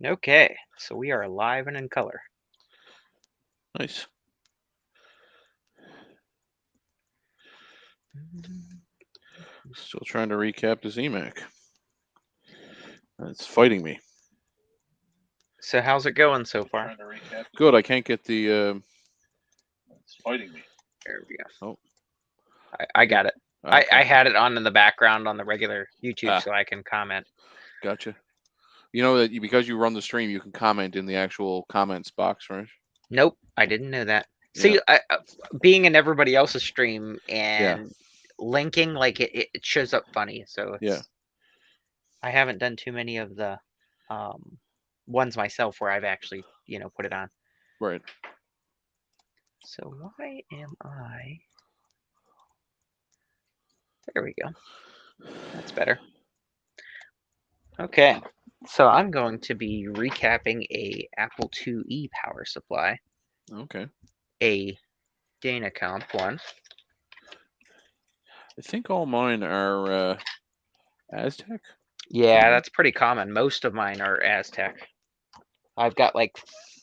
Okay, so we are live and in color. Nice. Still trying to recap the ZMAC. It's fighting me. So how's it going so far? Good. I can't get the. It's fighting me. There we go. Oh, I got it. okay. I had it on in the background on the regular YouTube Ah, so I can comment. gotcha. You know that because you run the stream, you can comment in the actual comments box, right? Nope, I didn't know that. Yeah. See, being in everybody else's stream Yeah. and linking, like it shows up funny. So Yeah. I haven't done too many of the um, ones myself where I've actually, put it on. Right. So why am I? There we go. That's better. Okay, so I'm going to be recapping a Apple IIe power supply, Okay. a Dynacomp one. I think all mine are Aztec. Yeah, that's pretty common. Most of mine are Aztec. I've got like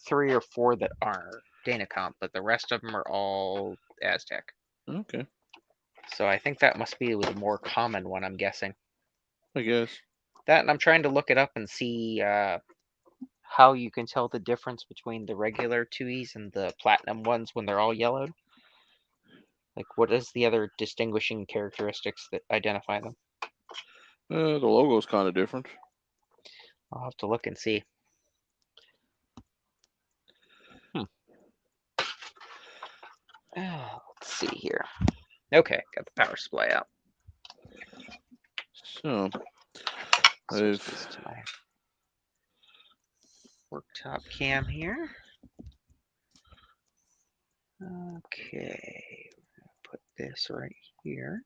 3 or 4 that are Dynacomp, but the rest of them are all Aztec. Okay. So I think that must be the more common one, I'm guessing. I guess. That, and I'm trying to look it up and see how you can tell the difference between the regular 2Es and the platinum ones when they're all yellowed. Like, what is the other distinguishing characteristics that identify them? The logo's kind of different. I'll have to look and see. Let's see here. Okay, got the power supply out. So Switch I've this to my worktop cam here. Okay, put this right here.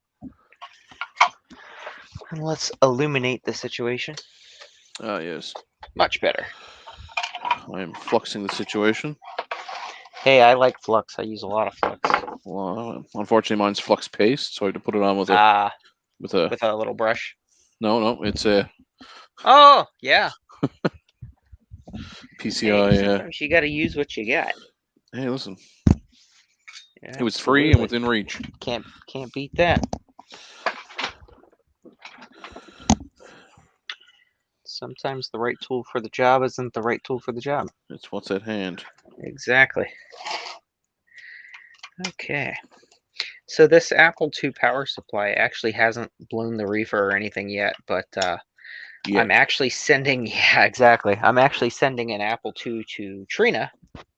And let's illuminate the situation. yes. Much better. I am fluxing the situation. Hey, I like flux. I use a lot of flux. Well, unfortunately, mine's flux paste, so I had to put it on with Ah, a. with a little brush. No, it's a Oh, yeah. Hey, PCI. sometimes you got to use what you got. Hey, listen, Yeah, it was free and absolutely. within reach. Can't beat that. Sometimes the right tool for the job isn't the right tool for the job. It's what's at hand. Exactly. Okay. So this Apple II power supply actually hasn't blown the reefer or anything yet, but I'm Yet. actually sending, yeah, exactly. I'm actually sending an Apple II to Trina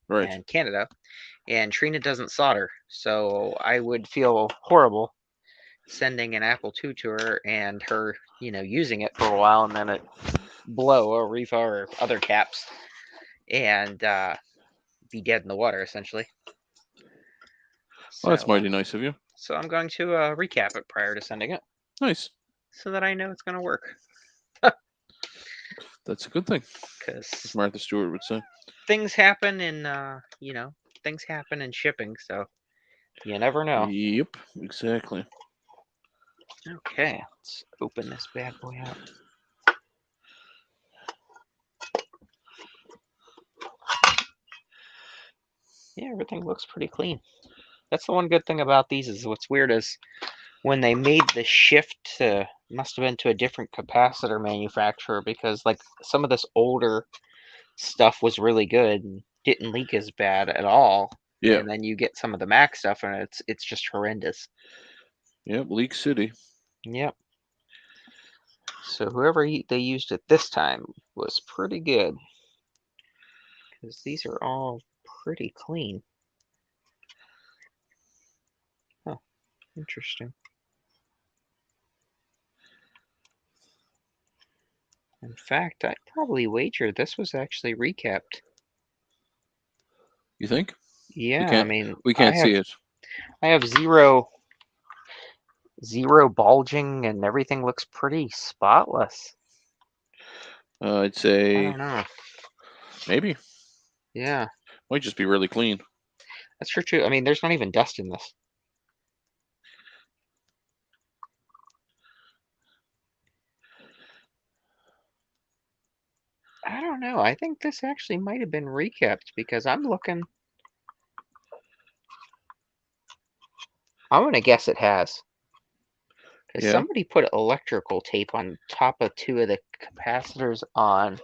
Right. in Canada, and Trina doesn't solder, so I would feel horrible sending an Apple II to her and her, using it for a while and then it blow a reefer or other caps and be dead in the water essentially. Well, that's So, mighty nice of you. so I'm going to recap it prior to sending it Nice. so that I know it's going to work. That's a good thing, as Because Martha Stewart would say. things happen in, things happen in shipping, so you never know. Yep, exactly. Okay, let's open this bad boy up. Yeah, everything looks pretty clean. That's the one good thing about these is what's weird is when they made the shift to must have been to a different capacitor manufacturer because like some of this older stuff was really good and didn't leak as bad at all. Yeah. And then you get some of the Mac stuff and it's just horrendous. Yep, Leak City. Yep. So whoever they used it this time was pretty good because these are all pretty clean. Huh, interesting. In fact, I'd probably wager this was actually recapped. You think? We Yeah, I can't. mean, We can't see it. I have zero bulging and everything looks pretty spotless. I'd I say don't know. maybe. Yeah, Might just be really clean. that's true too. I mean, there's not even dust in this. I don't know. I think this actually might have been recapped because I'm looking. I'm gonna guess it has. Because Yeah. somebody put electrical tape on top of two of the capacitors on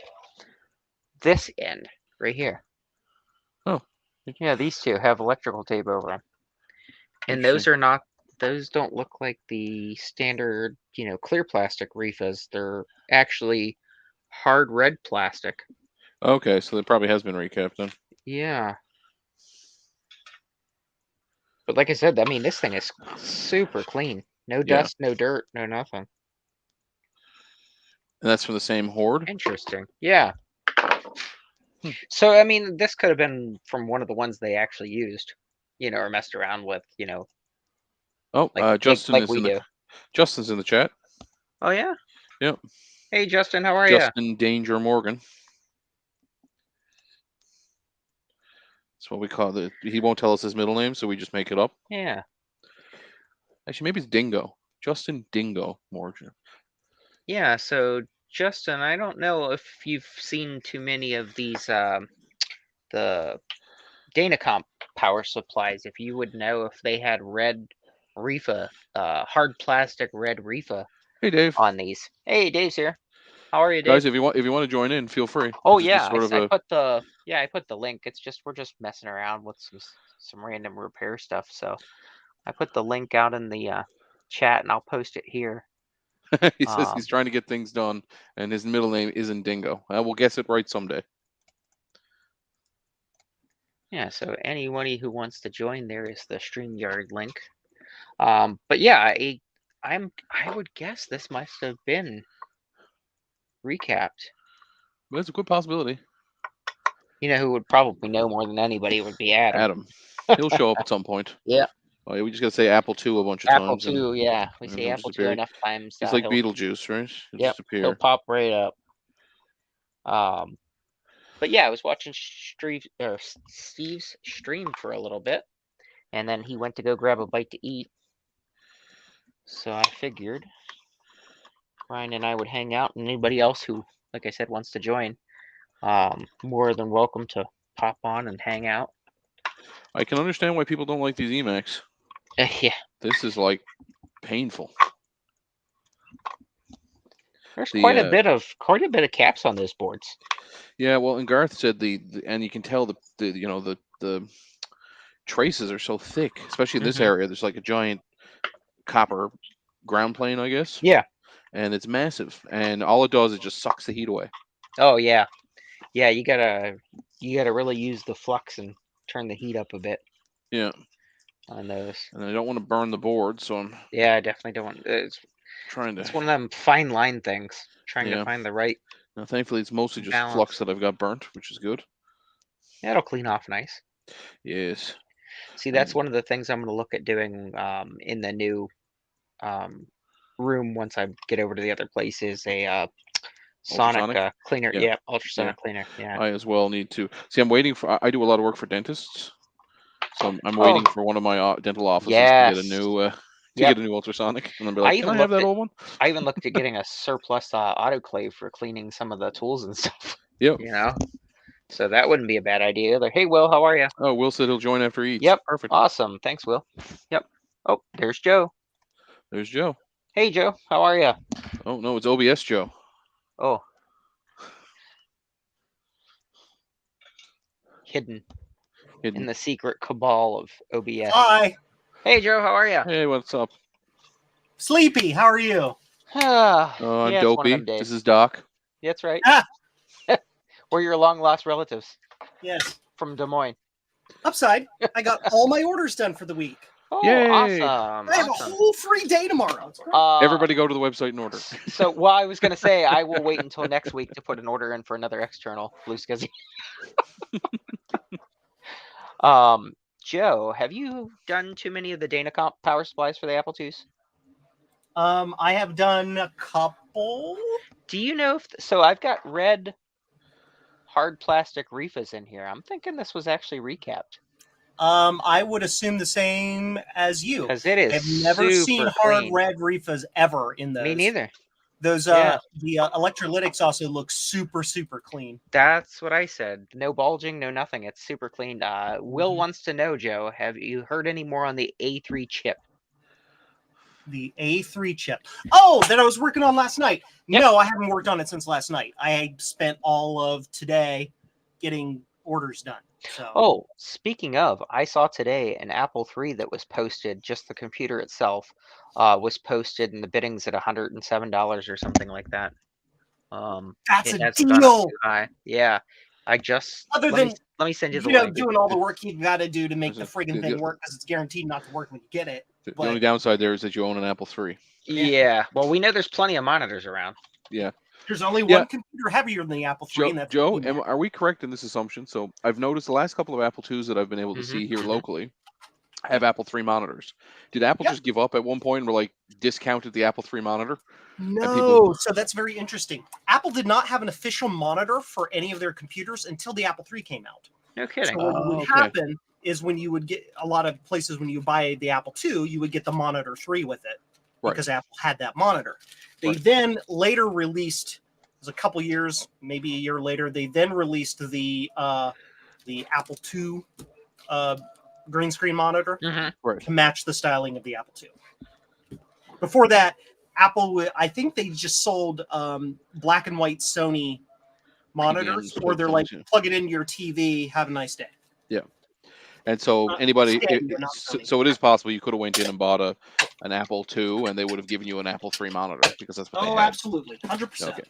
this end right here. Oh. Yeah, these two have electrical tape over them. And those Interesting. are not, those don't look like the standard, clear plastic Rifas. They're actually hard red plastic. Okay, so it probably has been recapped then. Yeah. But like I said, I mean, this thing is super clean. No Yeah. dust, no dirt, no nothing. And that's from the same horde? Interesting. Yeah. Hmm. So, I mean, this could have been from one of the ones they actually used, or messed around with, Oh, Justin like is we in the do. Justin's in the chat. Oh, yeah? Yep. Hey, Justin, how are you? Justin Danger Morgan. That's what we call it. He won't tell us his middle name, so we just make it up. Yeah. Actually, maybe it's Dingo. Justin Dingo Morgan. Yeah, so, Justin, I don't know if you've seen too many of these, the Dynacomp power supplies, if you would know if they had red Rifa, hard plastic red Rifa Hey, Dave. on these. Hey, Dave's here. How are you, Dave? Guys, if you want to join in, feel free. Oh This is yeah, just sort of I a put the link. It's just we're just messing around with some random repair stuff. So I put the link out in the chat, and I'll post it here. he says he's trying to get things done, and his middle name isn't Dingo. We'll guess it right someday. Yeah, so anybody who wants to join, there is the StreamYard link. But yeah, I would guess this must have been recapped. Well, it's a good possibility. You know who would probably know more than anybody would be Adam. Adam. He'll show up at some point. Yeah. Oh, yeah, we just gotta say Apple II a bunch of Apple times. II, yeah. We and say he'll Apple just II appear. enough times. He's like He'll, Beetlejuice, right? He'll yep, just appear. he'll pop right up. But yeah, I was watching Steve's stream for a little bit, and then he went to go grab a bite to eat. So I figured Ryan and I would hang out, and anybody else who, like I said, wants to join, more than welcome to pop on and hang out. I can understand why people don't like these Emacs. Yeah. This is like painful. There's quite a bit of caps on those boards. Yeah, well, and Garth said and you can tell the traces are so thick, especially in this area. There's like a giant copper ground plane, I guess. Yeah. And it's massive, and all it does is just sucks the heat away. Oh yeah, yeah. You gotta really use the flux and turn the heat up a bit. Yeah. On those. And I don't want to burn the board, so I'm. Yeah, I definitely don't want. It's one of them fine line things. Trying to find the right. Now, thankfully, it's mostly just balance. flux that I've got burnt, which is good. Yeah, it'll clean off nice. Yes. See, that's one of the things I'm going to look at doing in the new room once I get over to the other place is a sonic cleaner. Yeah, ultrasonic cleaner. Yeah. I as well need to. See, I'm waiting for. I do a lot of work for dentists, so I'm waiting for one of my dental offices to get a new. Get a new ultrasonic, and then be like, "Can I have that old one?" I even looked at getting a surplus autoclave for cleaning some of the tools and stuff. Yep. So that wouldn't be a bad idea either. Hey, Will, how are you? Oh, Will said he'll join after he eats. Yep. Perfect. Awesome. Thanks, Will. Yep. Oh, there's Joe. There's Joe. Hey, Joe. How are you? Oh, no, it's OBS Joe. Oh. Hidden in the secret cabal of OBS. Hi. Hey, Joe. How are you? Hey, what's up? Sleepy. How are you? I'm Dopey. This is Doc. That's right. We're your long-lost relatives. Yes. From Des Moines. Upside, I got all my orders done for the week. Oh, yay. Awesome. I have a whole free day tomorrow. Everybody go to the website and order. So, well, I was going to say, I will wait until next week to put an order in for another external Blue Scuzzy. Joe, have you done too many of the Dynacomp power supplies for the Apple IIs? I have done a couple. Do you know if... So, I've got red hard plastic Rifas in here. I'm thinking this was actually recapped. I would assume the same as you. Because it is I've never seen hard red Rifas ever in those. Me neither. Those Yeah. the electrolytics also look super clean. That's what I said. No bulging, no nothing. It's super clean. Will Mhm. wants to know, Joe, have you heard any more on the A3 chip? The A3 chip. Oh, that I was working on last night. Yep. No, I haven't worked on it since last night. I spent all of today getting orders done. So Oh, speaking of, I saw today an Apple III that was posted, just the computer itself, was posted and the bidding's at $107 or something like that. that's It a hasn't gone up deal. too high. Yeah. I just Other let me than let me send you the link. doing all the work you got to do to make the There's a- friggin' the- thing the- work because it's guaranteed not to work when you get it. The But- only downside there is that you own an Apple III. Yeah. Well, we know there's plenty of monitors around. Yeah. There's only Yeah. one computer heavier than the Apple III, and that's Joe, the Mac. are we correct in this assumption? So I've noticed the last couple of Apple IIs that I've been able to see here Mhm. locally have Apple III monitors. Did Apple Yep. just give up at one point and were like discounted the Apple III monitor? No, so that's very interesting. Apple did not have an official monitor for any of their computers until the Apple III came out. No kidding. So what would okay. happen is when you would get a lot of places when you buy the Apple II, you would get the Monitor 3 with it Right. because Apple had that monitor. They Right. then later released, it was a couple years, maybe a year later, they then released the Apple II green screen monitor Mhm. Right. to match the styling of the Apple II. Before that, I think they just sold black and white Sony monitors, PDN or they're type like, things, plug it into your TV, have a nice day. And so Not anybody, Stanley, they're not Sony. so it is possible you could have went in and bought an Apple II, and they would have given you an Apple III monitor because that's what they Oh, had. absolutely, 100%. Okay.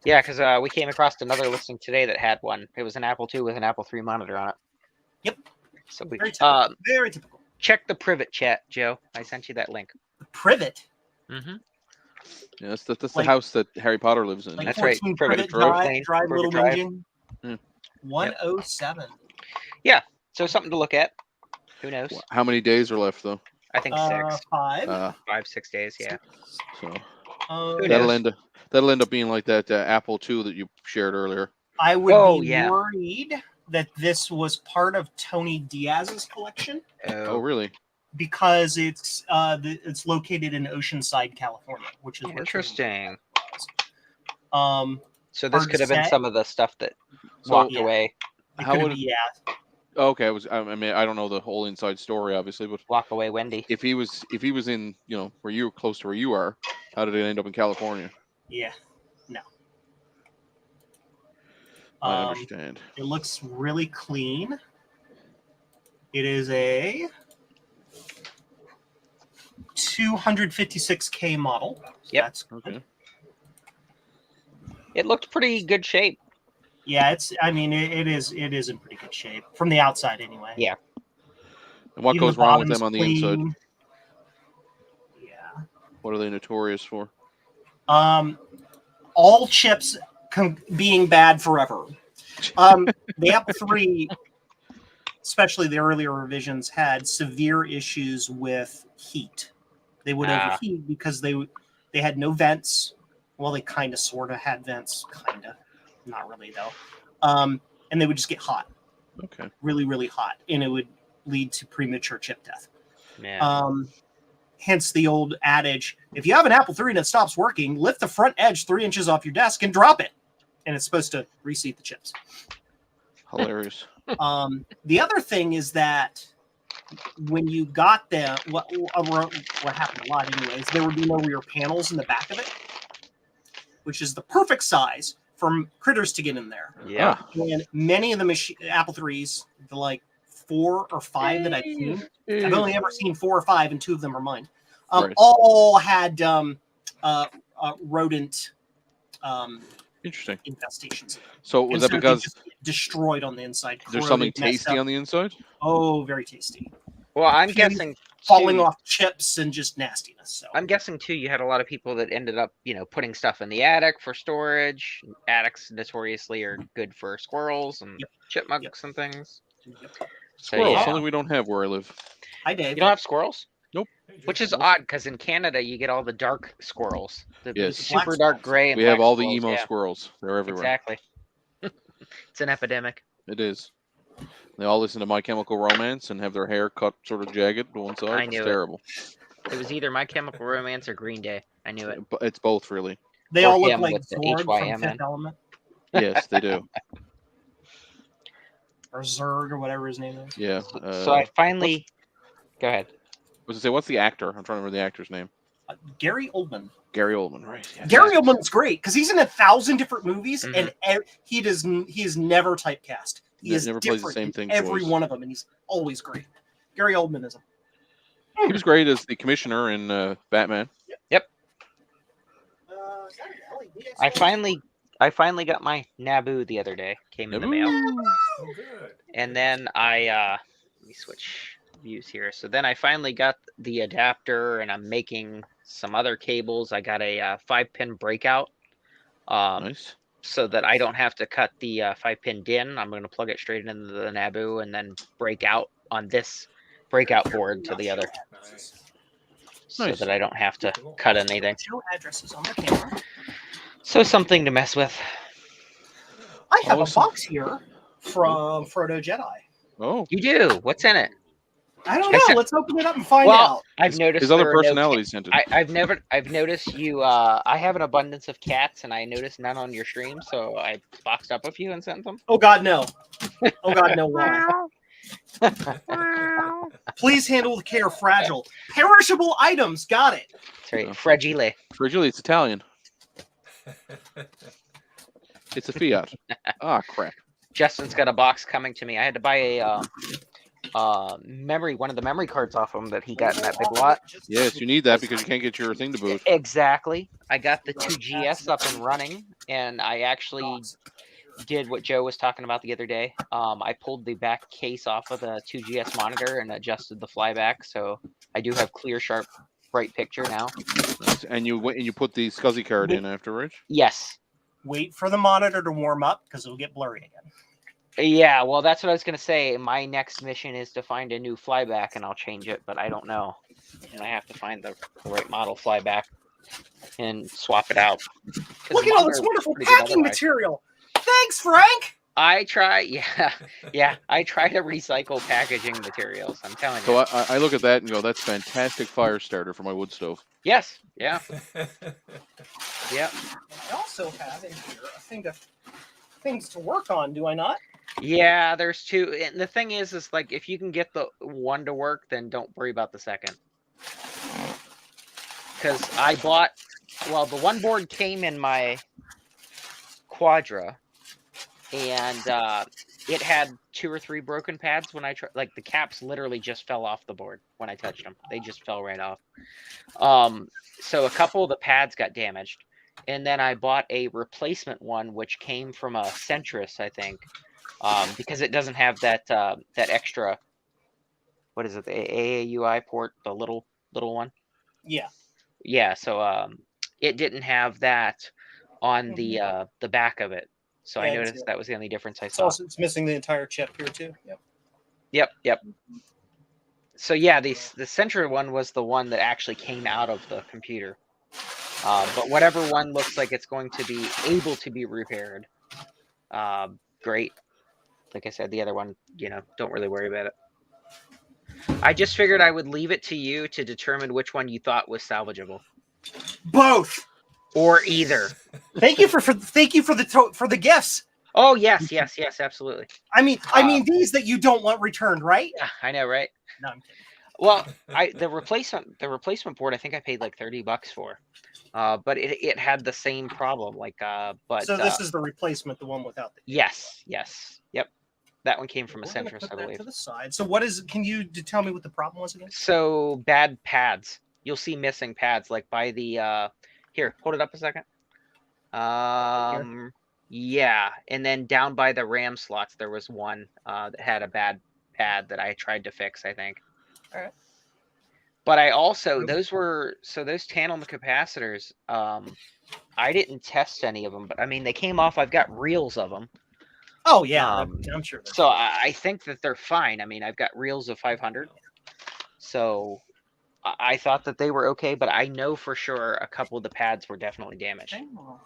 Yeah, because we came across another listing today that had one. It was an Apple II with an Apple III monitor on it. Yep. So we Very typical. Very typical. check the Privet chat, Joe. I sent you that link. The Privet, Mm-hmm. Yeah, that's the Like- house that Harry Potter lives in. like That's right, 14 Privet Privet Drive, Drive, Privet Little Drive. Ninja. Hmm. 107. So something to look at. Who knows? How many days are left though? I think 6, 5. 5, 6 days. Yeah. So Who that'll knows? end up being like that Apple II that you shared earlier. I would Oh, be yeah. worried that this was part of Tony Diaz's collection Oh, really? because it's located in Oceanside, California, which is where Tony Interesting. Diaz was. So this Hard could to have been say. some of the stuff that So- walked Yeah. away. It How could would have, it- Okay, I mean, I don't know the whole inside story, obviously, but Walk away, Wendy. if he was in, where you close to where you are, how did it end up in California? yeah, no. I understand. It looks really clean. It is a 256K model. Yep. That's good. Okay. It looked pretty good shape. Yeah, it is in pretty good shape from the outside anyway. Yeah. And what Even goes the wrong with bottom's them on the inside? clean. Yeah. What are they notorious for? All chips being bad forever. The Apple III, especially the earlier revisions, had severe issues with heat. They would overheat because they had no vents. Well, they kind of sort of had vents, kind of, not really though. And they would just get hot, Okay. really, really hot, and it would lead to premature chip death. Yeah. Hence the old adage: if you have an Apple III and it stops working, lift the front edge 3 inches off your desk and drop it, and it's supposed to reseat the chips. Hilarious. The other thing is that when you got them, what happened a lot anyways, there would be no rear panels in the back of it, which is the perfect size for critters to get in there. Yeah. And many of the Apple IIIs, the like 4 or 5 that I've seen, I've only ever seen 4 or 5, and 2 of them are mine. Right. All had rodent Interesting. infestations. So was And that so they because just get destroyed on the inside? there's something corroded, messed tasty up. on the inside? Oh, very tasty. Well, I'm Pews guessing Falling too, off chips and just nastiness. So I'm guessing too. You had a lot of people that ended up, putting stuff in the attic for storage. Attics notoriously are good for squirrels and Yep. chipmunks and things. Yep. So, Squirrels, yeah. something we don't have where I live. Hi, Dave. You don't have squirrels? Nope. Which is odd because in Canada you get all the dark squirrels, the Yes. super Black dark squirrels. gray. And We have black all the squirrels, emo yeah, squirrels. They're everywhere. Exactly. It's an epidemic. It is. They all listen to My Chemical Romance and have their hair cut sort of jagged to one side. I It's knew it. terrible. It was either My Chemical Romance or Green Day. I knew it. But it's both, really. They Or all look him like with the Zord from HYM Fifth in. Element, Yes, they do. or Zurg, or whatever his name is. Yeah. So I finally. Go ahead. Was to say, what's the actor? I'm trying to remember the actor's name. Gary Oldman. Gary Oldman, right? Yes. Gary Oldman's great because he's in 1,000 different movies, Mhm. and he is never typecast. He is Never plays the different same in thing every twice. one of them, and he's always great. Gary Oldman is He was great as the commissioner in Batman. I finally got my Naboo the other day. Came in the mail. Oh, good. And then let me switch views here. So then I finally got the adapter, and I'm making some other cables. I got a 5-pin breakout, Nice. so that I don't have to cut the 5-pin DIN. I'm going to plug it straight into the Naboo and then break out on this breakout board to the other, Nice. so Nice. that I don't have to cut anything. show addresses on the camera. So something to mess with. I have Awesome. a box here from Frodo Jedi. Oh, You do. What's in it? I don't Check know. it. Let's open it up and find Well, out. I've noticed his other there are no personalities sent it. I've noticed you. I have an abundance of cats, and I noticed none on your stream, so I boxed up a few and sent them. Oh God, no! Oh God, no! Why? Please handle with care. Fragile, perishable items. Got it. That's right, Yeah. fragile. Fragile, it's Italian. It's a Fiat. Ah, crap. Justin's got a box coming to me. I had to buy a one of the memory cards off him that he got in that big lot. Yes, you need that because you can't get your thing to boot. Exactly. I got the 2GS up and running, and I actually did what Joe was talking about the other day. I pulled the back case off of the 2GS monitor and adjusted the flyback, so I do have clear, sharp, bright picture now. Nice. And you put the SCSI card in afterwards. Yes. Wait for the monitor to warm up because it'll get blurry again. Yeah, well, that's what I was going to say. My next mission is to find a new flyback, and I'll change it, but I don't know. And I have to find the right model flyback and swap it out. 'Cause Look at all this mine are wonderful pretty good packing otherwise. material. Thanks, Frank. I try, yeah. I try to recycle packaging materials. I'm telling you. So I look at that and go, that's fantastic fire starter for my wood stove. Yes, yeah. I also have in here a thing of things to work on. Do I not? Yeah, there's two. And the thing is like if you can get the one to work, then don't worry about the second. Because I bought, well, the one board came in my Quadra, and it had 2 or 3 broken pads when I tried. Like the caps literally just fell off the board when I touched them. They just fell right off. So a couple of the pads got damaged, and then I bought a replacement one, which came from a Centris, I think. Because it doesn't have that that extra, what is it, the AAUI port, the little one. Yeah. So it didn't have that on the back of it. So Yeah, I it's- noticed that was the only difference I It's saw. also it's missing the entire chip here too. Yep. Yep. So yeah, the Centra one was the one that actually came out of the computer. But whatever one looks like it's going to be able to be repaired, great. Like I said, the other one, don't really worry about it. I just figured I would leave it to you to determine which one you thought was salvageable, Both. or either. Thank you for the gifts. Oh yes, absolutely. I mean these that you don't want returned, right? Yeah, I know, right? No, I'm kidding. Well, the replacement board I think I paid like $30 for, but it had the same problem. So this is the replacement, the one without the. yes, yep. That one came from a We're gonna Centris, put I that believe. to the side. So what is? Can you tell me what the problem was again? So bad pads. You'll see missing pads like by the here, hold it up a second. Yeah, and then down by the RAM slots there was one that had a bad pad that I tried to fix, I think. All right. But I also those tandem capacitors, I didn't test any of them, but I mean they came off. I've got reels of them. Oh yeah, Um, I'm sure. So I think that they're fine. I mean, I've got reels of 500. So I thought that they were okay, but I know for sure a couple of the pads were definitely damaged. Okay, well,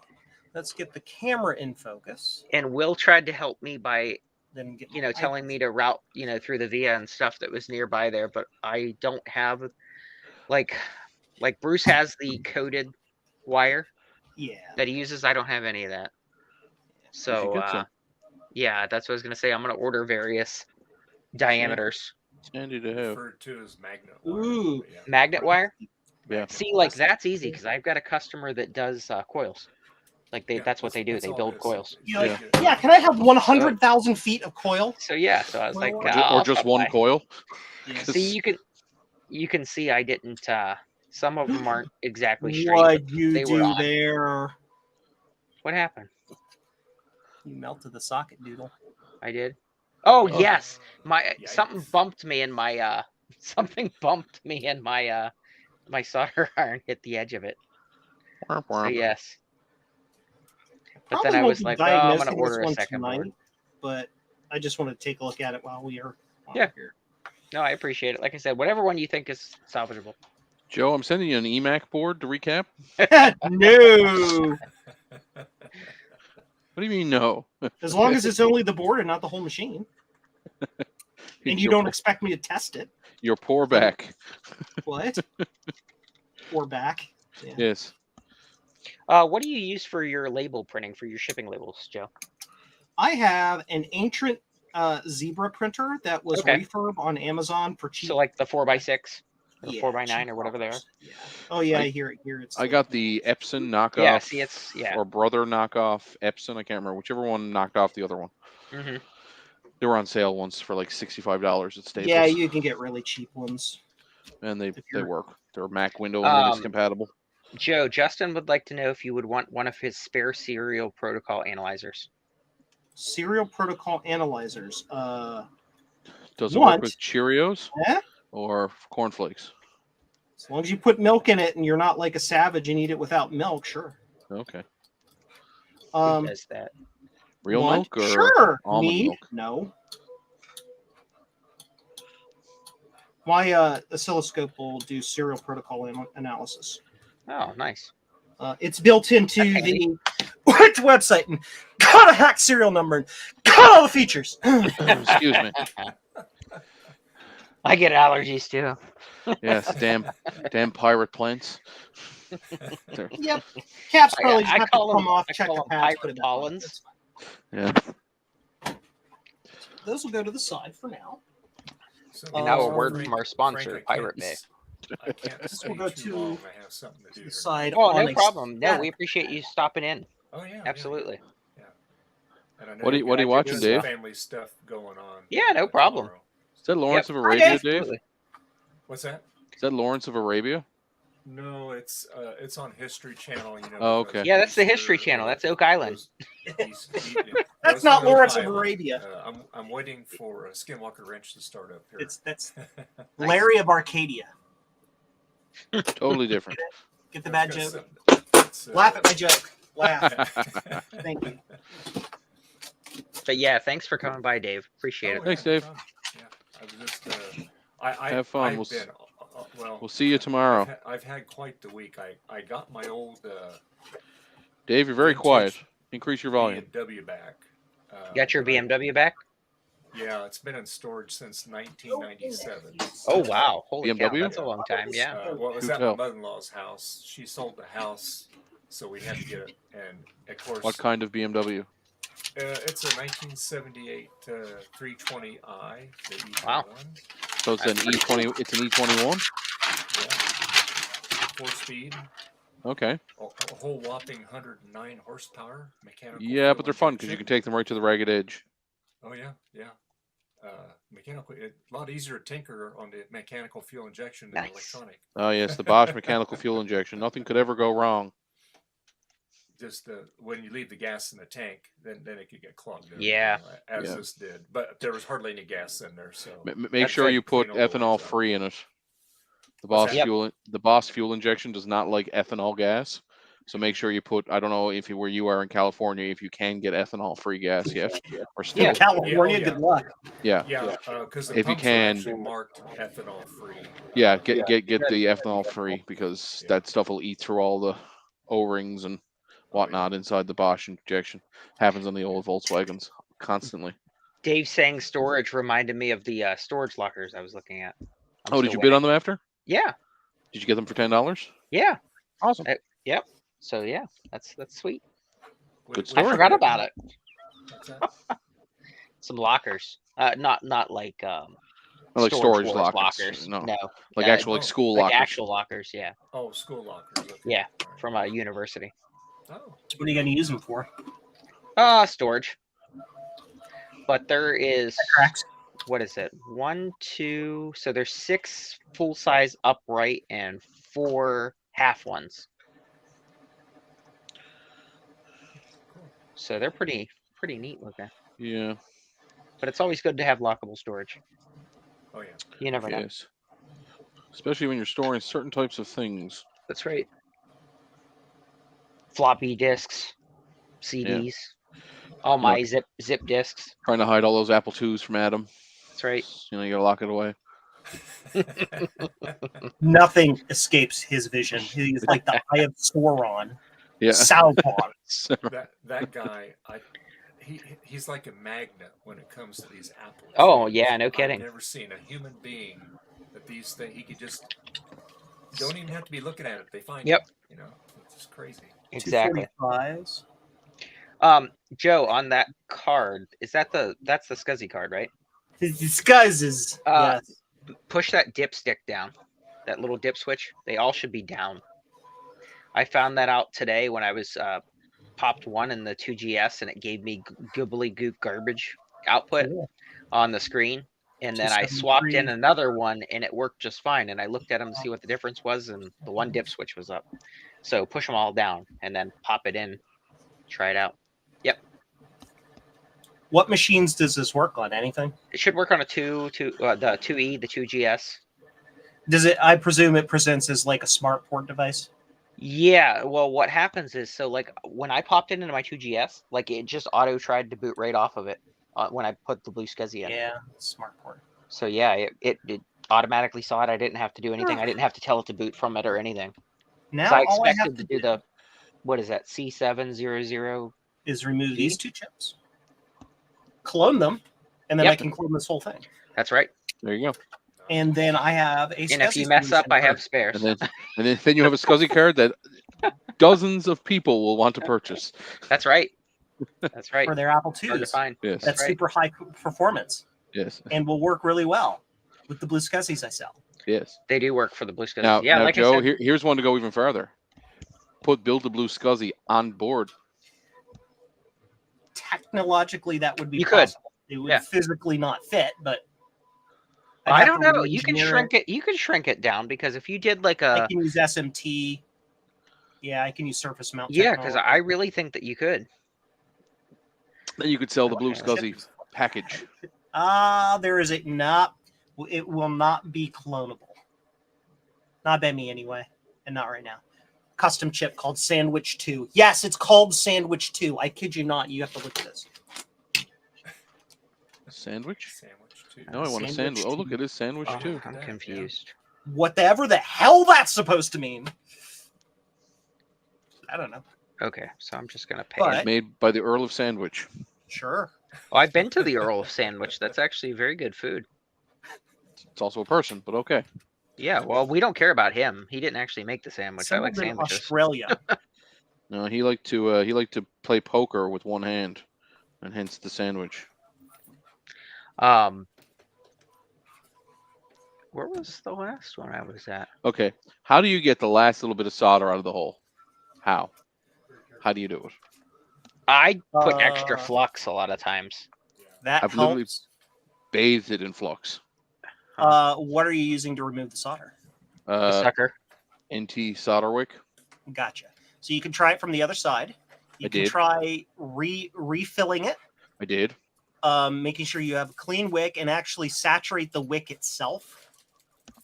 let's get the camera in focus. And Will tried to help me by, Then get telling me to route, through the VIA and stuff that was nearby there, but I don't have like Bruce has the coded wire Yeah. that he uses. I don't have any of that. So get some. yeah, that's what I was gonna say. I'm gonna order various diameters. It's handy to have. Referred to as magnet wire. Ooh. but yeah. Magnet wire. Yeah. See, like that's easy because I've got a customer that does coils. Like Yeah, that's what they do. that's They all build it is. coils. You're Yeah. like, yeah, can I have 100,000 feet of coil? So yeah, so I was like, Or I'll Or just stop one by. coil. Yeah. See, you can see I didn't. Some of them aren't exactly straight. What'd you they were do odd. there? What happened? You melted the socket, Doodle. I did. Oh Oh. yes, my Yikes. something bumped me in my something bumped me in my my solder iron hit the edge of it. Womp So womp. yes. But Probably then I won't was be like, oh, I'm diagnosing gonna this order a one second tonight, board. but I just want to take a look at it while we are on Yeah. here. No, I appreciate it. Like I said, whatever one you think is salvageable. Joe, I'm sending you an EMAC board to recap. No. What do you mean no? As long as it's only the board and not the whole machine. And you Your don't po- expect me to test it. your poor back. What? Or back. Yeah. Yes. What do you use for your label printing for your shipping labels, Joe? I have an ancient Zebra printer that was Okay. refurb on Amazon for cheap. So like the 4x6 or Yeah, 4x9 cheap or whatever they are. dollars. Yeah. Oh yeah, I- I hear it here. It's I like- got the Epson knockoff. Yeah, see, it's Or brother knockoff Epson. I can't remember whichever one knocked off the other one. hmm They were on sale once for like $65 at Staples. Yeah, you can get really cheap ones. and they if you're- work. They're Mac window and Linux Um, compatible. Joe, Justin would like to know if you would want one of his spare serial protocol analyzers. Serial protocol analyzers. Does it work once- with Cheerios Eh? or cornflakes? As long as you put milk in it and you're not like a savage and eat it without milk, sure. Okay. Who does that? Real one- milk or sure. almond Me? milk? No. My oscilloscope will do serial protocol analysis. Oh, nice. It's built into That's handy. the which website and got a hack serial number and got all the features. Excuse me. I get allergies too. Yes, damn pirate plants. Yep. Caps I- probably I just have to call 'em- come off, I check call the 'em pads, pirate put it back on. pollens. That's fine. Yeah. Those will go to the side for now. So, And now a Oh, word Frank- from our sponsor, Frank, I Pirate can't Bay. s- I can't This stay will go too to long. I have something to do The here. side. Oh, on no a problem. No, static. we appreciate you stopping in. Oh yeah. Absolutely. And I know What are you got watching, some Dave? Family stuff going on. Yeah, no problem. tomorrow. Is that Lawrence of Hi, Arabia, Dave. Dave? Absolutely. What's that? Is that Lawrence of Arabia? No, it's on History Channel. You know. Oh, because okay. Yeah, that's the Easter, History Channel. That's Oak Island. That's not Lawrence of Arabia. I'm waiting for a Skinwalker Ranch to start up here. That's Larry of Arcadia. Totally different. Get the bad It's joke. got some- Laugh at my joke. Laugh. Thank you. But yeah, thanks for coming by, Dave. Appreciate it. Oh, Thanks, yeah, Dave. no problem. Yeah, I was just. I Have fun. I've We'll been, well, We'll see you tomorrow. I've had quite the week. I got my old Dave, you're very vintage quiet. Increase your volume. BMW back. Got your that I- BMW back? Yeah, it's been in storage since 1997. Oh wow, holy cow, BMW? that's a long time. Yeah. Well, it was Do at tell. my mother-in-law's house. She sold the house, so we had to get it. And of course, What kind of BMW? it's a 1978 320i that you can Wow. run. So it's an That's pretty E20. It's an E21. Yeah. 4-speed, Okay. a whole whopping 109 horsepower mechanical. Yeah, but fuel they're fun because you injection. can take them right to the ragged edge. Oh yeah, yeah. Mechanical, a lot easier to tinker on the mechanical fuel injection than Nice. electronic. Oh yes, the Bosch mechanical fuel injection. Nothing could ever go wrong. Just when you leave the gas in the tank, then it could get clogged up. Yeah. as Yeah. this did. But there was hardly any gas in there, so Make That's sure like you put clean all the ethanol ones out. free in it. The What's Bosch that? Yep. fuel, the Bosch fuel injection does not like ethanol gas. So make sure you put. I don't know if you, where you are in California, if you can get ethanol free gas yet, or still. Yeah. California, Yeah. good luck. Yeah, yeah, because the If you pumps can- are actually marked ethanol free. yeah. Get the ethanol free because Yeah. that stuff will eat through all the O-rings and whatnot inside the Bosch injection. Happens on the old Volkswagens constantly. Dave saying storage reminded me of the storage lockers I was looking at. Oh, did you bid on them after? Yeah, Did you get them for $10? yeah. Awesome. Yep. So yeah, that's sweet. Good I story. forgot about it. What's that? Some lockers. Not like Like storage Wars lockers, lockers. no. No. Like uh, actual like oh, school like lockers. actual lockers. Yeah. Oh, school lockers. Okay. Yeah. All right. From a university. Oh, What are you going to use them for? Storage. But there is Tracks. what is it? 1, 2. So there's 6 full size upright and 4 half ones. So they're pretty neat looking. Yeah. But it's always good to have lockable storage. oh yeah. You never know. Yes. Especially when you're storing certain types of things. That's right. Floppy disks, CDs, all my zip disks. Trying to hide all those Apple IIs from Adam. That's right. You know, you gotta lock it away. Nothing escapes his vision. He's like the Eye of Sauron. Yeah. Sauron. So- that guy, he's like a magnet when it comes to these apples. Oh yeah, no kidding. I've never seen a human being that these things he could just don't even have to be looking at it. They find Yep. it. You know, it's just crazy. Exactly. 245s. Joe, on that card, that's the SCSI card, right? His disguises. Uh, Yes. Push that dipstick down. That little dip switch. They all should be down. I found that out today when I was popped one in the 2GS and it gave me gobbledygook garbage output Cool. on the screen. And then I swapped in 273. another one and it worked just fine. And I looked at them to see what the difference was, and the one dip switch was up. So push them all down and then pop it in. Try it out. What machines does this work on? Anything? It should work on a the 2E, the 2GS. Does it? I presume it presents as like a smart port device. Yeah, well, what happens is, so like when I popped it into my 2GS, like it just auto tried to boot right off of it when I put the blue SCSI in. Yeah, smart port. So yeah, it automatically saw it. I didn't have to do anything. I didn't have to tell it to boot from it or anything. Now So I all I have expected to to do the, what is that, C700? is remove G? these 2 chips, clone them, and then I Yep. can clone this whole thing. That's right. there you go. And then I have a. And if you SCSI mess up, solution I for- have spares. And then you have a SCSI card that dozens of people will want to purchase. That's right. That's right. for their Apple Hard to IIs. find. Yes. That's right. super high performance Yes. and will work really well with the blue SCSIs I sell. Yes. They do work for the blue SCSI. Now, Yeah, now like I Joe, said, here's one to go even further. Put Build the Blue SCSI on board. Technologically, that would be You could. possible. It would Yeah. physically not fit, but I'd I have don't to know. You can re-engineer shrink it. You can shrink it down, because if you did like I a, can use SMT. Yeah, I can use surface mount. yeah, because technology. I really think that you could. Then you could sell the Blue Okay. SCSI package. There is a not. It will not be clonable. Not by me anyway, and not right now. Custom chip called Sandwich 2. Yes, it's called Sandwich 2. I kid you not. You have to look at this. Sandwich? Sandwich too. No, I want a Sandwich sandwich. Oh, too. look, it is sandwich Oh. too. I'm Yeah. confused. Whatever the hell that's supposed to mean. I don't know. Okay, so I'm just gonna pay. But- it. Made by the Earl of Sandwich. Sure. Oh, I've been to the Earl of Sandwich. That's actually very good food. It's also a person, but okay. Yeah, well, we don't care about him. He didn't actually make the sandwich. I like Someone in sandwiches. Australia. No, he liked to play poker with one hand, and hence the sandwich. Where was the last one I was at? Okay, how do you get the last little bit of solder out of the hole? How? How do you do it? I put extra Uh, flux a lot of times. That I've literally- helps. Bathed it in flux. What are you using to remove the solder? The sucker. NT solder wick. Gotcha. So you can try it from the other side. You I can did. try refilling it, I did. making sure you have a clean wick and actually saturate the wick itself.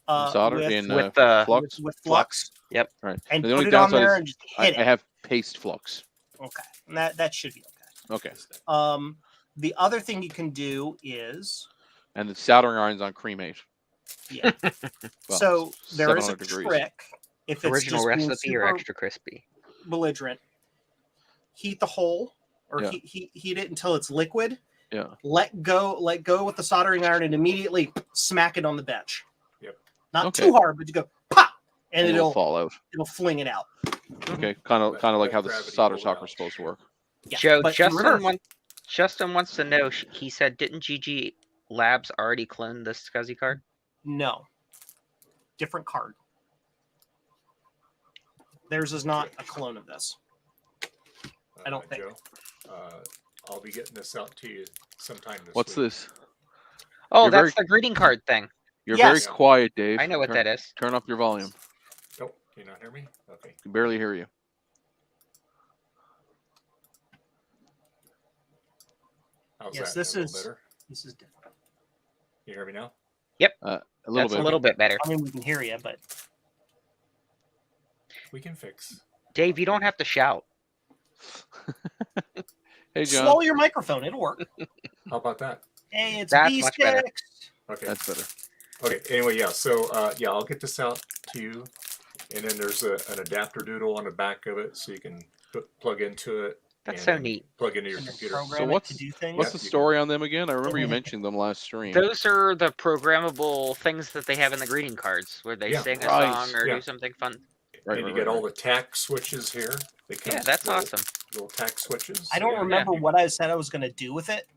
Solder with, in with, flux. with flux. Yep. Right. And The put only it on downside there is and just I hit it. have paste flux. Okay. And that should be okay. Okay. The other thing you can do is And the soldering iron's on cremate. yeah. Well, So there is a 700 degrees. trick. If it's Original just being recipe or super extra crispy? belligerent, heat the hole or Yeah. heat it until it's liquid. Yeah. Let go with the soldering iron and immediately smack it on the bench. Yep. Not Okay. too hard, but you go pop and And it'll it'll fall out. fling it out. Okay, kind of like Let how the gravity solder pull it soccer out. is supposed to work. Yeah, Joe, but in reverse- Justin wants to know. He said, didn't GG Labs already clone the SCSI card? no, different card. Theirs is not a clone of this. I don't think. Joe, I'll be getting this out to you sometime this What's week. this? Oh, You're that's very- the greeting card thing. You're Yes. very quiet, Dave. I know what that is. Turn up your volume. Oh, can you not hear me? Okay. I can barely hear you. How's Yes, that? this A little is- better. This is different. You hear me now? A little That's bit. a little bit better. I mean, we can hear you, but We can fix. Dave, you don't have to shout. Hey, John. swallow your microphone. It'll work. How about that? Hey, it's That's B6. much better. Okay. That's better. Okay. Anyway, yeah. So yeah, I'll get this out to you, and then there's an adapter doodle on the back of it, so you can plug into it. That's and so then neat. Plug into your And then computer. program it what's- to do things. What's Yeah, the you story on them again? I remember you mentioning them last stream. Those are the programmable things that they have in the greeting cards, where they Yeah. sing a Right. song or Yeah. do something fun. Right, and right, you get right, all the tack switches here. They come Yeah, with that's little- awesome. Little tack switches. I don't Yeah. remember what I said I was going to do with it.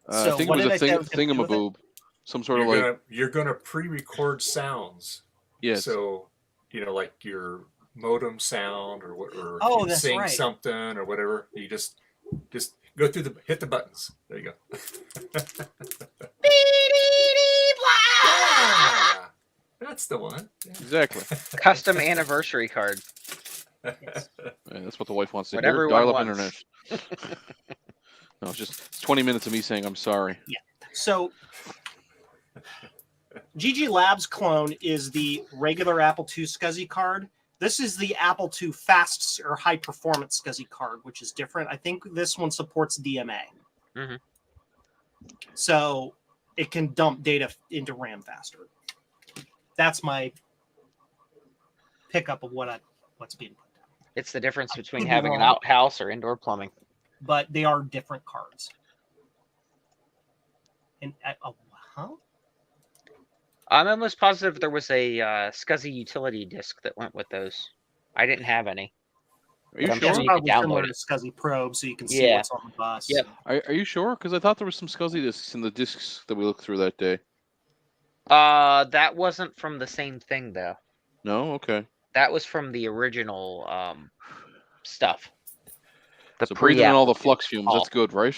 I So think what it did I was say I a was gonna do with it? thingamaboob. Some sort of You're gonna pre-record sounds. yes. So like your modem sound or what, or Oh, you that's sing right. something or whatever. You just go through hit the buttons. There you go. Yeah, that's the one. Exactly. Custom anniversary card. Yes. Yeah, that's what the wife wants to What hear. everyone Dial up wants. internet. No, it's 20 minutes of me saying I'm sorry. So, GG Labs clone is the regular Apple II SCSI card. This is the Apple II Fast or High Performance SCSI card, which is different. I think this one supports DMA. Mhm. So it can dump data into RAM faster. That's my pickup of what's being put down. It's the difference between could be having an wrong. outhouse or indoor plumbing. But they are different cards. And huh? I'm almost positive there was a SCSI utility disc that went with those. I didn't have any. Are you I'm sure? sure you Probably can similar download to it. SCSI Probe, so you can see Yeah. what's on the bus. Yep. Are you sure? Because I thought there was some SCSI discs in the discs that we looked through that day. That wasn't from the same thing though. No? Okay. That was from the original stuff. The So breathing in all the pre-Apple flux fumes, that's good, right?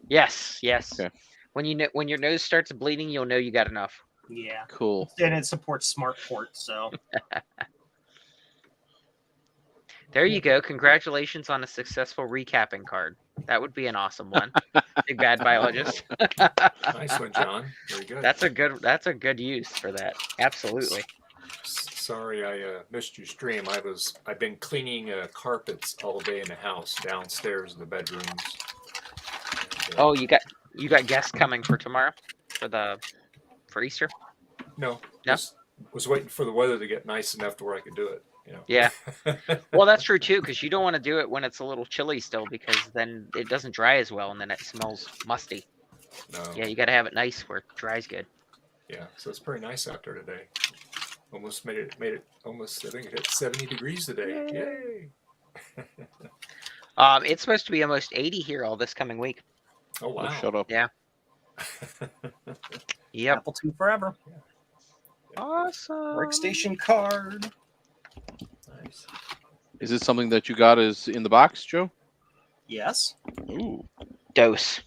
Yes, yes. Okay. When when your nose starts bleeding, you'll know you got enough. Yeah. Cool. And it supports smart port, so There you go. Congratulations on a successful recapping card. That would be an awesome one. Big bad biologist. Nice one, John. Very good. That's a good use for that. Absolutely. Sorry, I missed your stream. I've been cleaning carpets all day in the house, downstairs in the bedrooms. And, Oh, you got guests coming for tomorrow for Easter? no, No? just was waiting for the weather to get nice enough to where I could do it. Yeah. Well, that's true too, because you don't want to do it when it's a little chilly still, because then it doesn't dry as well, and then it smells musty. No. Yeah, you got to have it nice where it dries good. Yeah, so it's pretty nice out there today. Almost made it almost. I think it hit 70 degrees today. Yay! It's supposed to be almost 80 here all this coming week. Oh wow! Oh, shut up. Yeah. Yep. Apple II forever. Awesome. Workstation card. Nice. Is this something that you got is in the box, Joe? Yes. Ooh. Dose.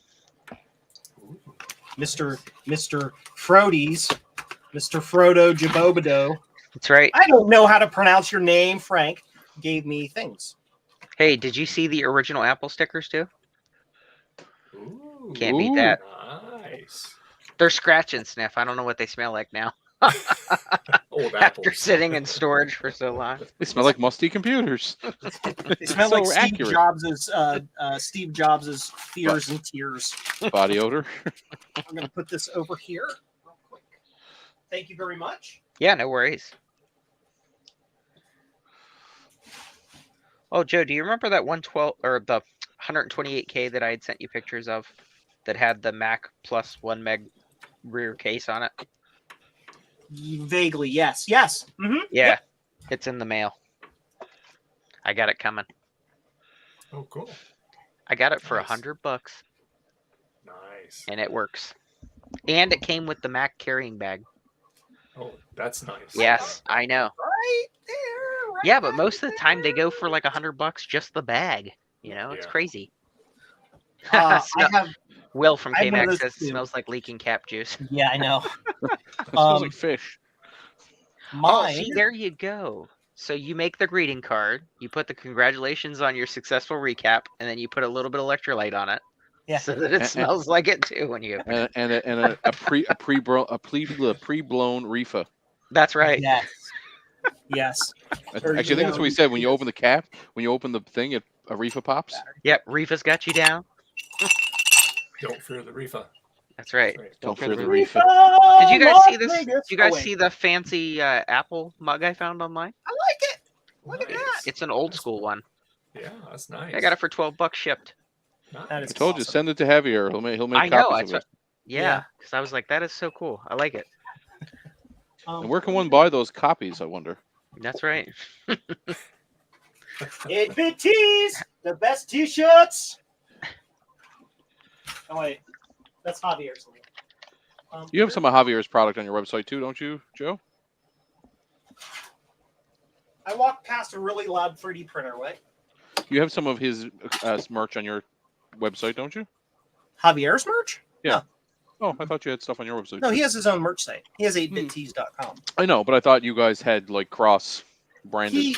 Mr. Frody's. Mr. Frodo Jabobido. That's right. I don't know how to pronounce your name, Frank. Gave me things. Hey, did you see the original Apple stickers too? Ooh, Can't beat that. Nice. They're scratch and sniff. I don't know what they smell like now. Old After apples. sitting in storage for so long. They smell like musty computers. They smell So like accurate. Steve Jobs's fears and tears. Body odor. I'm going to put this over here real quick. Thank you very much. Yeah, no worries. Oh, Joe, do you remember that 112 or the 128K that I had sent you pictures of that had the Mac plus 1 meg rear case on it? Vaguely, yes. Yes. Mm-hmm. Yeah, it's in the mail. I got it coming. Oh, cool. I got it for Nice. $100, Nice. and it works. And it came with the Mac carrying bag. Oh, that's nice. Yes, I know. Right there. Right Yeah, but most of the time they go for like $100 just the bag. You know, it's Yeah. crazy. I Smell- have. Will from I have one of KMAX those says it too. smells like leaking cap juice. Yeah, I know. It smells Um, like fish. Oh, Mine. see, there you go. So you make the greeting card, you put the congratulations on your successful recap, and then you put a little bit of electrolyte on it, Yeah. so that it smells like it too when you. And a pre-blown reefer. That's right. Yes. Yes. Or, Actually, I you think that's know, what he said. When you open the cap, when you open the thing, a reefer pops. Yep, Reefa's got you down. Don't fear the reefer. That's right. Right. Don't fear fear the the Reefa. reefer. Did you guys see this? Vegas. Did you guys Oh, wait. see the fancy Apple mug I found online? I like it. Look at that. Nice. It's an old That's school cool. one. Yeah, that's nice. I got it for $12 shipped. Nice. That is I told you, awesome. send it to Javier. He'll make I know. copies That's of it. Yeah, because I was like, that is so cool. I like it. And where can one buy those copies? I wonder. That's right. 8-bit tees, the best t-shirts. Oh wait, that's Javier's. You have some of Javier's product on your website too, don't you, Joe? I walked past a really loud 3D printer. What? You have some of his merch on your website, don't you? Javier's merch? Oh, I thought you had stuff on your website. No, too. he has his own merch site. He has 8bittees.com. I know, but I thought you guys had like cross-branded.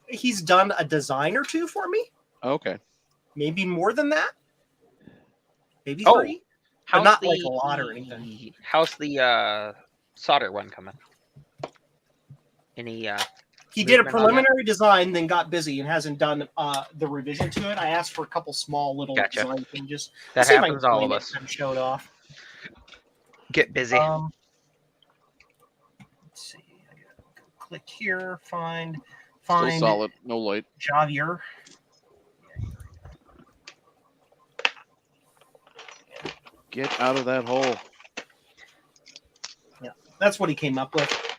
He's done a design or two for me. Okay. Maybe more than that. Maybe Oh. 3. But not like a lot or anything. How's the solder one coming? Any He did a movement on that? preliminary design, then got busy and hasn't done the revision to it. I asked for a couple small little Gotcha. design changes. that See if I happens can all find of it us. and show it off. Get busy. Let's see. I gotta go click here. Find Still solid, no light. Javier. Get out of that hole. That's what he came up with.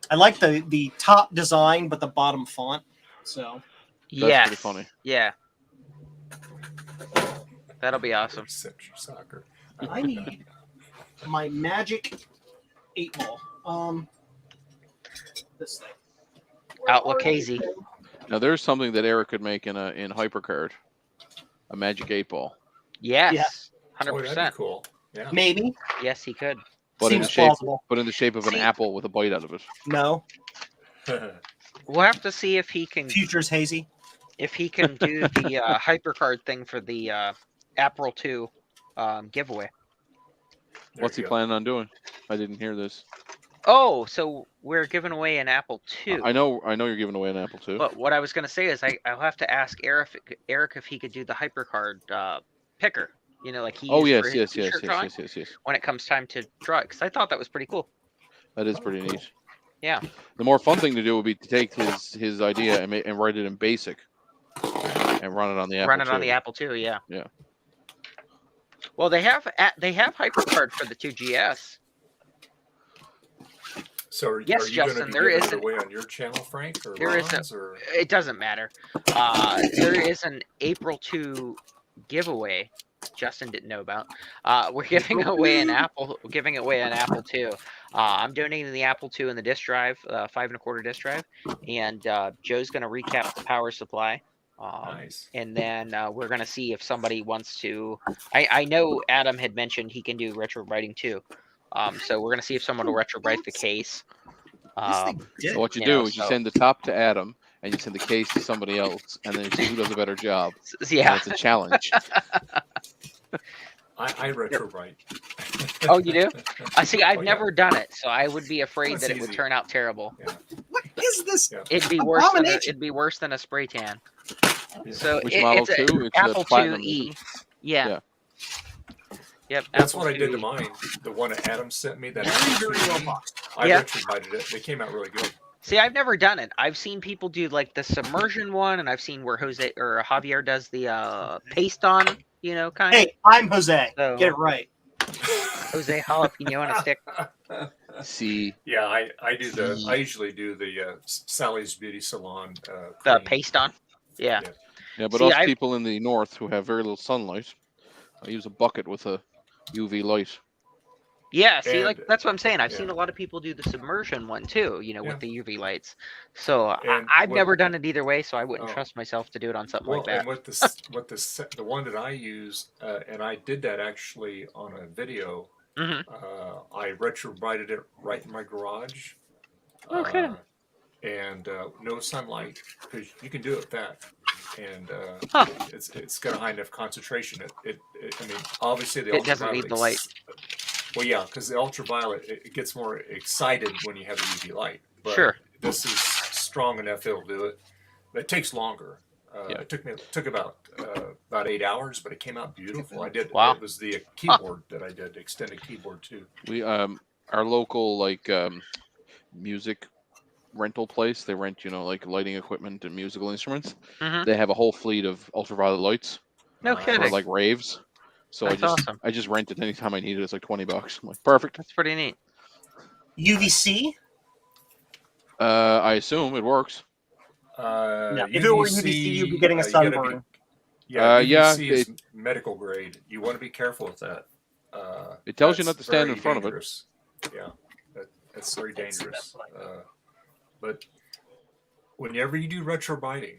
I like the top design, but the bottom font. So That's yes. pretty funny. Yeah. That'll be awesome. Reception soccer. I need my magic 8-ball. This thing. Outlook hazy. Now there's something that Eric could make in HyperCard. A Magic 8-ball. Yes. Oh, that'd 100%. be cool. Yeah. Maybe. Yes, he could. But in the Seems shape plausible. of an See- apple with a bite out of it. No. We'll have to see if he can Future's hazy. do the HyperCard thing for the April 2 giveaway. There What's he you go. planning on doing? I didn't hear this. Oh, so we're giving away an Apple 2. I know you're giving away an apple too. But what I was going to say is I'll have to ask Eric if he could do the HyperCard picker. You know, like he Oh used yes, for his yes, t-shirt drawing yes. when it comes time to draw it. Because I thought that was pretty cool. That is Oh, pretty cool. neat. Yeah. The more fun thing to do would be to take his idea and write it in BASIC and run it on the Apple. Run it on II. the Apple 2, yeah. Yeah. Well, they have HyperCard for the 2GS. So are Yes, are you Justin, going to be there giving is it an- away on your channel, Frank, or there is a- Ron's, or It doesn't matter. There is an April 2 giveaway. Justin didn't know about. We're giving away an Apple. Giving away an Apple 2. I'm donating the Apple 2 and the disk drive, 5 1/4 disk drive, and Joe's going to recap the power supply. nice? And then we're going to see if somebody wants to. I know Adam had mentioned he can do retro writing too. So we're going to see if someone will retro write the case. So what you You do know, is you so- send the top to Adam and you send the case to somebody else, and then you see who does a better job. And Yeah. it's a challenge. I retro write. Oh, you do? I see. I've Oh, yeah. never done it, so I would be afraid That's that it would easy. turn out terrible. What is this? Yeah. It'd be worse. Than Abomination. it'd be worse than a spray tan. Yeah. So Which it, model it's a too? It's the Apple Platinum, IIe. isn't Yeah. Yeah. Yep. That's Apple what I did to IIe. mine. The one that Adam sent me. That Very, very well boxed. I Yeah. retro writed it. They came out really good. See, I've never done it. I've seen people do like the submersion one, and I've seen where Jose or Javier does the paste on, kind. Hey, I'm Jose. So- Get it right. Jose jalapeno on a stick. See, Yeah, I do the. See. I usually do the Sally's Beauty Salon. The cream. paste on. Yeah. Yeah, but See, us people in the north who have very little sunlight, I use a bucket with a UV light. Yeah, see, And like that's what I'm saying. I've yeah. seen a lot of people do the submersion one too, Yeah. with the UV lights. So And I've what- never done it either way, so I wouldn't Oh. trust myself to do it on something Well, like that. and the one that I use, and I did that actually on a video. Hmm. I retrobrided it right in my garage. Okay. And no sunlight, because you can do it with that, and Huh. it's got a high enough concentration. I mean, obviously the It doesn't need the light. Well, yeah, because the ultraviolet it gets more excited when you have the UV light. But Sure. This is strong enough; it'll do it. But it takes longer. Yeah. It took about 8 hours, but it came out beautiful. I did. Wow. It was the keyboard that I did, extended keyboard too. We our local music rental place, they rent like lighting equipment and musical instruments. Hmm. They have a whole fleet of ultraviolet lights No For, for kidding. like raves. So That's awesome. I just rent it anytime I need it. It's like $20. I'm like, perfect. That's pretty neat. UVC. I assume it works. No, if it were UVC, you'd be getting a you gotta be- sunburn. Yeah, yeah, UVC is medical grade. You want to be careful with that. It tells you That's not to stand very in front of it. dangerous. Yeah, that's very That's dangerous. what But whenever you do retrobiding,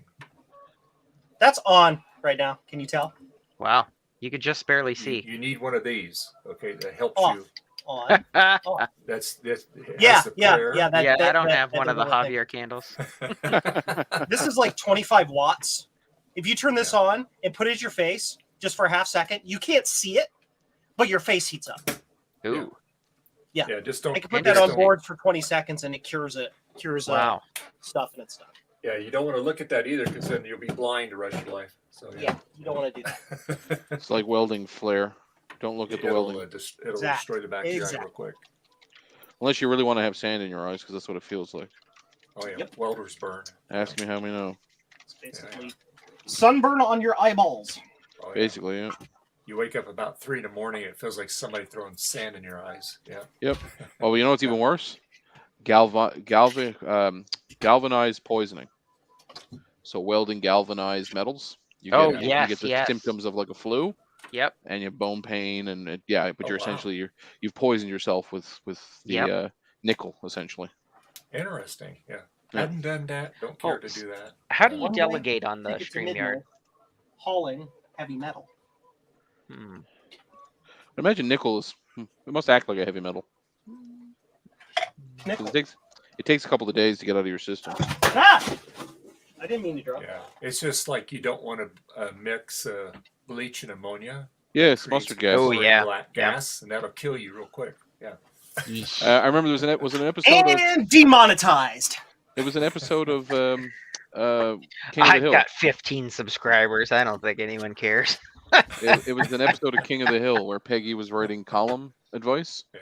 That's on right now. Can you tell? Wow. You could just barely you, see. you need one of these. Okay, that helps Off. you. On. That's it has Yeah, the yeah, prayer. yeah. Yeah, I don't that- have that one of the little thing. Javier candles. This is like 25 watts. If you turn this on and put it at your face just for a half second, you can't see it, but your face heats up. Ooh. Yeah, just don't. I can put that on Interesting. board for 20 seconds and it cures Wow. stuff and it's stuff. Yeah, you don't want to look at that either, because then you'll be blind the rest of your life. So Yeah, you don't want to do that. It's like welding flare. Don't look at the it'll, welding. it'll Exact- destroy the back of your eye real exact. quick. Unless you really want to have sand in your eyes, because that's what it feels like. Oh yeah, Yep. welders burn. Ask me how we know. It's basically sunburn on your eyeballs. Oh, yeah. Basically, yeah. You wake up about 3 in the morning, it feels like somebody throwing sand in your eyes. Yeah. Oh, well, you know what's even worse? Galvanized poisoning. So welding galvanized metals. You Oh, get, yes, you get the yes. symptoms of like a flu, Yep. and you have bone pain, and but Oh, you're wow. essentially you've poisoned yourself with the Yep. Nickel, essentially. Interesting. Yeah. Yeah. Hadn't done that. Don't care to Oh, do that. How do you One way delegate on the Take it to StreamYard? Midnight, hauling heavy metal. Hmm. Imagine nickel is. It must act like a heavy metal. 'Cause Nickel. It takes a couple of days to get out of your system. Ah! I didn't mean to drop. Yeah. It's just like you don't want to mix bleach and ammonia. Yeah, it's Creates mustard gas. Oh, chlorine yeah. black gas, and that'll kill you real quick. Yeah. I remember there was an episode of And demonetized. it was an episode of King of the I've Hill. got 15 subscribers. I don't think anyone cares. It was an episode of King of the Hill where Peggy was writing column advice. Yeah.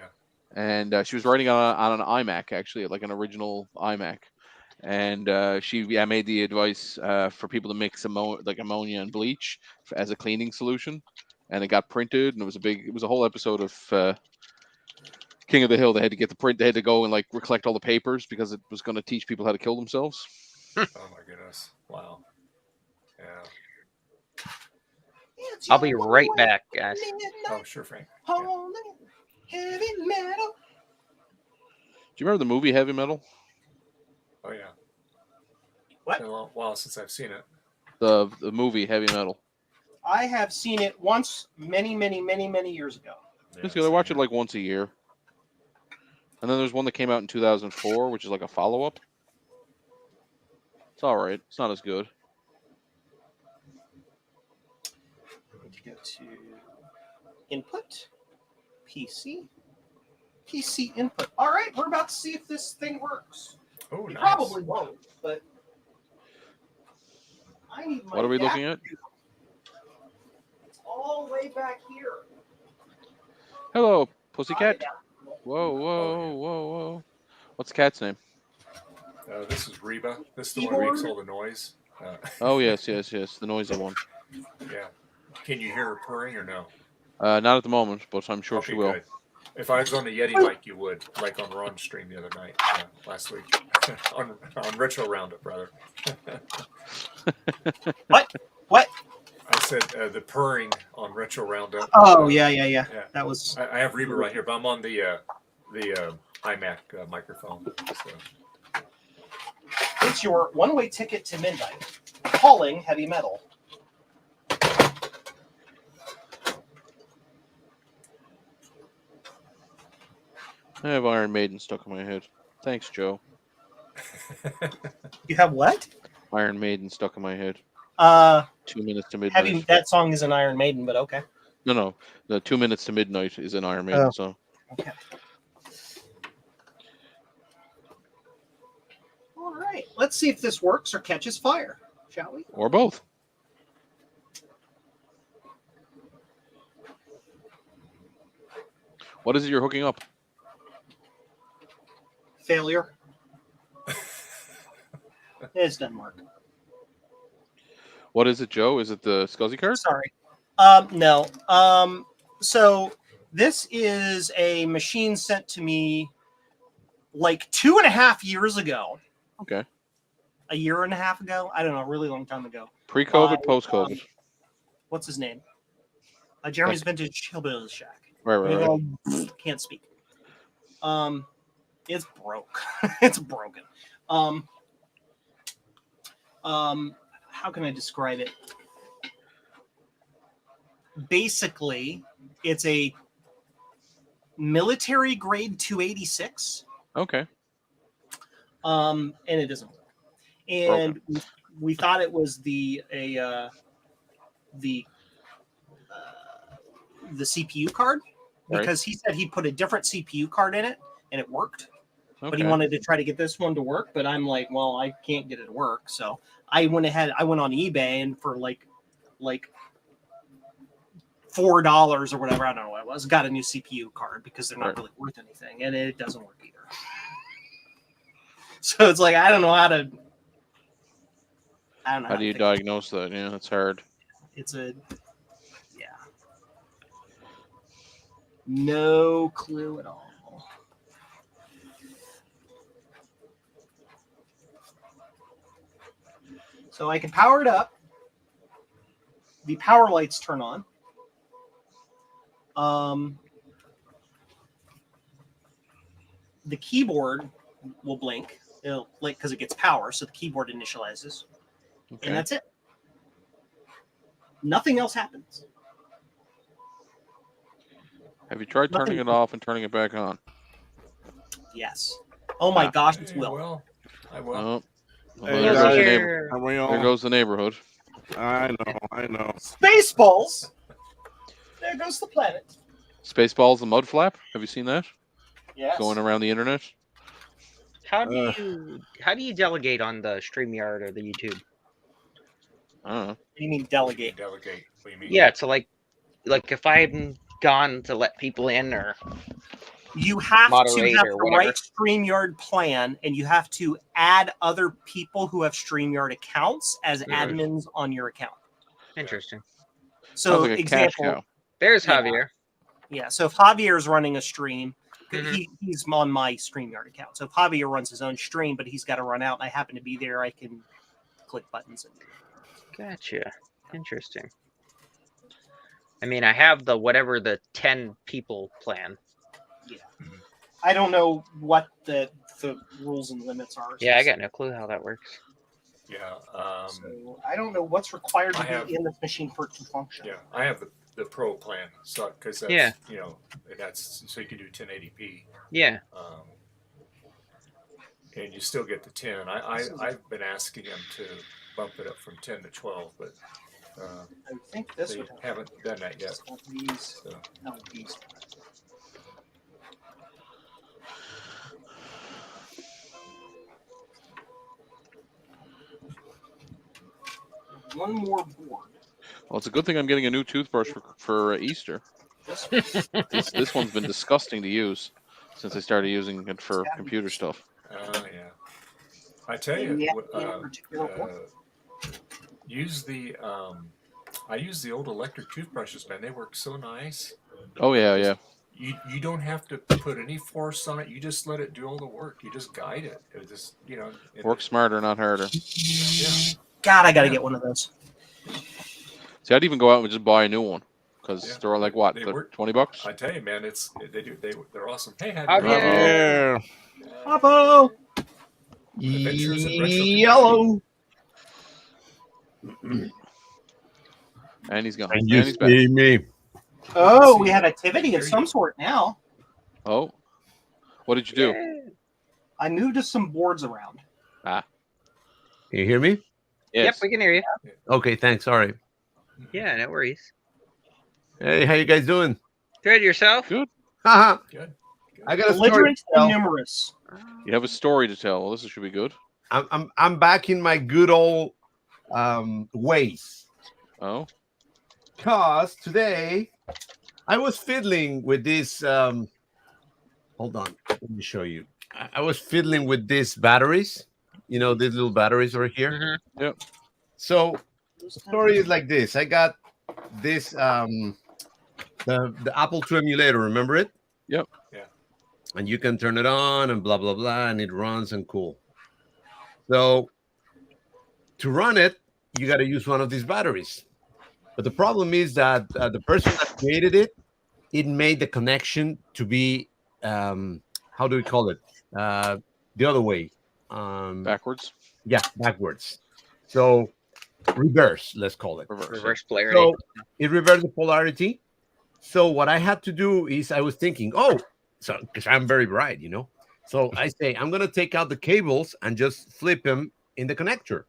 And she was writing on an iMac, actually, like an original iMac. And she made the advice for people to mix ammonia and bleach as a cleaning solution. And it got printed, and it was a whole episode of King of the Hill. They had to get the print. They had to go and like collect all the papers because it was going to teach people how to kill themselves. Oh my goodness. Wow. Yeah. I'll be right back, guys. Oh, sure, Frank. Hauling heavy metal. Do you remember the movie Heavy Metal? Oh yeah. What? It's been a long while since I've seen it. The movie Heavy Metal. I have seen it once many, many, many, many years ago. Just I watch it like once a year. And then there's one that came out in 2004, which is like a follow-up. It's all right. It's not as good. Need to go to input, PC input. All right, we're about to see if this thing works. Oh, It nice. probably won't, but I need my What are we looking at? It's all the way back here. Hello, pussycat. Yeah. Whoa, whoa, whoa, whoa. What's the cat's name? This is Reba. This is the one that makes all the noise. Oh, yes, the noisy one. Yeah. Can you hear her purring or no? Not at the moment, but I'm sure she Okay, will. good. If I was on the Yeti mic, you would, like on Ron's stream the other night, last week, on Retro Roundup, rather. What? I said the purring on Retro Roundup. Oh, yeah. Yeah. That was. I have Reba right here, but I'm on the iMac microphone. So. It's your one-way ticket to midnight. Calling heavy metal. I have Iron Maiden stuck in my head. Thanks, Joe. You have what? Iron Maiden stuck in my head. 2 minutes to midnight. Heavy. That song is an Iron Maiden, but okay. No. The 2 minutes to midnight is an Iron Maiden song. Okay. All right. Let's see if this works or catches fire, shall we? Or both. What is it you're hooking up? Failure. It doesn't work. What is it, Joe? Is it the SCSI card? Sorry. No. So this is a machine sent to me like 2.5 years ago. Okay. A year and a half ago. I don't know. A really long time ago. Pre-COVID, post-COVID. What's his name? Jeremy's Vintage Hillbilly Shack. Right. Can't speak. It's broke. It's broken. How can I describe it? Basically, it's a military grade 286. Okay. And it doesn't work. And we thought it was the CPU card, because he said he put a different CPU card in it and it worked. Okay. But he wanted to try to get this one to work, but I'm like, well, I can't get it to work. So I went on eBay, and for like $4 or whatever, I don't know what it was, got a new CPU card because they're not really worth anything, and it doesn't work either. So it's like, I don't know how to. I don't know. How do you diagnose that? Yeah, that's hard. No clue at all. So I can power it up. The power lights turn on. The keyboard will blink. It'll blink because it gets power, so the keyboard initializes. Okay. And that's it. Nothing else happens. Have you tried turning it off and turning it back on? Yes. Oh my gosh, it's Will. Well, I will. Oh. Well, Hey, there, guys. goes the How are y'all? there goes the neighborhood. I know. Spaceballs. There goes the planet. Spaceballs the mud flap. Have you seen that? Yes. Going around the internet. How do you delegate on the StreamYard or the YouTube? I don't know. What do you mean delegate? Delegate. What do you mean? Yeah, so like if I'm gone to let people in, or You have to moderate have or the whatever. right StreamYard plan, and you have to add other people who have StreamYard accounts as Right. admins on your account. Interesting. So, Sounds like a cash example, cow. There's Yeah. Javier. yeah. So if Javier is running a stream, Mhm. he's on my StreamYard account. So if Javier runs his own stream, but he's got to run out, and I happen to be there, I can click buttons. Gotcha. Interesting. I mean, I have the 10 people plan. I don't know what the rules and limits are. Yeah, I got no clue how that works. Yeah. So I don't know what's required to I have- be in this machine for it to function. Yeah, I have the pro plan, so because that's Yeah. that's so you can do 1080p, Yeah. and you still get the 10. I've been asking them to bump it up from 10 to 12, but I think this they would haven't done that yet. These, So no, these. One more board. Well, it's a good thing I'm getting a new toothbrush for Easter. This one's been disgusting to use since I started using it for computer stuff. yeah, I tell you, Yeah, particular one. use the I use the old electric toothbrushes, man. They work so nice. Oh yeah. you don't have to put any force on it. You just let it do all the work. You just guide it. It just Work smarter, not harder. Yeah. God, I got to get one of those. See, I'd even go out and just buy a new one because Yeah. they're like what, They like work. $20? I tell you, man, they're awesome. Hey, Oh, have you yeah. Yeah. Papa. Adventures in Retro Yellow. And he's gone. And And you he's back. see me. Oh, see. we have activity There of you some go. sort now. Oh, what did you do? I moved just some boards around. Can you hear me? Yep, Yes. we can hear you. Okay, thanks. Sorry. Yeah, no worries. Hey, how you guys doing? Good, yourself? Good. Haha. Good. I got a story. Belligerent to tell. and numerous. You have a story to tell. Well, this should be good. I'm back in my good old ways. Oh, Cause today I was fiddling with this. Hold on, let me show you. I was fiddling with these batteries. You know, these little batteries over here. Mhm. So the story is like this. I got this the Apple II emulator. Remember it? Yep. Yeah. And you can turn it on and blah blah blah, and it runs and cool. So to run it, you got to use one of these batteries. But the problem is that the person that created it, it made the connection to be how do we call it? The other way. backwards. Yeah, backwards. So reverse, let's call it. Reverse. Reverse polarity. So it reversed the polarity. So what I had to do is I was thinking, so because I'm very bright, you know. So I say I'm gonna take out the cables and just flip them in the connector.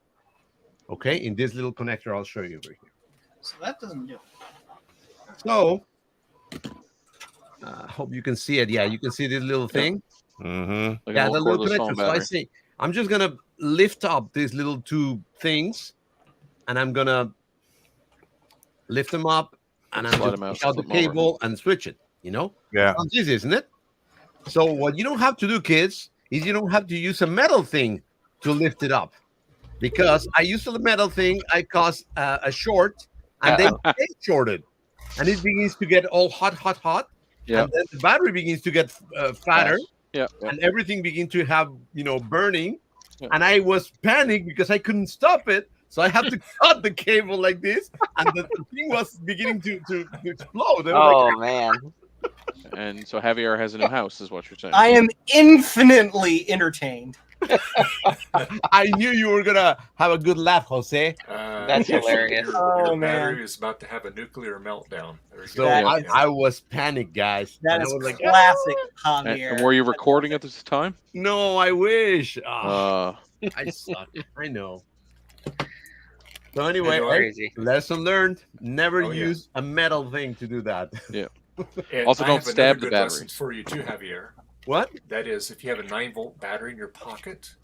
Okay, in this little connector, I'll show you over here. So that doesn't do it. So I hope you can see it. Yeah, you can see this little thing. Mm-hmm. Like Yeah, an the old little cordless phone connector. So I battery. say I'm just gonna lift up these little two things, and I'm gonna lift them up, and I'm Slide just them out, take out the flip 'em over. cable and switch it. You know, Yeah, sounds easy, isn't it? So what you don't have to do, kids, is you don't have to use a metal thing to lift it up, because I used the metal thing. I caused a short, and then they shorted, and it begins to get all hot, Yeah. and then the battery begins to get fatter, Yeah. and everything begin to have burning. Yeah. And I was panicked because I couldn't stop it, so I had to cut the cable like this, and the thing was beginning to explode. And I was Oh man. And so Javier has a new house, is what you're saying. I am infinitely entertained. like, I knew you were gonna have a good laugh, Jose. That's hilarious. Oh, Your man. battery is about to have a nuclear meltdown. There you So go. That I was panicked, guys. That And I is was like, classic And Javier. were you recording at this time? no, I wish. Ah, Uh, I suck. I know. So anyway, Anyway. Crazy. lesson learned: never Oh, yeah. use a metal thing to do that. And Also, I don't have stab another the good battery. lesson for you too, Javier. What? That is, if you have a 9-volt battery in your pocket,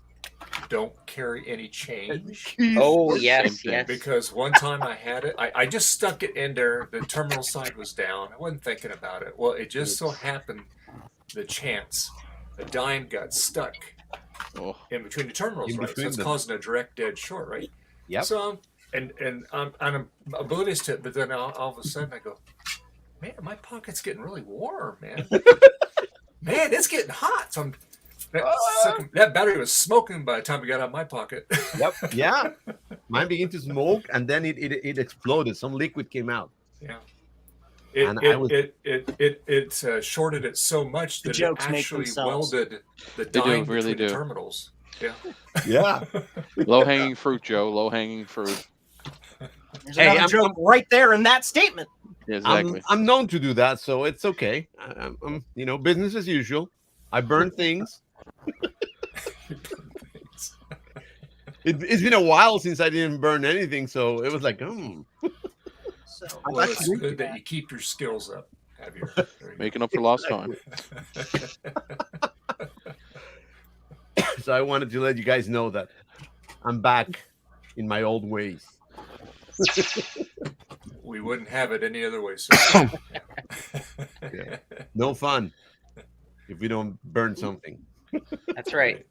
don't carry any change. Oh Same yes, thing. yes. Because one time I had it, I just stuck it in there. The terminal side was down. I wasn't thinking about it. Well, it just so happened, the chance, a dime got stuck oh, in between the terminals, In right? So between it's them. causing a direct dead short, right? Yep. So I'm oblivious to it, but then all of a sudden I go, man, my pocket's getting really warm, man. Man, it's getting hot. So that battery was smoking by the time we got out of my pocket. Yep. Yeah. Mine began to smoke, and then it exploded. Some liquid came out. Yeah. And I was- It shorted it so much The that it jokes make actually themselves. welded the They do, dime really between the do. terminals. Yeah. Yeah. low hanging fruit, Joe. Low hanging fruit. There's Hey, another joke right there in that statement. Yeah, exactly. I'm known to do that, so it's okay. I'm business as usual. I burn things. It's been a while since I didn't burn anything, so it was like, So Well, it's actually- good that you keep your skills up, Javier. There you go. Making up for lost time. So I wanted to let you guys know that I'm back in my old ways. We wouldn't have it any other way, sir. Yeah. No fun if we don't burn something. That's right.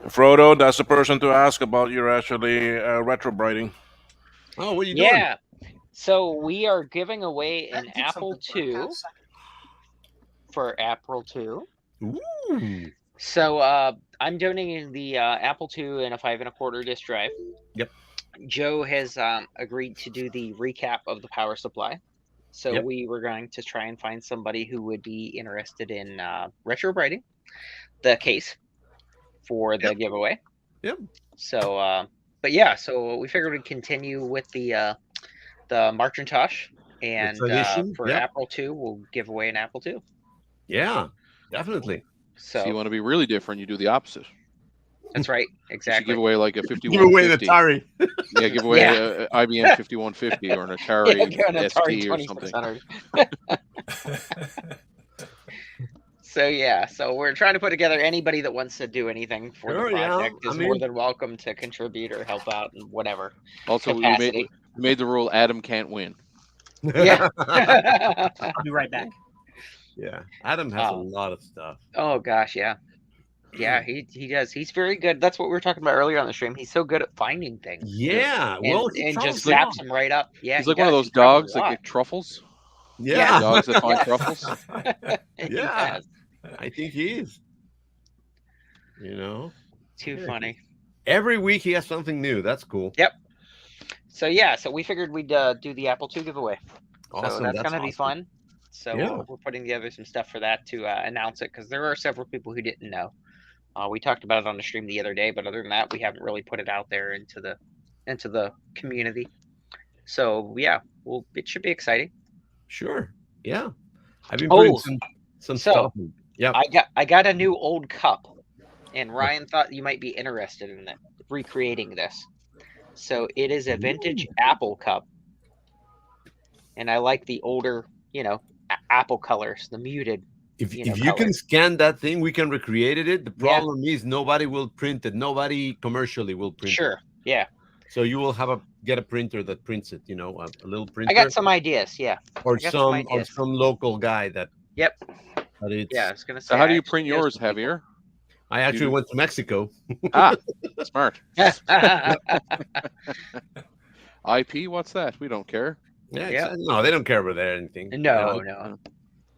Frodo, that's the person to ask about your actually retrobrighting. Oh, what are you doing? Yeah. So we are giving away an That did Apple something for a II half second. for April 2. Ooh. So I'm donating the Apple II and a 5 1/4 disk drive. Yep. Joe has agreed to do the recap of the power supply. So Yep. we were going to try and find somebody who would be interested in retro writing the case for the giveaway. Yep. So, but yeah, so we figured we'd continue with the Marcintosh, and tradition, for yep. April 2, we'll give away an Apple II. Yeah, definitely. So So you want to be really different, you do the opposite. that's right, You should exactly. give away like a Give away the 5150. Atari. Yeah, give away Yeah. a IBM 5150 or an Atari Yeah, get an Atari ST or something. 2600. So yeah, so we're trying to put together anybody that wants to do anything for Sure, the yeah. project I is more mean- than welcome to contribute or help out in whatever Also, we capacity. made the rule Adam can't win. Yeah. I'll be right back. Yeah. Adam has a Oh. lot of stuff. Oh gosh, yeah. Yeah, he does. He's very good. That's what we were talking about earlier on the stream. He's so good at finding things. Yeah. And, Well, he and just travels a zaps lot. them right up. Yeah, He's he like one of does. those He travels dogs a that lot. get truffles. Yeah. Dogs that find Yeah. truffles. He Yeah. does. I think he is. You know, Too Yeah. funny. every week he has something new. That's cool. Yep. So yeah, so we figured we'd do the Apple II giveaway. Awesome. So that's gonna be awesome. fun. So Yeah. we're putting together some stuff for that to announce it, because there are several people who didn't know. We talked about it on the stream the other day, but other than that, we haven't really put it out there into the community. So yeah, well, it should be exciting. Sure. Yeah. I've been putting Oh, some so- stuff. In. Yeah. I got a new old cup, and Ryan thought you might be interested in it, recreating this. So it is a vintage Apple cup, and I like the older, Apple colors, the muted. If you you, know, if you can color. scan that thing, we can recreate it. The Yeah. problem is nobody will print it. Nobody commercially will print it. Sure, yeah. So you will have get a printer that prints it. A little printer. I got some ideas. Yeah, or I got some some or ideas. some local guy that. Yep. That it's, Yeah, I was gonna say. So how do I you print actually know yours, some people. Javier? I actually do- went to Mexico. Ah, smart. Yeah. IP, what's that? We don't care. Yeah, Yeah. no, they don't care about anything. No, You know, no,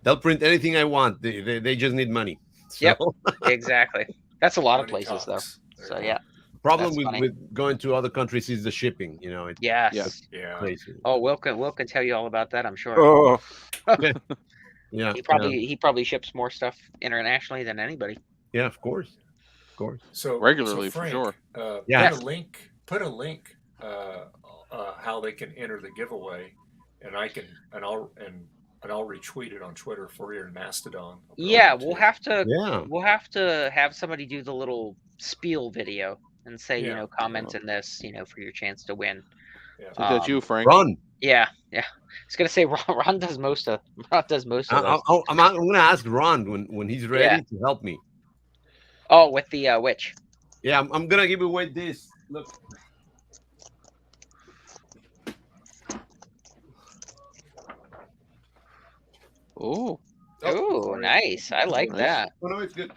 they'll print anything I want. They just need money. So, Yep. exactly. That's a lot of Money places, though. talks. There So you go. yeah, problem That's with, funny. with going to other countries is the shipping. It's yes. Yeah. Yeah. crazy. Oh, Will can tell you all about that, I'm sure. Oh, Yeah, He probably ships more stuff internationally than anybody. yeah, of course. So regularly, so for Frank, sure. Yeah. Put a link. How they can enter the giveaway, and I'll retweet it on Twitter for you and Mastodon. I'll put it Yeah, on we'll too. have to Yeah. have somebody do the little spiel video and say, Yeah. comment in this, for your chance to win. Yeah. Is that you, Frank? Run. Yeah. I was gonna say Ron does most of those. I'm going to ask Ron when he's ready Yeah. to help me. Oh, with the witch. Yeah, I'm going to give away this. Look. Oh, Oh, sorry. nice. I like Nice. that. Oh, no, it's good.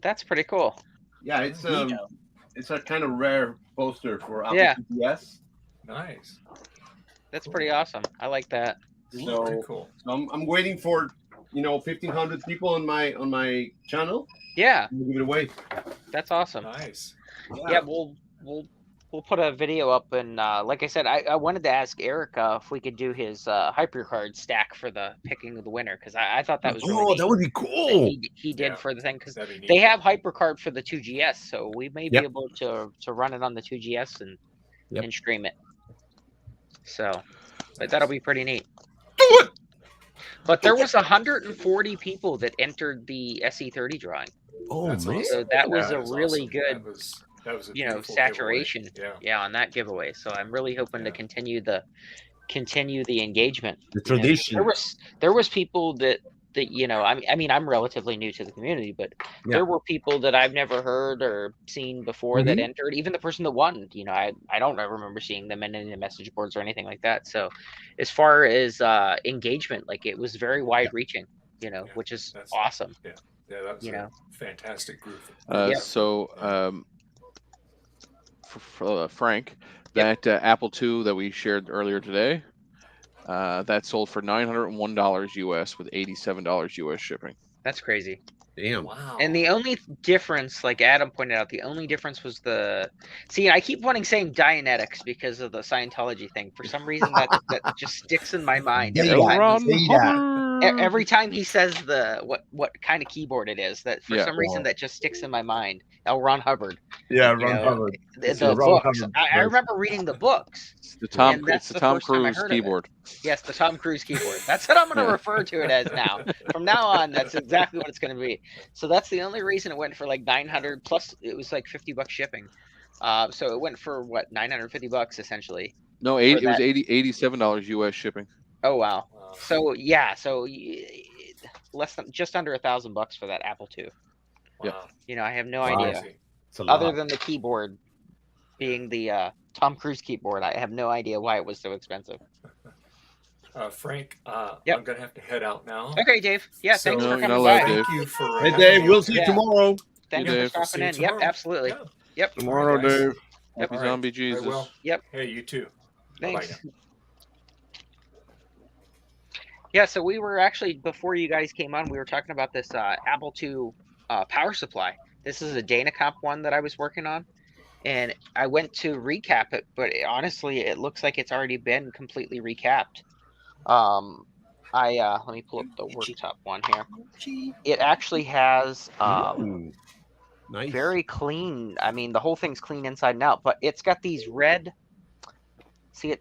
That's pretty cool. Yeah, it's a kind of rare poster for Apple Yeah. CPS. Nice. That's pretty awesome. I like that. So, Very cool. so I'm waiting for 1,500 people on my channel. Yeah, I'm gonna give it away. that's awesome. Nice. Yeah, we'll put a video up, and like I said, I wanted to ask Eric if we could do his HyperCard stack for the picking of the winner, because I thought that was really Oh, neat that would be that cool. he did Yeah. for the thing, because That'd be neat. they have HyperCard for the 2GS, so we may be Yep. able to run it on the 2GS and Yep. and stream it. So, but that'll be pretty neat. Do it. But there was 140 people that entered the SE30 drawing. Oh That's man. awesome. So that was Yeah, a that's really awesome. good, That was a you know, beautiful giveaway. saturation. Yeah. On that giveaway. So I'm really hoping to Yeah. continue the engagement. The You know, tradition. there was people that I mean I'm relatively new to the community, but Yeah. there were people that I've never heard or seen before that Mhm. entered. Even the person that won, I don't ever remember seeing them in any of the message boards or anything like that. So as far as engagement, like it was very wide reaching, Yeah, which is that's- awesome. Yeah, that was You a know. fantastic group. Yep. So for Frank, Yep. that Apple II that we shared earlier today, That sold for $901 US with $87 US shipping. That's crazy. Damn. Wow. And the only difference, like Adam pointed out, the only difference was the. See, I keep wanting saying Dianetics because of the Scientology thing. For some reason, that just sticks in my mind Yeah, every yeah. time. Ron Say that. Hubbard. Every time he says the what kind of keyboard it is, that for Yeah. some reason that just sticks in my mind. L. Ron Hubbard. Yeah, You Ron know, Hubbard. The Yeah, Ron books. Hubbard I version. remember reading the books. It's the Tom. And that's It's the the Tom first time I Cruise heard of it. keyboard. Yes, the Tom Cruise keyboard. That's what I'm going to Yeah. refer to it as now. From now on, that's exactly what it's going to be. So that's the only reason it went for like 900 plus. It was like $50 shipping. So it went for what, $950 essentially. No, For it was that. $87 US shipping. Oh wow. Wow. So yeah, less than just under $1,000 for that Apple II. Yeah. Wow. You know, I have no Wow. idea. Crazy. It's a lot. Other than the keyboard being the Tom Cruise keyboard, I have no idea why it was so expensive. Frank, Yep. I'm gonna have to head out now. Okay, Dave. Yeah, So- thanks No, for you're coming not allowed, by. Dave. Thank you for. Hey, having Dave, me we'll on. see you Yeah. tomorrow. Thanks Dave. for We'll stopping see you in. Yep, tomorrow. absolutely. Yeah. Yep. Tomorrow, All right, guys. Dave. Happy All right. Zombie I Jesus. will. Yep. Hey, you too. Bye-bye Thanks. now. Yeah, so we were actually, before you guys came on, we were talking about this Apple II power supply. This is a Dynacomp one that I was working on, and I went to recap it, but honestly, it looks like it's already been completely recapped. Let me pull up the worktop one here. It actually has Ooh, nice. very clean. I mean, the whole thing's clean inside and out, but it's got these red. See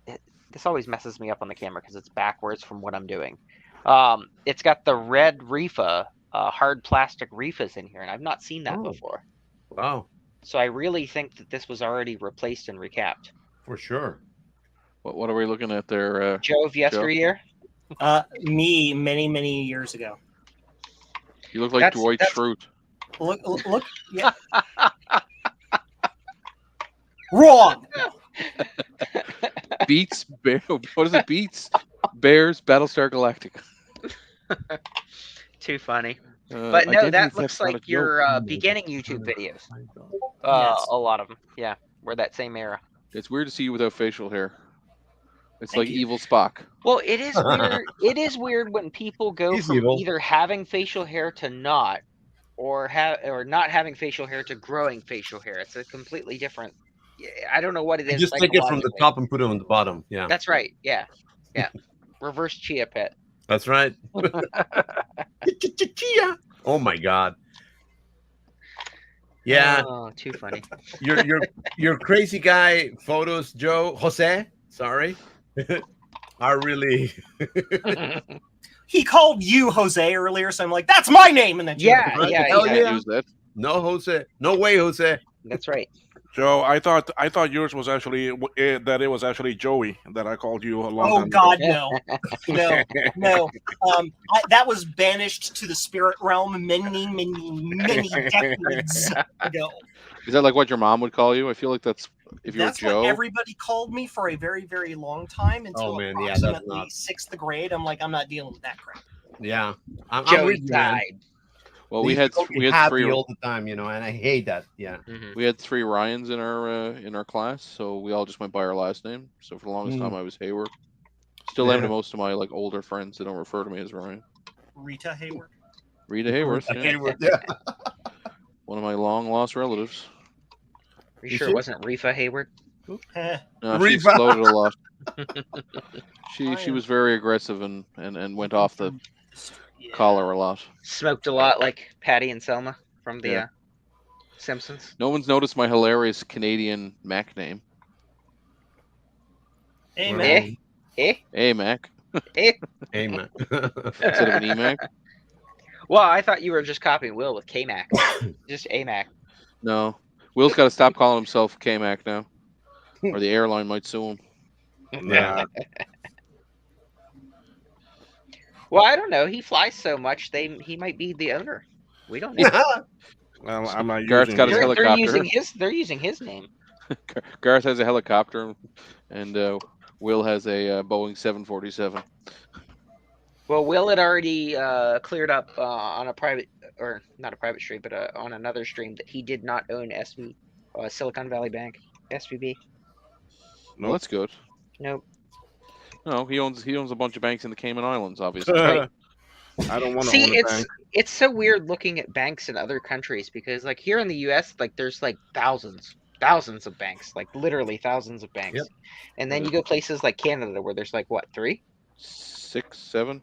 this always messes me up on the camera because it's backwards from what I'm doing. It's got the red Rifa, hard plastic Rifas in here, and I've not seen that Oh. before. Wow, So I really think that this was already replaced and recapped. for sure. What are we looking at there? Joe of yesteryear. Me, many years ago. You look like That's- Dwight that's- Schrute. Look. Yeah. Wrong. Beats Bear. What is it? Beats Bears Battlestar Galactica. Too funny. But no, Identity that theft's looks not a like joke. your beginning YouTube videos. Yes. A lot of them. Yeah, we're that same era. It's weird to see you without facial hair. It's Thank like you. evil Spock. Well, it is weird. It is weird when people go He's from evil. either having facial hair to not, or not having facial hair to growing facial hair. It's a completely different. I don't know what it You is. just take it from the psychologically. top and put it on the bottom. Yeah, That's right. Yeah, yeah. Reverse chia pet. that's right. Oh my god. Yeah, Oh, too funny. your crazy guy photos, Jose. Sorry, are really. He called you Jose earlier, so I'm like, that's my name. And then Yeah, Right? yeah, Hell yeah. yeah. Use that. No, Jose. No way, Jose. That's right. Joe, I thought yours was actually that it was actually Joey that I called you a long Oh time God, ago. no. That was banished to the spirit realm many decades ago. Is that like what your mom would call you? I feel like that's if you're That's Joe. what everybody called me for a very, very long time until Oh, man, yeah, that's approximately not- sixth grade. I'm like, I'm not dealing with that crap. Yeah, I'm Joey with you, man. died. Well, They we had used to call me we had happy three all the time, and I hate that. Yeah. Mhm. we had 3 Ryans in our class, so we all just went by our last name. So for the longest time, I was Hayward. Still am to Yeah. most of my like older friends. They don't refer to me as Ryan. Rita Hayward. Rita Hayworth, yeah, Hayward, yeah. one of my long lost relatives. Are you You sure see? it wasn't Rifa Hayward? Eh, No, she Rita. exploded a lot. She Ryan. was very aggressive and went off the yeah. collar a lot. Smoked a lot like Patty and Selma from the Yeah. Simpsons. No one's noticed my hilarious Canadian Mac name. Hey, We're man. on. Hey Mac, Hey, man. instead of an EMAC. Well, I thought you were just copying Will with K-Mac. Just A-Mac. No, Will's got to stop calling himself K-Mac now, or the airline might sue him. Yeah. Well, I don't know. He flies so much, he might be the owner. We don't know. Well, I'm not Garrett's using got his it. helicopter. They're using his name. Gareth has a helicopter, and Will has a Boeing 747. Well, Will had already cleared up on a private, or not a private stream, but on another stream that he did not own Silicon Valley Bank, SVB. Well, that's good. Nope. No, he owns a bunch of banks in the Cayman Islands, obviously. Right. I don't want to See, own a bank. it's so weird looking at banks in other countries because like here in the U.S., like there's like thousands of banks, like literally thousands of banks, Yep. and then you go places like Canada where there's like what 3? 6, 7.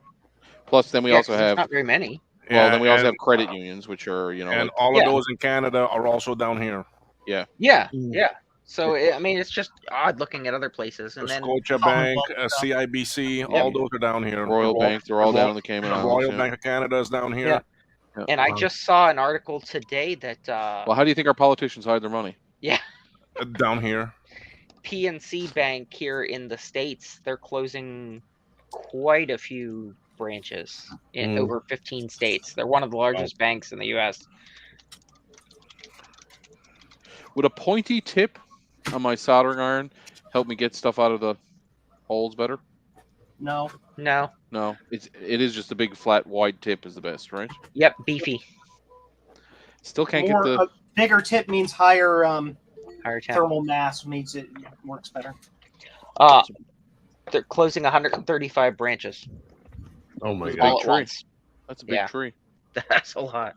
Plus, then we Yeah, also 'cause there's have not very many. well, then we also and, have credit unions, which are and like all Yeah. of those in Canada are also down here. Yeah, Mm. yeah. So I mean, it's just odd looking at other places, and then Scotia Bank, CIBC, all those are down here. Royal Bank. They're all down in the Cayman The Islands. Royal yeah. Bank of Canada is down here. Yeah. And I Wow. just saw an article today that Well, how do you think our politicians hide their money? Down here. PNC Bank here in the States, they're closing quite a few branches in over 15 states. They're one of the largest banks in the U.S. Would a pointy tip on my soldering iron help me get stuff out of the holes better? No. No. No, it is just a big flat wide tip is the best, right? Yep, beefy. Still can't More, get the a bigger tip means higher Higher temp. thermal mass, means it works better. They're closing 135 branches Oh my Big god. all at tree. once. That's a big Yeah. tree. That's a lot.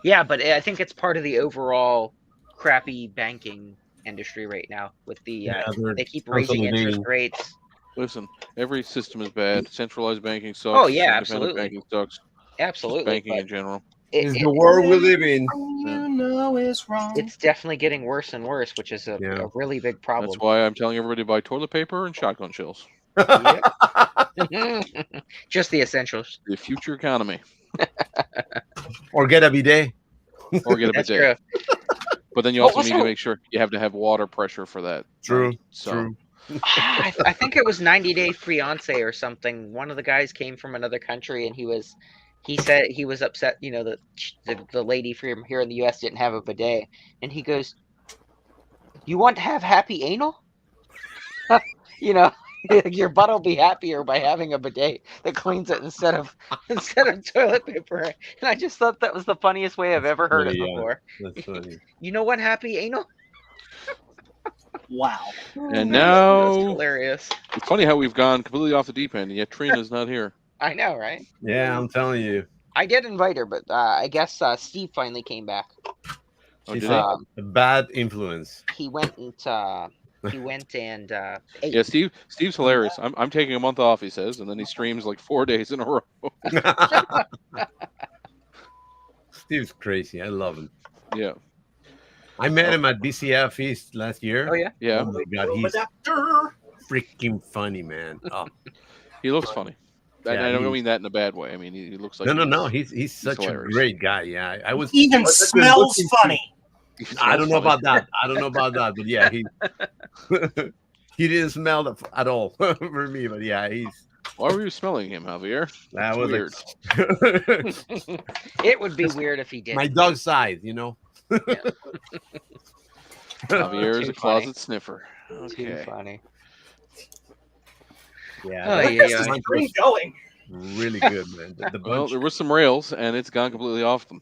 Yeah, but I think it's part of the overall crappy banking industry right now with the they're they keep raising interest consolidating. rates. Listen, every system is bad. Centralized banking sucks. Oh, yeah, independent absolutely. Banking sucks. Just Absolutely. banking But in general. It's the world we live in. You know is wrong. it's definitely getting worse and worse, which is a really big problem. That's why I'm telling everybody to buy toilet paper and shotgun shells. Just the essentials. The future economy. Or get a bidet. Or get a That's bidet. true. But then you What also was need to that? make sure you have to have water pressure for that. True. right? So True. I think it was 90 Day Fiance or something. One of the guys came from another country and he said he was upset, that the lady from here in the US didn't have a bidet. And he goes, "You want to have happy anal?" Your butt will be happier by having a bidet that cleans it instead of toilet paper. And I just thought that was the funniest way I've ever heard it Yeah, yeah. before. That's funny. You know what happy anal? Wow. And That was now hilarious. it's funny how we've gone completely off the deep end, and yet Trina's not here. I know, right? Yeah, I'm telling you. I did invite her, but I guess Steve finally came back. Oh, She's did he? a bad influence. He went and ate. Yeah, Steve's hilarious. I'm taking a month off, he says, and then he streams like 4 days in a row. Steve's crazy. I love him. Yeah. I met him at BCF East last year. Oh yeah. Yeah. Oh my god, he's Adapter. freaking funny, man. Oh. He looks funny. And Yeah, I don't he- mean that in a bad way. I mean he looks like No. He's such a hilarious. great guy. Yeah, I was. Even I was smells looking- funny. I don't know about that. But yeah, he he didn't smell at all for me. But yeah, he's Why were you smelling him, Javier? that That's was weird. It would be weird if he did. my dog size, Javier is Too a closet sniffer. Too Okay. funny. Yeah, Oh, that yeah, This yeah. is lunch green was going. really good, man. The Well, bunch. there were some rails, and it's gone completely off them.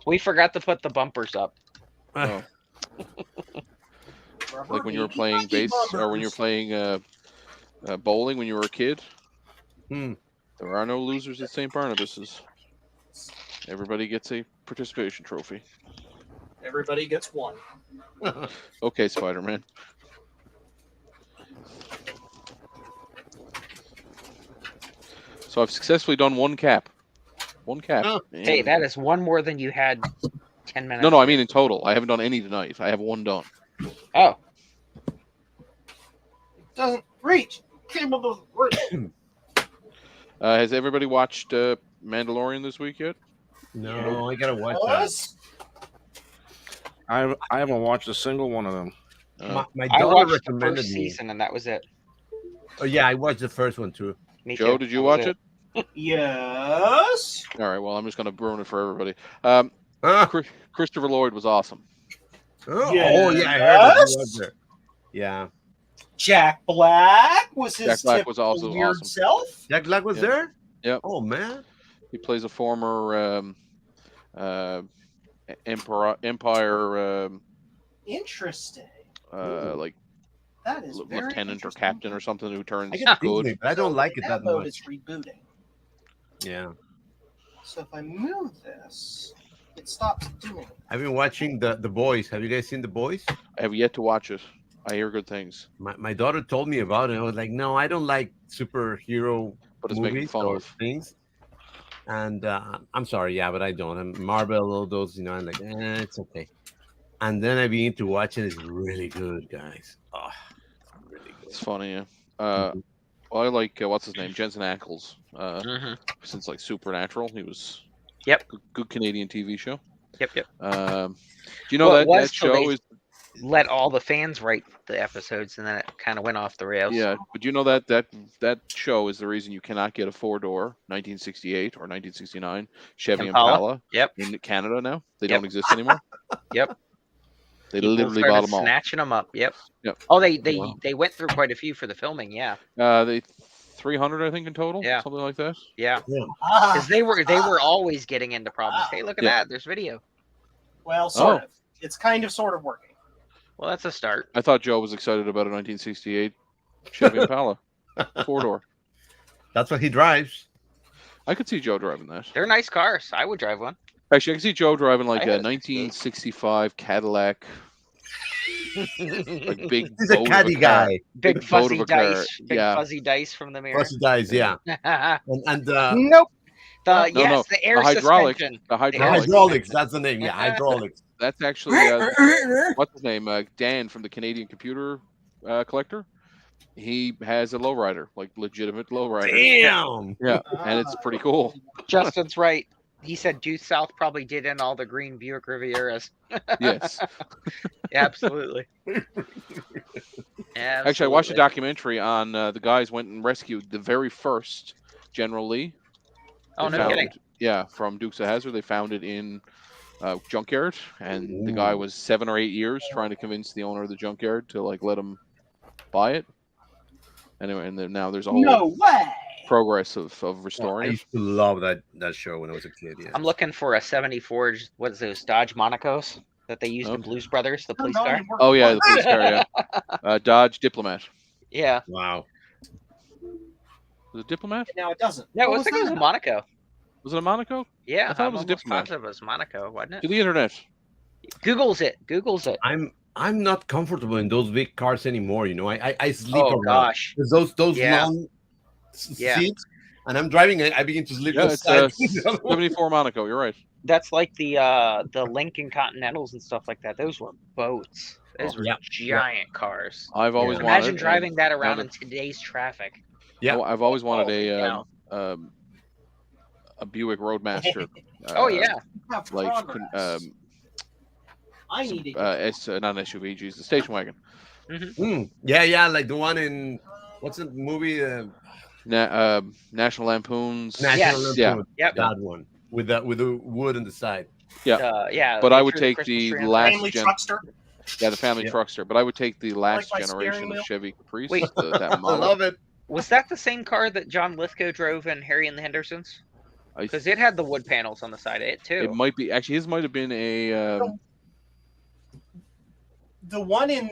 We forgot to put the bumpers up. Oh, like when you were playing bass, or when you were playing bowling when you were a kid. Hmm. There are no losers at St. Barnabas's. Everybody gets a participation trophy. Everybody gets one. Okay, Spider-Man. So I've successfully done one cap. One cap. Oh. Hey, And- that is one more than you had 10 minutes. No, I mean in total. I haven't done any tonight. I have one done. Oh, Doesn't reach. Cable doesn't reach. Has everybody watched Mandalorian this week yet? No, I gotta watch that. Us? I haven't watched a single one of them. My I daughter watched the recommended first me. season and that was it. Oh yeah, I watched the first one too. Me Joe, too. did you That was watch it? Yes. All right. Well, I'm just going to ruin it for everybody. Ah, Christopher Lloyd was awesome. oh yeah, I heard that. Yes. He was there. Yeah, Jack Black was his Jack Black typical was also weird awesome. self. Jack Black was Yeah. there. Yep. Oh man. He plays a former Empire Interesting. like That is very lieutenant or interesting. captain or something who turns I get good. Disney, but I don't So like it that mode much. is rebooting. Yeah. So if I move this, it stops doing it. I've been watching the Boys. Have you guys seen the Boys? I have yet to watch it. I hear good things, My daughter told me about it. I was like, no, I don't like superhero but it's making movies fun or of. things. And I'm sorry, yeah, but I don't. And Marvel, all those, I'm like, it's okay. And then I begin to watch it. It's really good, guys. Oh, it's really good. It's funny. Yeah. Mhm. Well, I like what's his name, Jensen Ackles. Mhm. Since like Supernatural, he was. Yep. Good Canadian TV show. Yep. Do you know Well, it that was that till show they- is? Let all the fans write the episodes, and then it kind of went off the rails. Yeah, but you know that show is the reason you cannot get a 4-door 1968 or 1969 Chevy Impala? Impala Yep. in Canada now. They Yep. don't exist anymore. Yep. They People literally started bought them all. snatching them up. Yep. Yep. Oh, they Wow. they went through quite a few for the filming. Yeah. They 300, I think, in total. Yeah. Something like that. Yeah. Ah, Because they were always getting into problems. Hey, look at Yeah. that. There's video. well, sort Oh. of. It's kind of sort of working. Well, that's a start. I thought Joe was excited about a 1968 Chevy Impala 4-door. That's what he drives. I could see Joe driving that. They're nice cars. I would drive one. Actually, I can see Joe driving like I a had a 1965 Cadillac, like big. He's a boat of caddy car. guy. Big boat of fuzzy a car. dice. Big Yeah. fuzzy dice from the mirror. Plus he dies, yeah. And Nope. The No, yes, no, the air the hydraulic. suspension. The the hydraulic. hydraulics, that's the name. Yeah, hydraulics. That's actually what's his name? Dan from the Canadian Computer Collector. He has a lowrider, like legitimate lowrider. Damn. Yeah, and it's pretty cool. Justin's right. He said due south probably did in all the green Buick Rivieras. Yes. Absolutely. Actually, I watched a documentary on the guys went and rescued the very first General Lee. Oh, They no found kidding. it- yeah, from Dukes of Hazzard. They found it in junkyard, and the guy Ooh. was 7 or 8 years trying to convince the owner of the junkyard to like let him buy it. Anyway, and then now there's a whole No way. progress of I restoring it. used to love that show when I was a kid. Yeah. I'm looking for a 74, what is those, Dodge Monacos that they used in Okay. Blues Brothers, the police No, car? you work Oh yeah, for the police car. Yeah, Dodge Diplomat. Yeah. Wow. Was it Diplomat? Now it doesn't. No, What I think it was a that? Monaco. Was it a Monaco? Yeah, I thought it I'm was a almost Diplomat. positive it was Monaco, wasn't To it? the internet. Google's it. I'm not comfortable in those big cars anymore. I sleep Oh around. gosh. 'Cause those Yeah. long Yeah. seats, and I'm driving. I begin to sleep. Yeah, it's beside the other one. 74 Monaco. You're right. That's like the Lincoln Continentals and stuff like that. Those were boats. Those Oh, were yeah. giant cars. I've always Yeah. wanted. Imagine driving that around now in today's traffic. Yeah. I've always wanted Holy a Buick Roadmaster. Oh yeah. Have like progress. I need it. not an SUV, geez, the station wagon. Yeah, like the one in what's the movie? National Lampoon's. Yes. National Yeah. Lampoon. Yep. That one with the wood on the side. Yeah. But they I would threw take Christmas the tree on last Family gen- truckster. Yeah, the family Yeah. truckster. But I would take the last my generation steering of wheel? Chevy Caprice. Wait. That I model. love it. Was that the same car that John Lithgow drove in Harry and the Hendersons? I Because it had the wood panels on the side of it too. It might be actually his might have been a The one in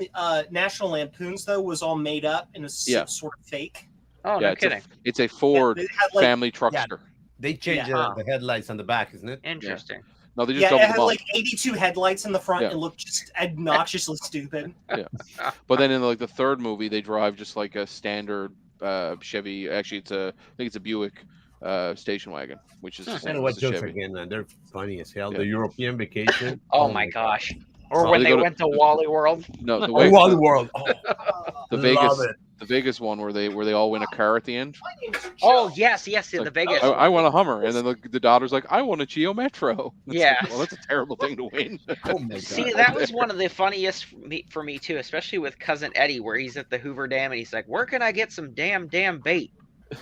National Lampoons though was all made up and was Yeah. sort of fake. Oh, yeah, no kidding. it's a Ford It had like family truckster. They changed Yeah. the headlights on the back, isn't it? Interesting. No, they just yeah, it doubled had them up. like 82 headlights in the front. Yeah. It looked just obnoxiously stupid. But then in like the third movie, they drive just like a standard Chevy. Actually, I think it's a Buick station wagon, which is the I same know what as a jokes Chevy. again, man. They're funny as hell. Yeah. The European vacation. Oh my gosh. Or Oh, when they they go to- went to Wally World. No, the Oh, way Wild World. Oh, the love Vegas it. the Vegas one where they all win a car at the end. My name's Joe. Oh yes, in It's the like, Vegas. I want a Hummer, and then the daughter's like, I want a Geo Metro. It's Yeah. like, well, that's a terrible thing to win. Oh my See, God. that was one of the funniest for me too, especially with cousin Eddie, where he's at the Hoover Dam and he's like, "Where can I get some damn bait?"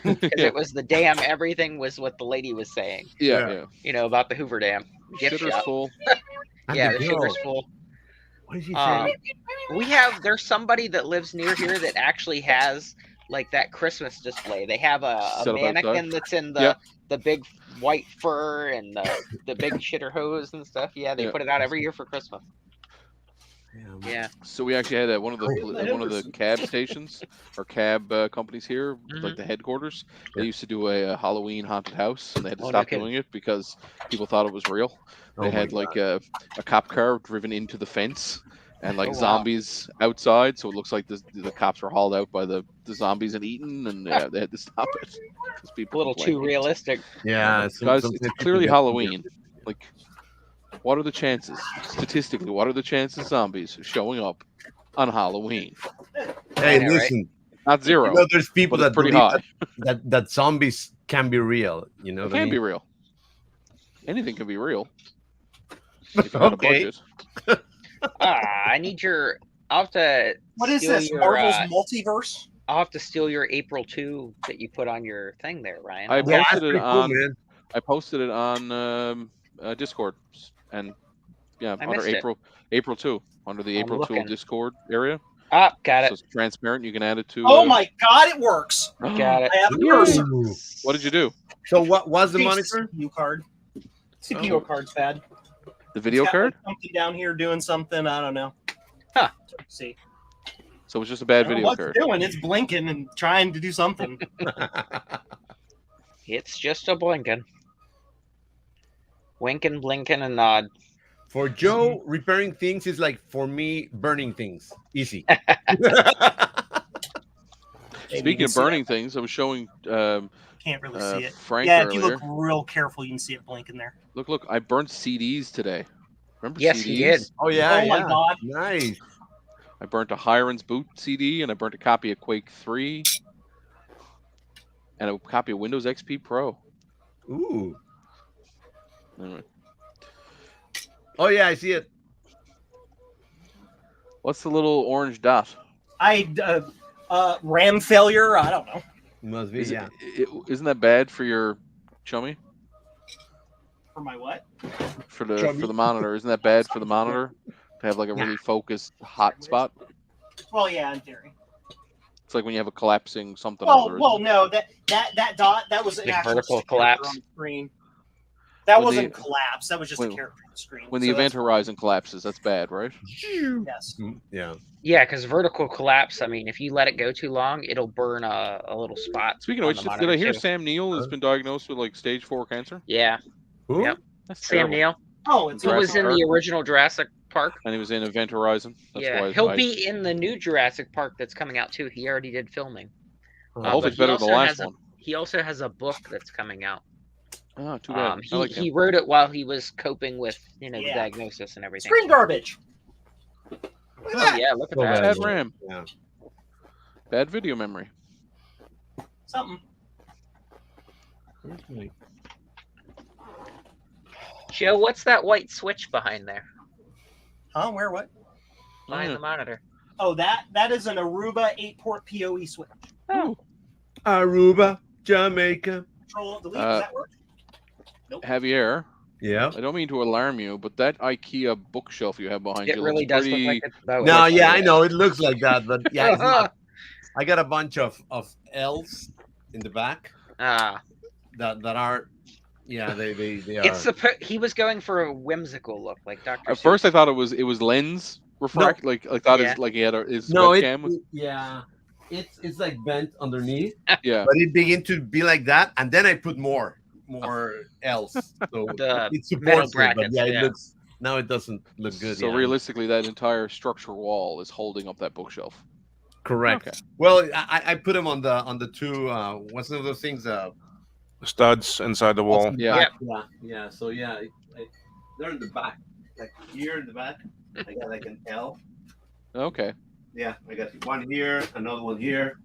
Because Yeah. it was the dam. Everything was what the lady was saying. Yeah. About the Hoover Dam gift Shitter's shop. full. And Yeah, the the girl, sugar's full. what did she Um, say? there's somebody that lives near here that actually has like that Christmas display. They have a Set up mannequin outside? that's in the Yeah. the big white fur and the big shitter hose and stuff. Yeah, they Yeah. put it out every year for Christmas. Yeah. So we actually had one of Oh. the cab stations or cab companies here, like the headquarters. They Yeah. used to do a Halloween haunted house, and they had to Oh, no stop kidding. doing it because people thought it was real. They Oh my had like a cop car driven into the fence, and like Oh, wow. zombies outside, so it looks like the cops were hauled out by the zombies and eaten, and they had to stop it because A people little too complained. realistic. Yeah, Guys, some it's people clearly get- Halloween. Like, what are the chances, statistically, what are the chances zombies showing up on Halloween? Hey, I know, right? listen. Not zero, You know, there's people but it's that pretty believe high. that zombies can be real. You know It what I can be mean? real. Anything can be real. If you got a Okay. budget. I need your. I'll have to. What is steal this? Your, Marvel's multiverse? I'll have to steal your April 2 that you put on your thing there, Ryan. I I'll- Yeah, that's posted it pretty cool, on. man. I posted it on Discord, and yeah, I under missed it. April 2, under the I'm April 2 looking. Discord area. Ah, got So it. it's transparent. You can add it to. Oh my god, it works! Got it. I have a cursor. Ooh. What did you do? So what was the Change monitor? CPU card. CPU card's bad. The video It's got, card? like, something down here doing something. I don't know. Huh. See. So it's just a bad I don't know video what card. it's doing. It's blinking and trying to do something. It's just a blinking. Winking, blinking, and nod. For Joe, repairing things is like for me burning things. Easy. Speaking of burning things, I was showing Can't really see it. Frank Yeah, if earlier. you look real careful, you can see it blinking there. Look! I burnt CDs today. Remember Yes, CDs? he did. Oh yeah, Oh my yeah. god. Nice. I burnt a Hiron's Boot CD, and I burnt a copy of Quake 3, and a copy of Windows XP Pro. Ooh. Anyway, Oh yeah, I see it. what's the little orange dot? RAM failure. I don't know. Must be, Is yeah. isn't that bad for your chummy? For my what? For the Chummy. for the monitor, isn't that bad for the monitor to have like a really focused hot spot? Well, yeah, in theory. It's like when you have a collapsing something. or other, Well, isn't no, that dot that was an Like actual vertical character collapse? on the screen. That When wasn't the- collapse. That was just a when- character on the screen. when the So event that's- horizon collapses, that's bad, right? Yes. Yeah. Yeah, because vertical collapse. I mean, if you let it go too long, it'll burn a little spot. Speaking of on which, the did I monitor, hear too. Sam Neill has been diagnosed with like stage 4 cancer? Yeah, Who? Yep. That's Sam terrible. Neill. Oh, it's He was in Jurassic the Park. original Jurassic Park. And he was in Event Horizon. That's Yeah, why he'll be in the new Jurassic Park that's coming out too. He already did filming. I hope but it's he better than the also last has a- one. He also has a book that's coming out. Oh, too bad. I like him. He wrote it while he was coping with the Yeah. diagnosis and everything. screen garbage. Look at Oh, that. yeah, look at So that. Bad RAM. Yeah. Bad video memory. Something. Joe, what's that white switch behind there? Huh? Where? What? Behind Yeah. the monitor. Oh, that is an Aruba 8-port PoE switch. Oh, Aruba, Jamaica. Control delete. Uh, Does that work? Javier, Yeah. I don't mean to alarm you, but that IKEA bookshelf you have behind it you really looks does pretty... look like it's. Oh, No, it's- yeah, I know it looks like that, but yeah, it's not. I got a bunch of L's in the back Ah, that are, yeah, they are. it's he was going for a whimsical look, like Dr. At first, I Seuss. thought it was lens refract, like I thought Yeah. it's like he had his no, webcam. yeah, it's like bent underneath, Yeah, but it began to be like that, and then I put more L's, so The it metal supports it, but brackets, yeah, yeah. it looks now it doesn't look good. so yeah. realistically, that entire structure wall is holding up that bookshelf. Correct. Okay. Well, I put them on the two. What's one of those things? Studs inside the wall. Yeah. Yeah. So yeah, they're in the back, like here in the back. I got like an L. Okay. Yeah, I got one here, another one here,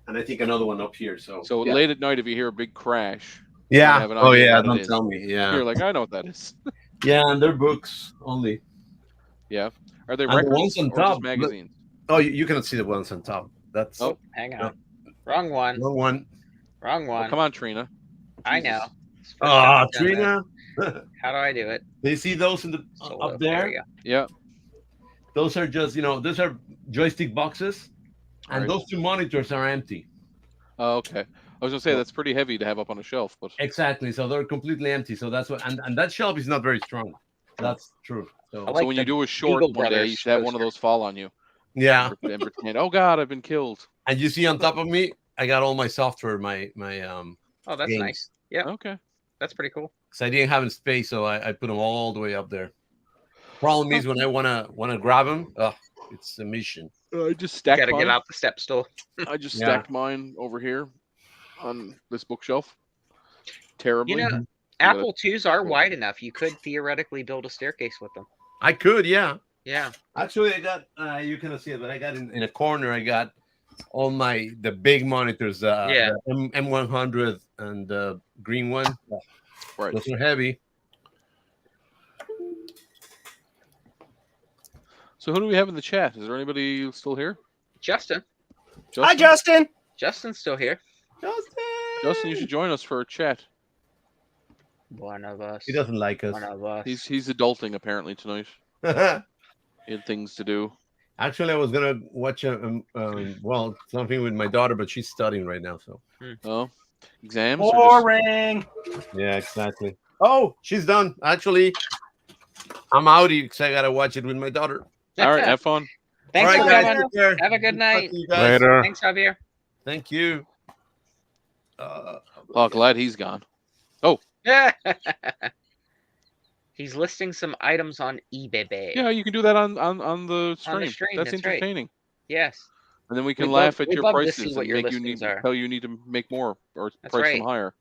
and I think another one up here. So So yeah. late at night, if you hear a big crash, Yeah. I have an Oh idea yeah. what it Don't is. tell me. Yeah. you're like, I know what that is. Yeah, and they're books only. Yeah. Are they And the records ones on or top, just magazines? Oh, you cannot see the ones on top. That's Oh. Hang on. Wrong one. no one. Wrong Well, one. come on, Trina. I Jesus. know. It's the first Ah, time I've done Trina. that. How do I do it? They see those in the Solo. up there. we go. Yeah. Those are just those are joystick boxes, and Right. those two monitors are empty. Oh, okay. I was gonna say that's pretty heavy to have up on a shelf, but Exactly. So they're completely empty. So that's what, and that shelf is not very strong. That's true. So I like so when you the do a short Beagle one day, Brothers you should have one of poster. those fall on you yeah, and pretend, oh God, I've been killed. and you see on top of me, I got all my software, my Oh, that's games. nice. Yeah, Okay. that's pretty cool. Because I didn't have space, so I put them all the way up there. Problem is when I wanna grab them, it's a mission. I just You stacked got to get mine. out the step stool. I just Yeah. stacked mine over here on this bookshelf. Terribly. You know, Mhm. Apple IIs are Cool. wide enough. You could theoretically build a staircase with them. I could, yeah. Yeah. Actually, I got you cannot see it, but I got in a corner. I got all the big monitors. Yeah. The M100 and the green one. Right. Those are heavy. So who do we have in the chat? Is there anybody still here? Justin. Hi, Justin. Justin's still here. Justin, you should join us for a chat. One of us. He doesn't like us. One of us. He's adulting apparently tonight. He had things to do. Actually, I was gonna watch something with my daughter, but she's studying right now. So Oh, exams. Or just- Boring. yeah, exactly. Oh, she's done. Actually, I'm out because I gotta watch it with my daughter. All right, have fun. Thanks all for right, coming. guys, take care. Have a good night. Talk to you guys. Later. Thanks, Javier. Thank you. Oh, glad he's gone. He's listing some items on eBay. Yeah, you can do that on the stream. stream, That's that's right. entertaining. Yes. And then we can We'd laugh love- at we'd your love to prices see what and your make you listings need are. tell you need to make more or That's price right. them higher.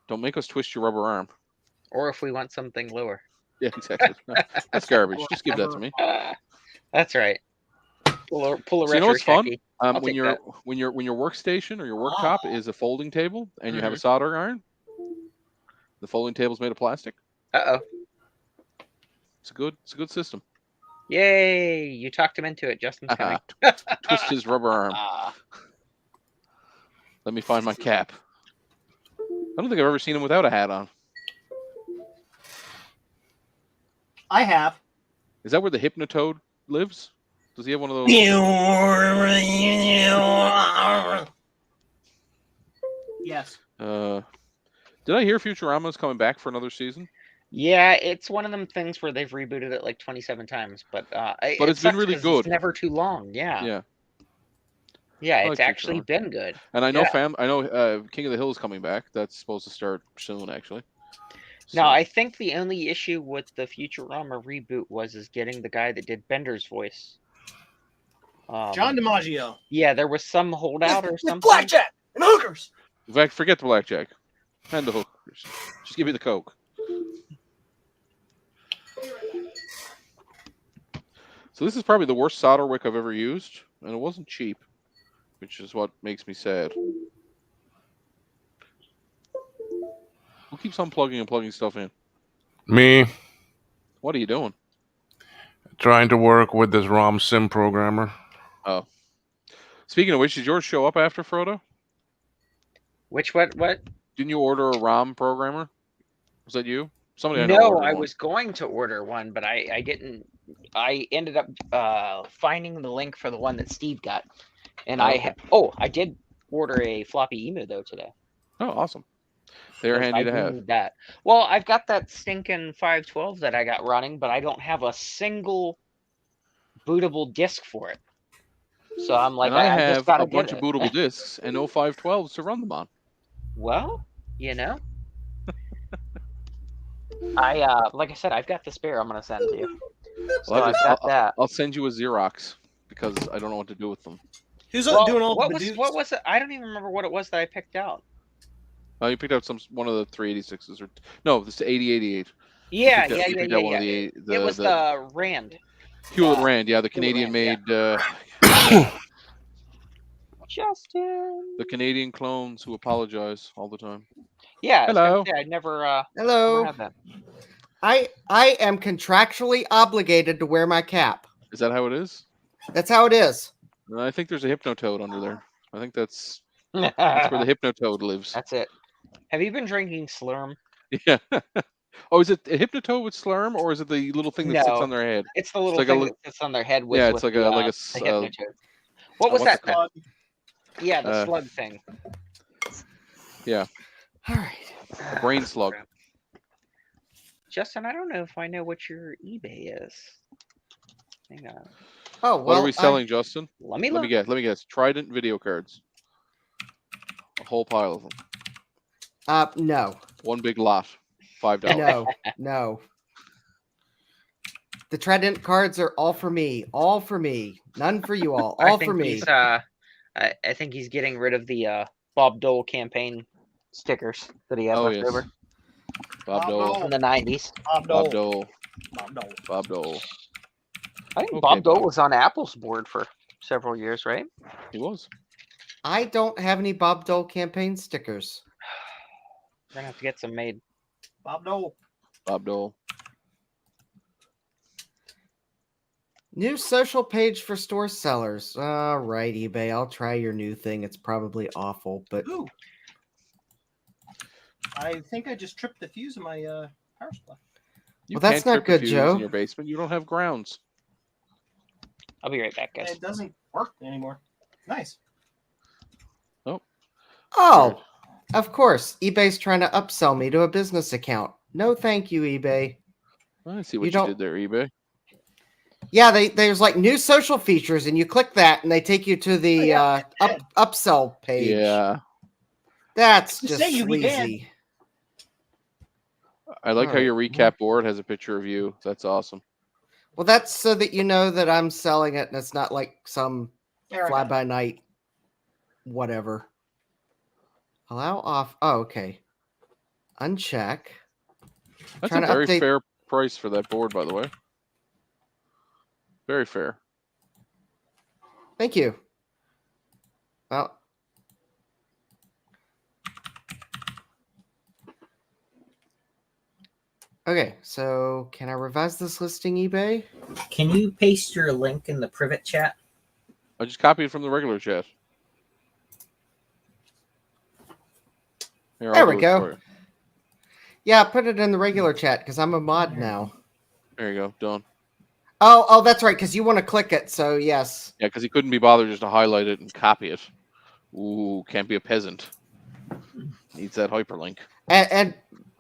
Don't make us twist your rubber arm. Or if we want something lower. Yeah, exactly. No, that's garbage. Just give that to me. That's right. Pull a So you know what's fun? retro-techie. I'll When take your that. when your workstation or your worktop is a folding table and you have a soldering iron, the folding table's made of plastic. Uh-oh. It's a good system. Yay! You talked him into it. Justin's coming. Twist his rubber arm. Ah. Let me find my cap. I don't think I've ever seen him without a hat on. I have. Is that where the Hypnotoad lives? Does he have one of those? Yes. Did I hear Futurama's coming back for another season? Yeah, it's one of them things where they've rebooted it like 27 times, but it's it been sucks really 'cause good. It's never too long. Yeah. Yeah, I it's like actually Futurama. been good. And I know Yeah. King of the Hill is coming back. That's supposed to start soon, actually. No, So- I think the only issue with the Futurama reboot was getting the guy that did Bender's voice. John DiMaggio. Yeah, there was some holdout or With something. blackjack and hookers. In fact, forget the blackjack and the hookers. Just give me the Coke. So this is probably the worst solder wick I've ever used, and it wasn't cheap, which is what makes me sad. Who keeps unplugging and plugging stuff in? Me What are you doing? trying to work with this ROM sim programmer. Speaking of which, did yours show up after Frodo? Which what? Didn't you order a ROM programmer? Was that you? Somebody I know No, ordered I one. was going to order one, but I didn't. I ended up finding the link for the one that Steve got, and Okay. I did order a floppy emu though today. Oh, awesome. They're Because handy I to do have. need that. Well, I've got that stinking 512 that I got running, but I don't have a single bootable disk for it. So I'm like, And I I have just gotta a bunch get of it. bootable discs and no 512s to run them on. Well, you know, like I said, I've got the spare. I'm gonna send to you. So Well, I've got that. I'll send you a Xerox because I don't know what to do with them. Who's Well, doing all what the was dudes? what was it? I don't even remember what it was that I picked out. You picked out one of the 386s or no, this 8088. Yeah, You yeah, picked yeah, out one yeah. of It was the Rand. Hewlett Rand, yeah, the Hewlett Rand, Canadian-made, Justin. the Canadian clones who apologize all the time. Yeah. I was gonna Hello. say, I never Hello. had that. I am contractually obligated to wear my cap. Is that how it is? That's how it is. I think there's a Hypnotoad under there. I think that's where the Hypnotoad lives. That's it. Have you been drinking Slurm? Yeah. Oh, is it a Hypnotoad with Slurm, or is it the little thing that sits No. on their head? It's the little like a thing li- that sits on their head with. Yeah, it's with like the, a the Hypnotoad. What was what's that? it called? Yeah, the Uh, slug thing. All right. A brain slug. Justin, I don't know if I know what your eBay is. Hang on. Oh, What well, are we selling, Justin? Let me Let look. me guess. Let me guess. Trident video cards. A whole pile of them. No, One big lot. $5. no, no. The Trident cards are all for me. All for me. None for you all. I All think for me. he's I think he's getting rid of the Bob Dole campaign stickers that he had Oh left yes. over Bob Bob Dole. Dole. from the 90s. Bob Bob Dole. Dole. Bob Dole. Bob Dole. I think Okay, Bob Dole Bob. was on Apple's board for several years, right? He was. I don't have any Bob Dole campaign stickers. We're gonna have to get some made. Bob Dole. Bob Dole. New social page for store sellers. All right, eBay. I'll try your new thing. It's probably awful, but Ooh. I think I just tripped the fuse in my power supply. You Well, that's can't not trip a good, fuse Joe. in your basement. You don't have grounds. I'll be right back, guys. It doesn't work anymore. Nice. oh, of course, eBay's trying to upsell me to a business account. No, thank you, eBay. I see You what you, don't- did there, eBay. Yeah, there's like new social features, and you click that, and they take you to the yeah. upsell page. Yeah. That's You just say you began. sleazy. I like how Alright, your recap board has a picture of you. That's awesome. Well, that's so that you know that I'm selling it, and it's not like some There I fly go. by night, whatever. Allow off. Oh, okay. Uncheck. That's Trying a to very update- fair price for that board, by the way. Very fair. Thank you. Well, okay. So, can I revise this listing, eBay? Can you paste your link in the Privet chat? I just copied it from the regular chat. Here, There I'll we do it go. for you. Yeah, put it in the regular chat because I'm a mod now. There you go. Done. Oh, that's right. Because you want to click it. So yes. Yeah, because he couldn't be bothered just to highlight it and copy it. Ooh, can't be a peasant. Needs that hyperlink. And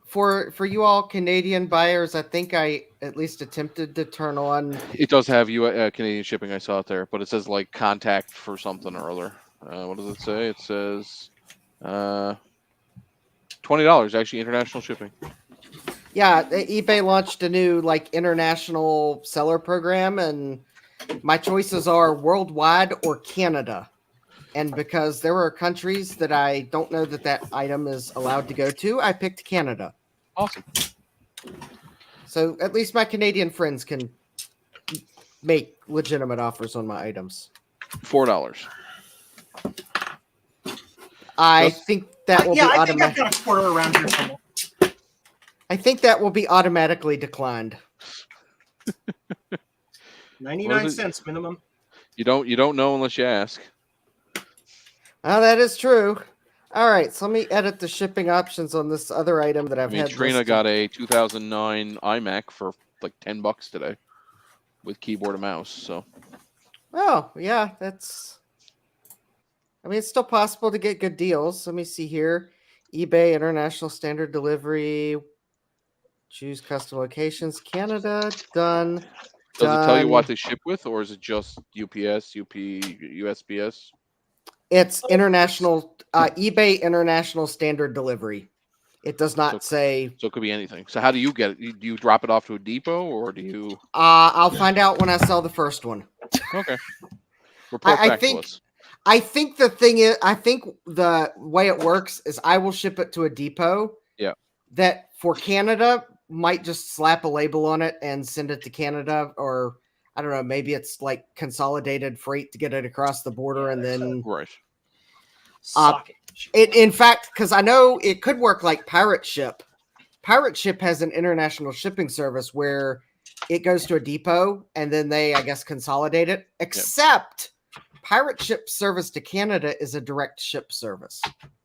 for you all Canadian buyers, I think I at least attempted to turn on. It does have Canadian shipping. I saw it there, but it says like contact for something or other. What does it say? It says $20 actually international shipping. Yeah, eBay launched a new like international seller program, and my choices are worldwide or Canada. And because there are countries that I don't know that item is allowed to go to, I picked Canada. Awesome. So at least my Canadian friends can make legitimate offers on my items. $4. I Just- think that will be I think I've automatic. got a quarter around here somewhere. I think that will be automatically declined. 99 Was it- cents minimum. You don't know unless you ask. Oh, that is true. All right, so let me edit the shipping options on this other item that I I've mean, had. Trina listed. got a 2009 iMac for like $10 today, with keyboard and mouse. So Oh, yeah, that's. I mean, it's still possible to get good deals. Let me see here. eBay International Standard Delivery. Choose custom locations. Canada. Done. does it tell you what Done. they ship with, or is it just UPS, USPS? It's international. eBay International Standard Delivery. It does not say. So it could be anything. So how do you get it? Do you drop it off to a depot, or do you? I'll find out when I sell the first one. Okay. Report I back think- to us. I think the thing is, I think the way it works is I will ship it to a depot. Yeah. That for Canada might just slap a label on it and send it to Canada, or I don't know, maybe it's like consolidated freight to get it across the border, and then Right. Socket. in fact, because I know it could work like Pirate Ship. Pirate Ship has an international shipping service where it goes to a depot and then they, I guess, consolidate it. Except Pirate Ship service to Canada is a direct ship service.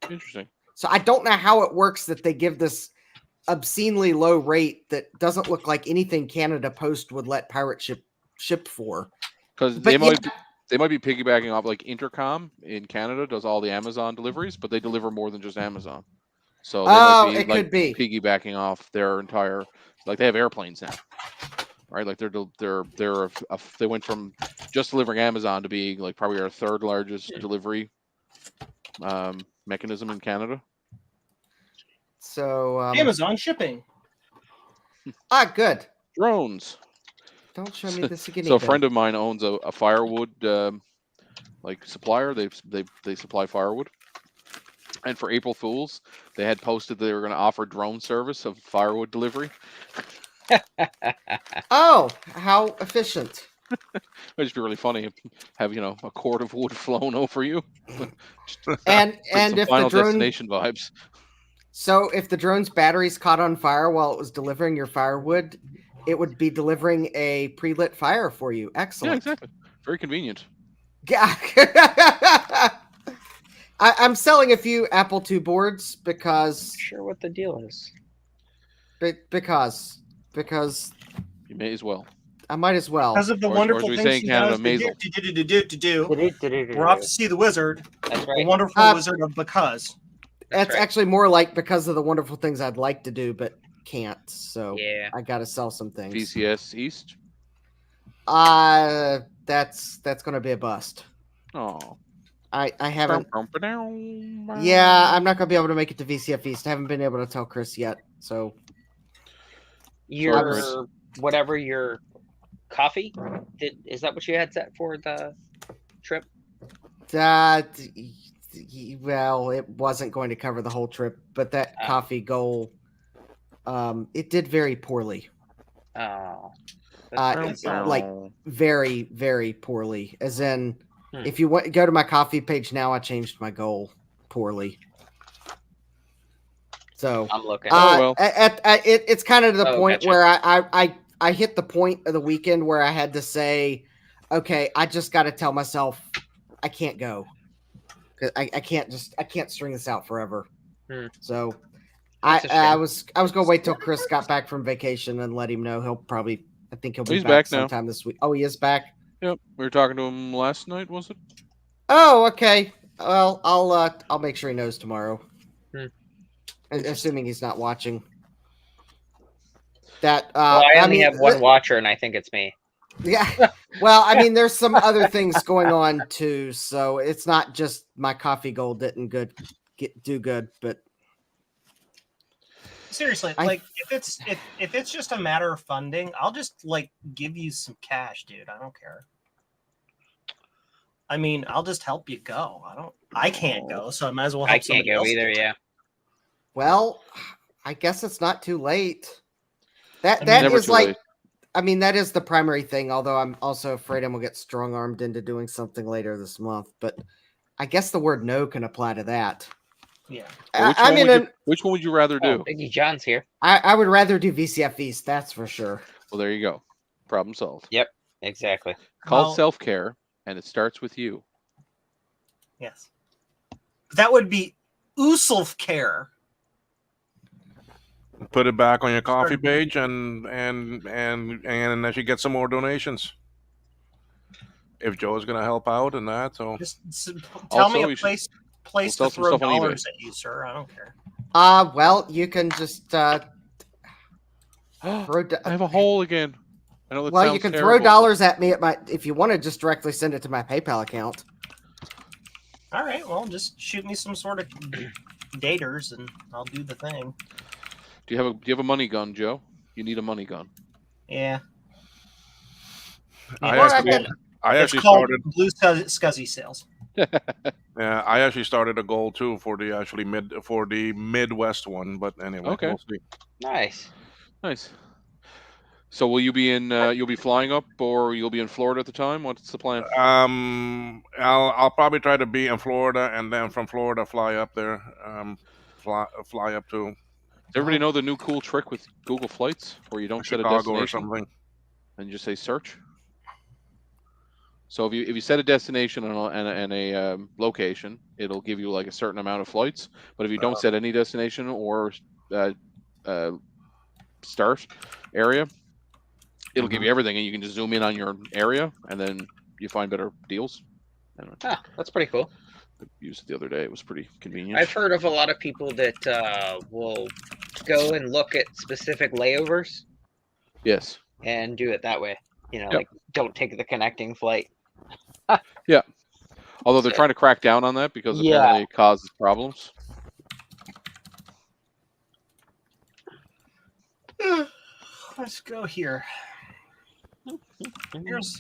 Interesting. So I don't know how it works that they give this obscenely low rate that doesn't look like anything Canada Post would let Pirate Ship ship for. Because But they yeah, might be piggybacking off like Intercom in Canada does all the Amazon deliveries, but they deliver more than just Amazon. So they might Oh, be it like could be. piggybacking off their entire, like they have airplanes now, right? Like they went from just delivering Amazon to being like probably our third largest delivery mechanism in Canada. So Amazon shipping. good. Drones. Don't show me the Siganito. So a friend of mine owns a firewood like supplier. They supply firewood. And for April Fools, they had posted they were going to offer drone service of firewood delivery. Oh, how efficient! It'd just be really funny. Have a cord of wood flown over you. And Some if the Final drone, Destination vibes. so if the drone's batteries caught on fire while it was delivering your firewood, it would be delivering a pre-lit fire for you. Yeah, Excellent. exactly. Very convenient. Yeah. I'm selling a few Apple II boards because Sure, what the deal is. because You may as well. I might as well. Because of the Or as wonderful we things say in he Canada, does Maisel. We're off to see the wizard, That's the right. wonderful wizard of because. That's right. actually more like because of the wonderful things I'd like to do but can't. So Yeah. I got to sell some things. VCS East. That's going to be a bust. Oh. I haven't. Yeah, I'm not going to be able to make it to VCF East. I haven't been able to tell Chris yet. So Your whatever your coffee is that what you had set for the trip? that well, it wasn't going to cover the whole trip, but that coffee goal, it did very poorly. Oh, Like very, very poorly. As in, Hmm. if you go to my coffee page now, I changed my goal poorly. So I'm looking. well. it's kind of to the point gotcha. where I hit the point of the weekend where I had to say, okay, I just got to tell myself I can't go. 'Cause I can't string this out forever. Hmm. So That's a I shame. was gonna wait till Chris got back from vacation and let him know. I think he'll be He's back back now. sometime this week. Oh, he is back. Yep. We were talking to him last night, was it? Oh, okay. Well, I'll make sure he knows tomorrow. Hmm. Assuming he's not watching. That Well, I only mean, have one watcher, and I think it's me. Yeah. Well, I mean, there's some other things going on too, so it's not just my coffee goal didn't do good, but Seriously, like if it's just a matter of funding, I'll just like give you some cash, dude. I don't care. I mean, I'll just help you go. I can't go, so I might as well help I can't somebody go else either. do it. Yeah. well, I guess it's not too late. That Never is too like late. I mean, that is the primary thing, although I'm also afraid I'm gonna get strong armed into doing something later this month. But I guess the word no can apply to that. Yeah. Well, which one would you rather do? Oh, Biggie John's here. I would rather do VCF East, that's for sure. Well, there you go. Problem solved. Exactly. Called Well- self-care, and it starts with you. Yes. That would be Uself care. Put it back on your coffee page, and then you get some more donations. If Joe is going to help out and that, so Just tell Also, me a you should- place we'll to sell some throw stuff on eBay. dollars at you, sir. I don't care. Well, you can just I throw. have a hole again. I know that Well, you sounds can terrible. throw dollars at me at my. If you want to, just directly send it to my PayPal account. All right, well, just shoot me some sort of daters, and I'll do the thing. Do you have a money gun, Joe? You need a money gun. Yeah. I Or I actually, can- I It's actually called started. Blue Scuzzy Sales. Yeah, I actually started a goal too for the Midwest one, but anyway, Okay. we'll see. Nice. Nice. So will you be in? You'll be flying up, or you'll be in Florida at the time? What's the plan? I'll probably try to be in Florida, and then from Florida fly up there. Fly up to Does everybody know the new cool trick with Google Flights, where you don't set a Chicago or destination something. and you just say search? So if you set a destination and a location, it'll give you like a certain amount of flights. But if you don't set any destination or start area, it'll give you everything, and you can just zoom in on your area, and then you find better deals. Anyway. Ah, that's pretty cool. I used it the other day. It was pretty convenient. I've heard of a lot of people that will go and look at specific layovers Yes. and do it that way. You know, Yep. like don't take the connecting flight. Although they're trying to crack down on that because Yeah. apparently it causes problems. Let's go here. Here's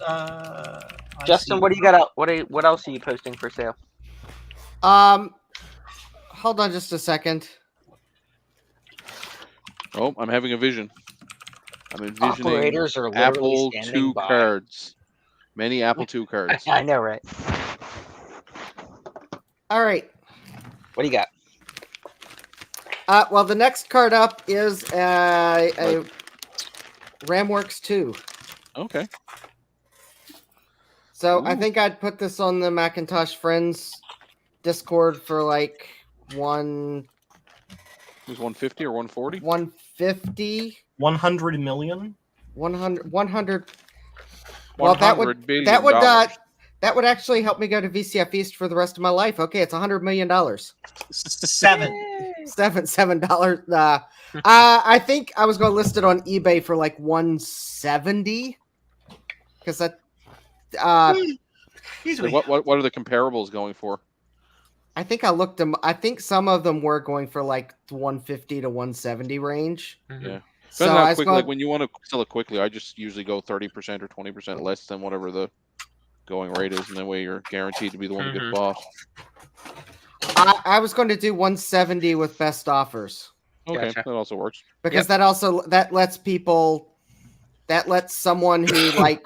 Justin, what do you got out? What else are you posting for sale? Hold on just a second. Oh, I'm having a vision. I'm envisioning Operators are literally Apple standing II by. cards. Many Apple II cards. I know, right? All right. What do you got? Well, the next card up is a RamWorks 2. Okay. So I Ooh. think I'd put this on the Macintosh Friends Discord for like It was 150 or 140? 150, 100 million. 100. Well, that would $100 billion. that would actually help me go to VCF East for the rest of my life. Okay, it's $100 million. $7. $7. I think I was going to list it on eBay for like 170 because that. Easily. What are the comparables going for? I think I looked them. I think some of them were going for like 150 to 170 range. Yeah. So Depends I how was quick, going. like when you want to sell it quickly, I just usually go 30% or 20% less than whatever the going rate is, and that way you're guaranteed to be the one to get bought. I was going to do 170 with best offers Okay, Gotcha. that also works. because that lets people, that lets someone who like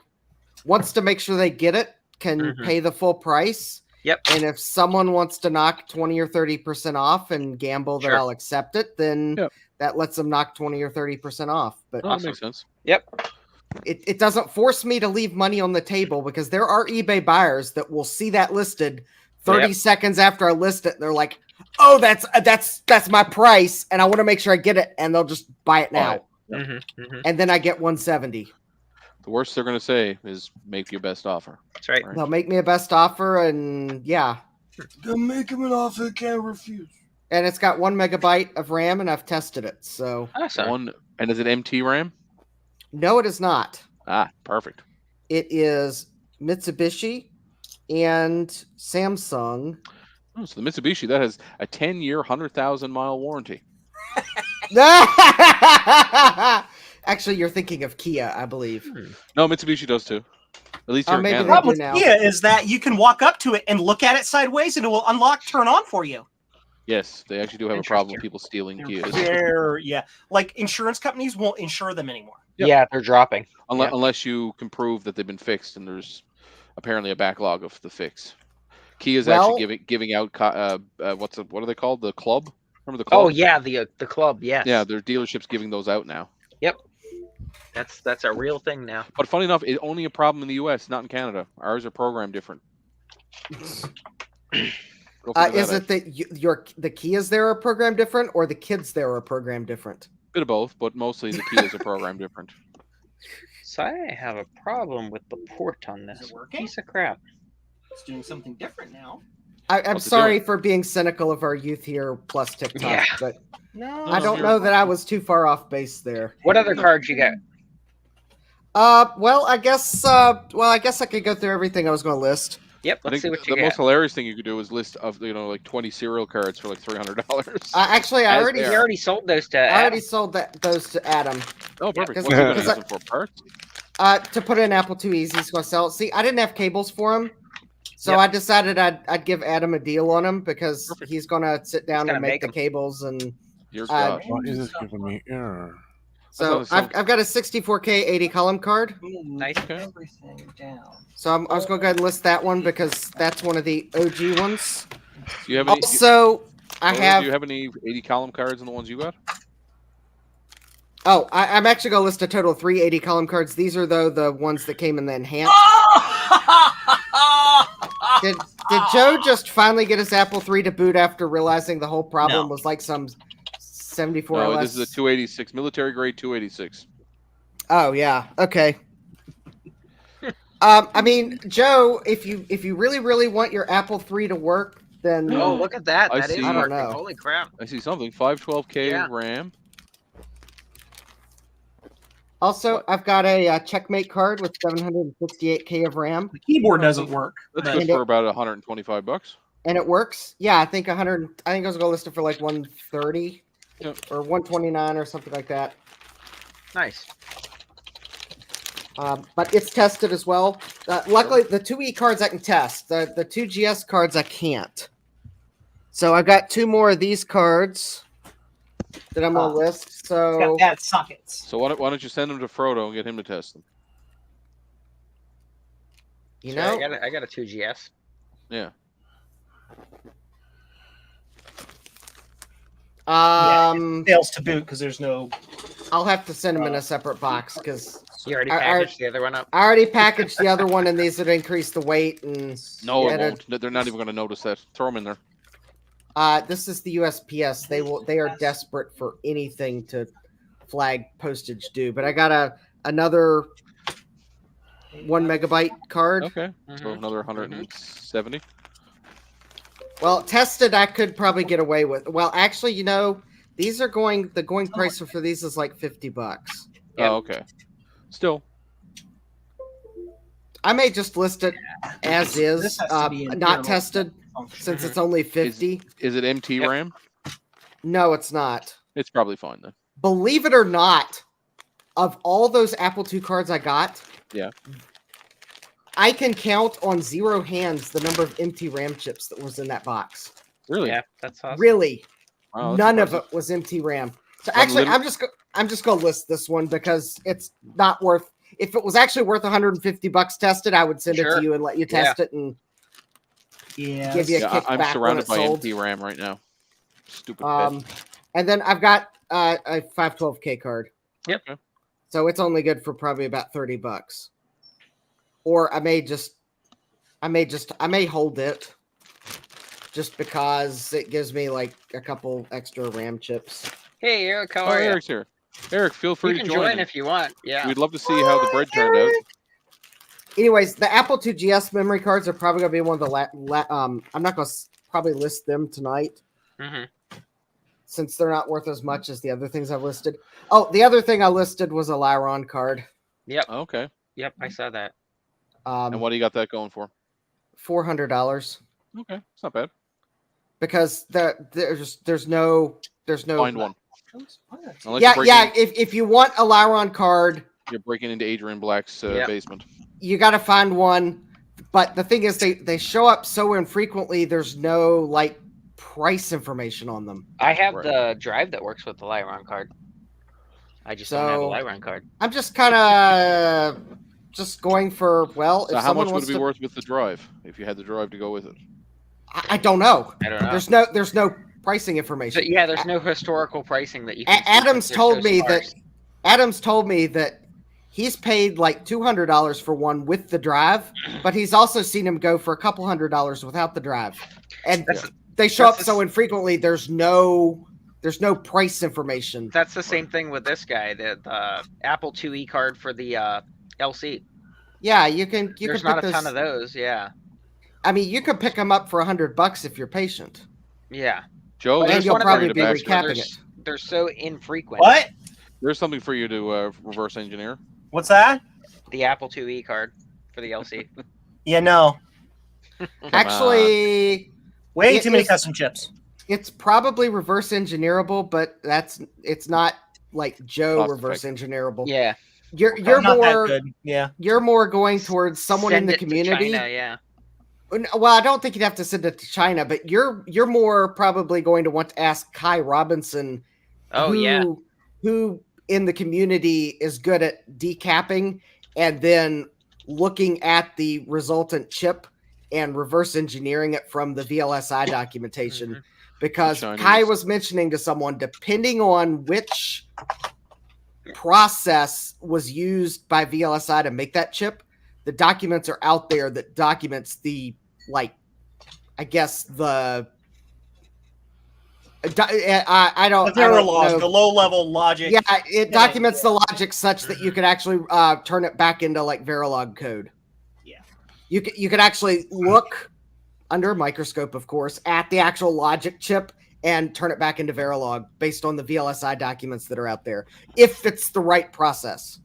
wants to make sure they get it can Mhm. pay the full price. Yep. And if someone wants to knock 20 or 30% off and gamble that Sure. I'll accept it, then Yep. that lets them knock 20 or 30% off. But Oh, that makes sense. it doesn't force me to leave money on the table because there are eBay buyers that will see that listed 30 seconds after I list it. They're like, "Oh, that's my price, and I want to make sure I get it," and they'll just buy it now, and then I get 170. The worst they're going to say is make your best offer. That's right. Right. They'll make me a best offer, and yeah, Gonna make him an offer he can't refuse. and it's got 1 megabyte of RAM, and I've tested it. So Awesome. And is it MT RAM? no, it is not. Ah, perfect. It is Mitsubishi and Samsung. Oh, so the Mitsubishi that has a 10-year, 100,000-mile warranty. Actually, you're thinking of Kia, I believe. No, Mitsubishi does too. At least here in maybe Canada. they Problem do with now. Kia is that you can walk up to it and look at it sideways, and it will unlock, turn on for you. Yes, they actually do have a problem with people stealing Kias. Like insurance companies won't insure them anymore. Yep. Yeah, they're dropping. Unless you can prove that they've been fixed, and there's apparently a backlog of the fix. Kia's Well- actually giving out what are they called? The club? Remember the club? Oh yeah, the club. Yes. Yeah, their dealerships giving those out now. That's a real thing now. But funny enough, it's only a problem in the U.S., not in Canada. Ours are programmed different. Go figure Is that out. it that the Kias there are programmed different, or the kids there are programmed different? Bit of both, but mostly the Kias are programmed different. So I have a problem with the port on Is this it working? piece of crap. It's doing something different now. I'm What's it sorry doing? for being cynical of our youth here plus TikTok, Yeah. but No, I don't know that I was too far off base there. What other cards you got? Well, I guess I could go through everything I was going to list. Yep. I Let's see think what you the got. most hilarious thing you could do is list of like 20 serial cards for like $300. Actually, I As already they You already sold those to. I already Adam. sold those to Adam Oh, perfect. 'cause- What's he gonna because use them for? Parts? to put in Apple II Easy. He's going to sell it. See, I didn't have cables for him, so Yep. I decided I'd give Adam a deal on him because Perfect. he's going to sit down gonna and make make the 'em. cables and. Dear Uh, God. What is this giving me error? So That's not a I've got a 64K 80 column card. Nice. Everything down. So I was going to go ahead and list that one because that's one of the OG ones. Do you have any? Also, I Do have. you have any 80 column cards in the ones you got? Oh, I'm actually going to list a total of 3 80 column cards. These are though the ones that came in the enhanced. Did Joe just finally get his Apple III to boot after realizing the whole problem No. was like some 74 No, LS? this is a 286, military grade 286. Oh yeah, okay. I mean, Joe, if you really want your Apple III to work, then Oh, look at that! I That is see. I don't working. know. Holy crap! I see something. 512K Yeah. RAM. also What? I've got a checkmate card with 768K of RAM, The keyboard doesn't work. That's but- good And for it- about 125 bucks. and it works. Yeah, I think 100. I think I was gonna list it for like 130 Yep. or 129 or something like that. Nice. But it's tested as well. Luckily, the 2E cards I can test. The 2GS cards I can't. So I've got 2 more of these cards that I'm gonna list. It's So got bad sockets. So why don't you send them to Frodo and get him to test them? you Sure, know, I got a 2GS. Yeah. Fails to boot because there's no. I'll have to send them in a separate box because You already I- packaged the other one up. I already packaged the other one, and these would increase the weight. And No, Yeah, it won't. They're not even going to notice that. Throw them in there. this is the USPS. They are desperate for anything to flag postage due. But I got another 1 megabyte card. Okay. So Mhm. another 170. Well, tested, I could probably get away with. Well, actually, you know, these are going. The going price for these is like $50. Yep. Oh, okay. Still. I may just list it as is, This has to be in not here. tested, since it's only 50. Is it MT Yep. RAM? No, it's not. It's probably fine then. Believe it or not, of all those Apple II cards I got, Yeah. I can count on 0 hands the number of empty RAM chips that was in that box. Really? Yeah, that's awesome. Really, Wow, that's none of impressive. it was empty RAM. So actually, Unlimited- I'm just gonna list this one because it's not worth. If it was actually worth $150 tested, I would send it Sure. to you and let you test it and Yeah. give you a Yeah, kickback I'm when surrounded it's by sold. MT RAM right now. Stupid. pet. And then I've got a 512K card. Yep. Okay. So it's only good for probably about $30. Or I may hold it just because it gives me like a couple extra RAM chips. Hey, Eric, how Oh, are you? Eric's here. Eric, feel free You to can join. join if you want. Yeah. We'd love to see how the bread turned out. Anyways, the Apple II GS memory cards are probably going to be one of the I'm not going to probably list them tonight hmm since they're not worth as much as the other things I've listed. Oh, the other thing I listed was a Lyron card. Yep. Okay. Yep. I saw that. And what do you got that going for? $400 Okay, it's not bad. because there's no Find one. Unless yeah, you're yeah. breaking- If you want a Lyron card, You're breaking into Adrian Black's Yep. basement. you got to find one. But the thing is, they show up so infrequently. There's no like price information on them. I have Right. the drive that works with the Lyron card. I just don't have a So- Lyron card. I'm just kind of just going for well. So if how someone much would wants it be to, worth with the drive if you had the drive to go with it? I don't know. I don't know. There's no pricing information. But yeah, there's no historical pricing that you A- can see Adams since they're told so me sparse. Adams told me that he's paid like $200 for one with the drive, but he's also seen him go for a couple $100 without the drive. And That's- they show up that's so infrequently. There's no price information. That's the same thing with this guy, the Apple IIe card for the LC. Yeah, you can There's pick not a ton those- of those. Yeah. I mean, you could pick them up for $100 if you're patient. Yeah. Joe, But And there's you'll one of something probably for you to be bash with. recapping There's- it. They're so infrequent. What? There's something for you to reverse engineer. What's that? The Apple IIe card for the LC. Yeah, no. Actually, Way It too many is- custom chips. it's probably reverse engineerable, but it's not like Joe Cost reverse engineerable. Yeah. You're Not that more good. Yeah. you're more going towards someone in Send the it to community. China, yeah. Well, I don't think you'd have to send it to China, but you're more probably going to want to ask Kai Robinson, Oh yeah. who in the community is good at decapping and then looking at the resultant chip and reverse engineering it from the VLSI documentation. Mhm. Because Chinese. Kai was mentioning to someone, depending on which process was used by VLSI to make that chip, the documents are out there that documents the, like, I guess the I don't The Verilog, know. the low level logic. Yeah, it documents the logic such that you could actually turn it back into like Verilog code. Yeah. You could actually look under a microscope, of course, at the actual logic chip and turn it back into Verilog based on the VLSI documents that are out there, if it's the right process.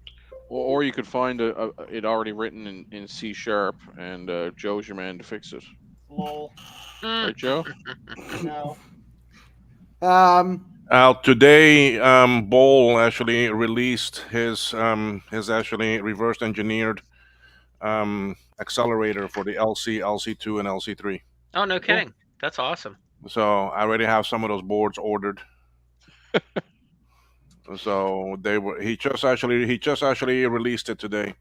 Or you could find it already written in C# and Joe's your man to fix it. Lol. Right, Joe? No. Today, Bol actually released his actually reverse engineered accelerator for the LC, LC2, and LC3. Oh, no kidding. That's awesome. So I already have some of those boards ordered. So he just actually released it today.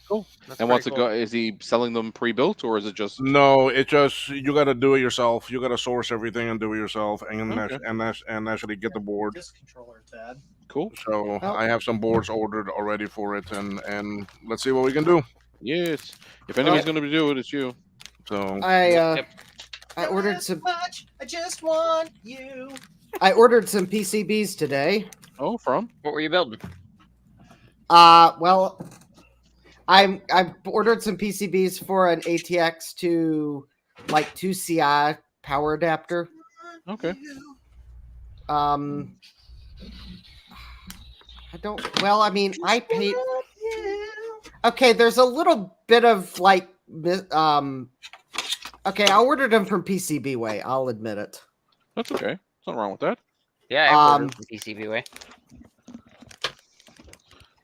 Cool. That's And what's pretty it go? Is he selling them pre-built or is it just? No, it just you got to do it yourself. You got to source everything and do it yourself, and Okay. and actually get the board. Disc controller, Tad. Cool. So Oh. I have some boards ordered already for it, and let's see what we can do. Yes. If anybody's going to do it, it's you. So I ordered some. Much, I just want you. I ordered some PCBs today. Oh, from? What were you building? Well, I ordered some PCBs for an ATX to like 2CI power adapter. Okay. I don't. Well, I mean, I paid. Okay, there's a little bit of like. Okay, I ordered them from PCBWay. I'll admit it. That's okay. There's nothing wrong with that. Yeah, I ordered from PCBWay.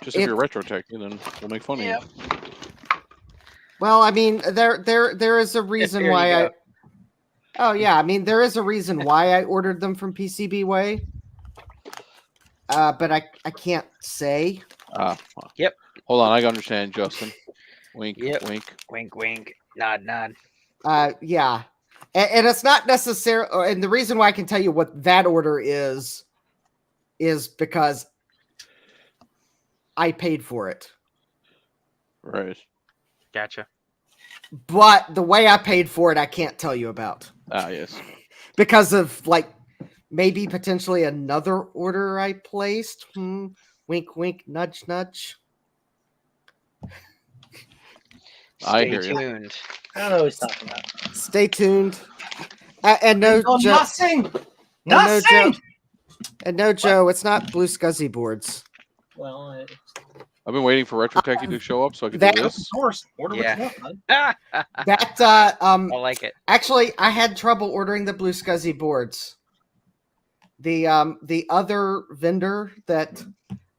Just if you're retro tech, then we'll make fun of you. Well, I mean, there is a reason there why you I. go. Oh yeah, I mean, there is a reason why I ordered them from PCBWay. But I can't say. Yep. Hold on, I can understand, Justin. Wink, Yep. wink. Wink, wink. Nod, nod. Yeah, and it's not necessarily. And the reason why I can tell you what that order is because I paid for it. Right. Gotcha. But the way I paid for it, I can't tell you about Yes. because of like maybe potentially another order I placed. Wink, wink, nudge, nudge. I Stay hear you. tuned. I don't know what he's talking about. Stay tuned. And no, Joe, Nothing. and no, Joe, Nothing. and no, Joe. It's not Blue Scuzzy boards. Well, I've been waiting for Retro Techie to show up so I could that- do Of this. course. Order what Yeah. you want, bud. That I like it. actually, I had trouble ordering the Blue Scuzzy boards. The other vendor that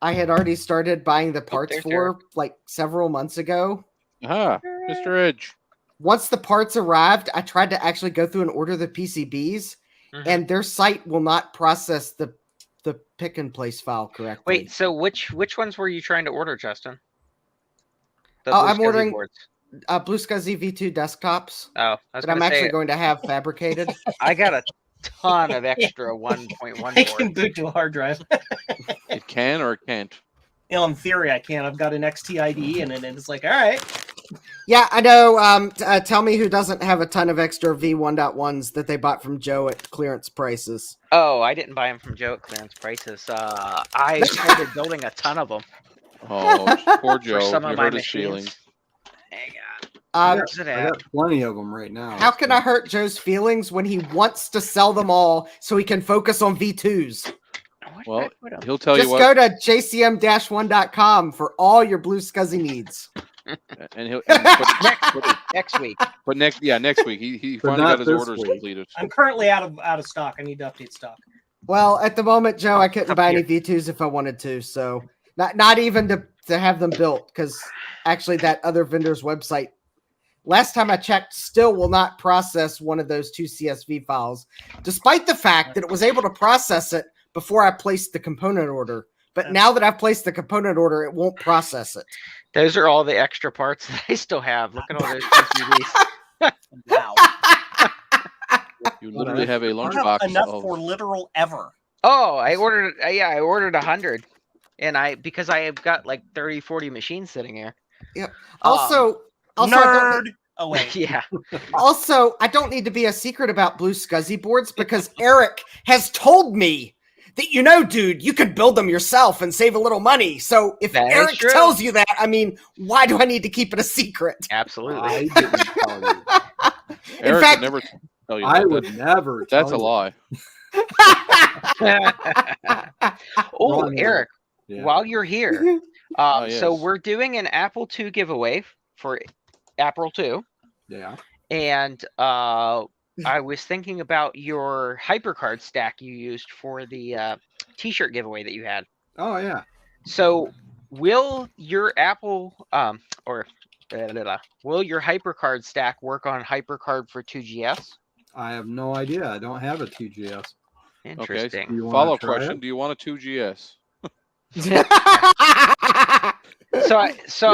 I had already started buying the parts there's for like several months ago. Aha, Mr. Edge. Once the parts arrived, I tried to actually go through and order the PCBs, Mhm. and their site will not process the pick and place file correctly. Wait, so which ones were you trying to order, Justin? The Oh, Blue I'm Scuzzy ordering- boards. Blue Scuzzy V2 desktops Oh, I was that I'm gonna actually say going to have fabricated. I got a ton of extra 1.1 I can boards. boot to a hard drive. It can or it can't. In theory, I can. I've got an XTID, and it's like, all right. Yeah, I know. Tell me who doesn't have a ton of extra V1.1s that they bought from Joe at clearance prices. Oh, I didn't buy them from Joe at clearance prices. I started building a ton of them Oh, poor Joe. for some You of my hurt his machines. feelings. Hang on. Where's it I at? got plenty of them right now. How can I hurt Joe's feelings when he wants to sell them all so he can focus on V2s? What did Well, I put 'em? he'll tell Just you go what, to jcm-1.com for all your Blue Scuzzy needs. and he'll. Next week. But next week he But finally not got his this orders week. completed. I'm currently out of stock. I need to update stock. Well, at the moment, Joe, I couldn't Up buy here. any V2s if I wanted to, so not even to have them built, because actually that other vendor's website, last time I checked, still will not process one of those two CSV files, despite the fact that it was able to process it before I placed the component order. But now that I've placed the component order, it won't process it. Those are all the extra parts that I still have. Look at all those PCBs. Wow. You literally have a I don't lunchbox have enough of. for literal ever. Oh, I ordered. I ordered 100, and because I have got like 30, 40 machines sitting here. Also, I don't- Nerd. Oh wait. Yeah. Also, I don't need to be a secret about Blue Scuzzy boards because Eric has told me that, dude, you could build them yourself and save a little money. So if That is Eric true. tells you that, I mean, why do I need to keep it a secret? Absolutely. I didn't tell you. Eric fact- would never tell you I that. would never. That's a tell you. lie. Oh, Wrong Eric, Yeah. while you're here, Oh, so yes. we're doing an Apple II giveaway for April 2, Yeah. and I was thinking about your HyperCard stack you used for the T-shirt giveaway that you had. Oh yeah. So, will your Apple or will your HyperCard stack work on HyperCard for 2GS? I have no idea. I don't have a 2GS. Okay. Interesting. You wanna Follow-up try question: it? do you want a 2GS? So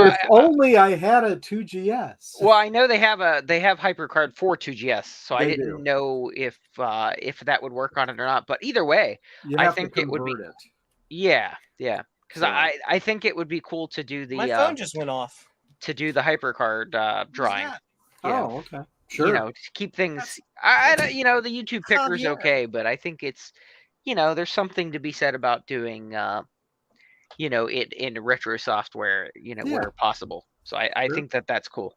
If only I had a 2GS. well, I know they have HyperCard for 2GS, so I They didn't do. know if that would work on it or not. But either way, You I have think to it would be- convert it. yeah, because So- I think it would be cool to do My the phone just went off. HyperCard drawing. that? Yeah. Oh, okay. Sure. You know, to keep things. I don't- the YouTube picker's Javier. okay, but I think it's there's something to be said about doing it in retro software, Yeah. where possible. So I Sure. think that's cool.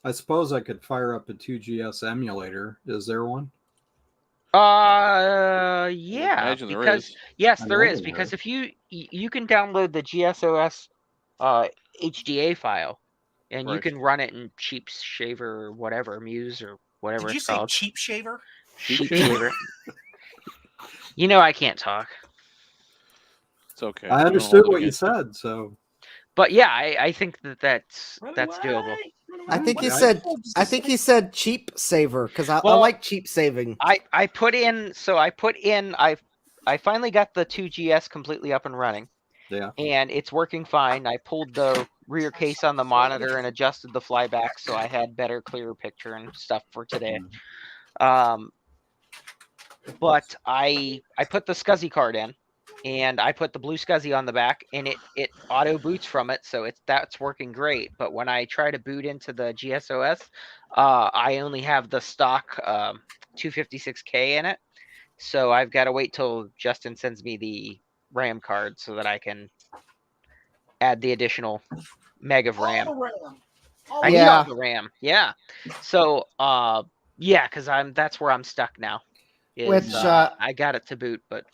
I suppose I could fire up a 2GS emulator. Is there one? Yeah, Imagine there because is. yes, I there know is there because is. if you can download the GSOS HDA file, and you Right. can run it in Cheap Shaver or whatever, Muse or whatever Did you it's say called. cheap shaver? Cheap Cheap Shaver. Shaver. I can't talk. It's okay. I We don't understood hold it what you against you. said. So But yeah, I think that's doable. I think he Yeah, I- said cheap saver because I Well, like cheap saving. I put in I finally got the 2GS completely up and running, yeah. and it's working fine. I pulled the rear case on the monitor and adjusted the flyback so I had better, clearer picture and stuff for today. But I put the SCSI card in, and I put the blue SCSI on the back, and it auto boots from it, so that's working great. But when I try to boot into the GSOS, I only have the stock 256K in it, so I've got to wait till Justin sends me the RAM card so that I can add the additional meg of RAM. I need all the RAM. Yeah. So because that's where I'm stuck now. Which, I got it to boot, but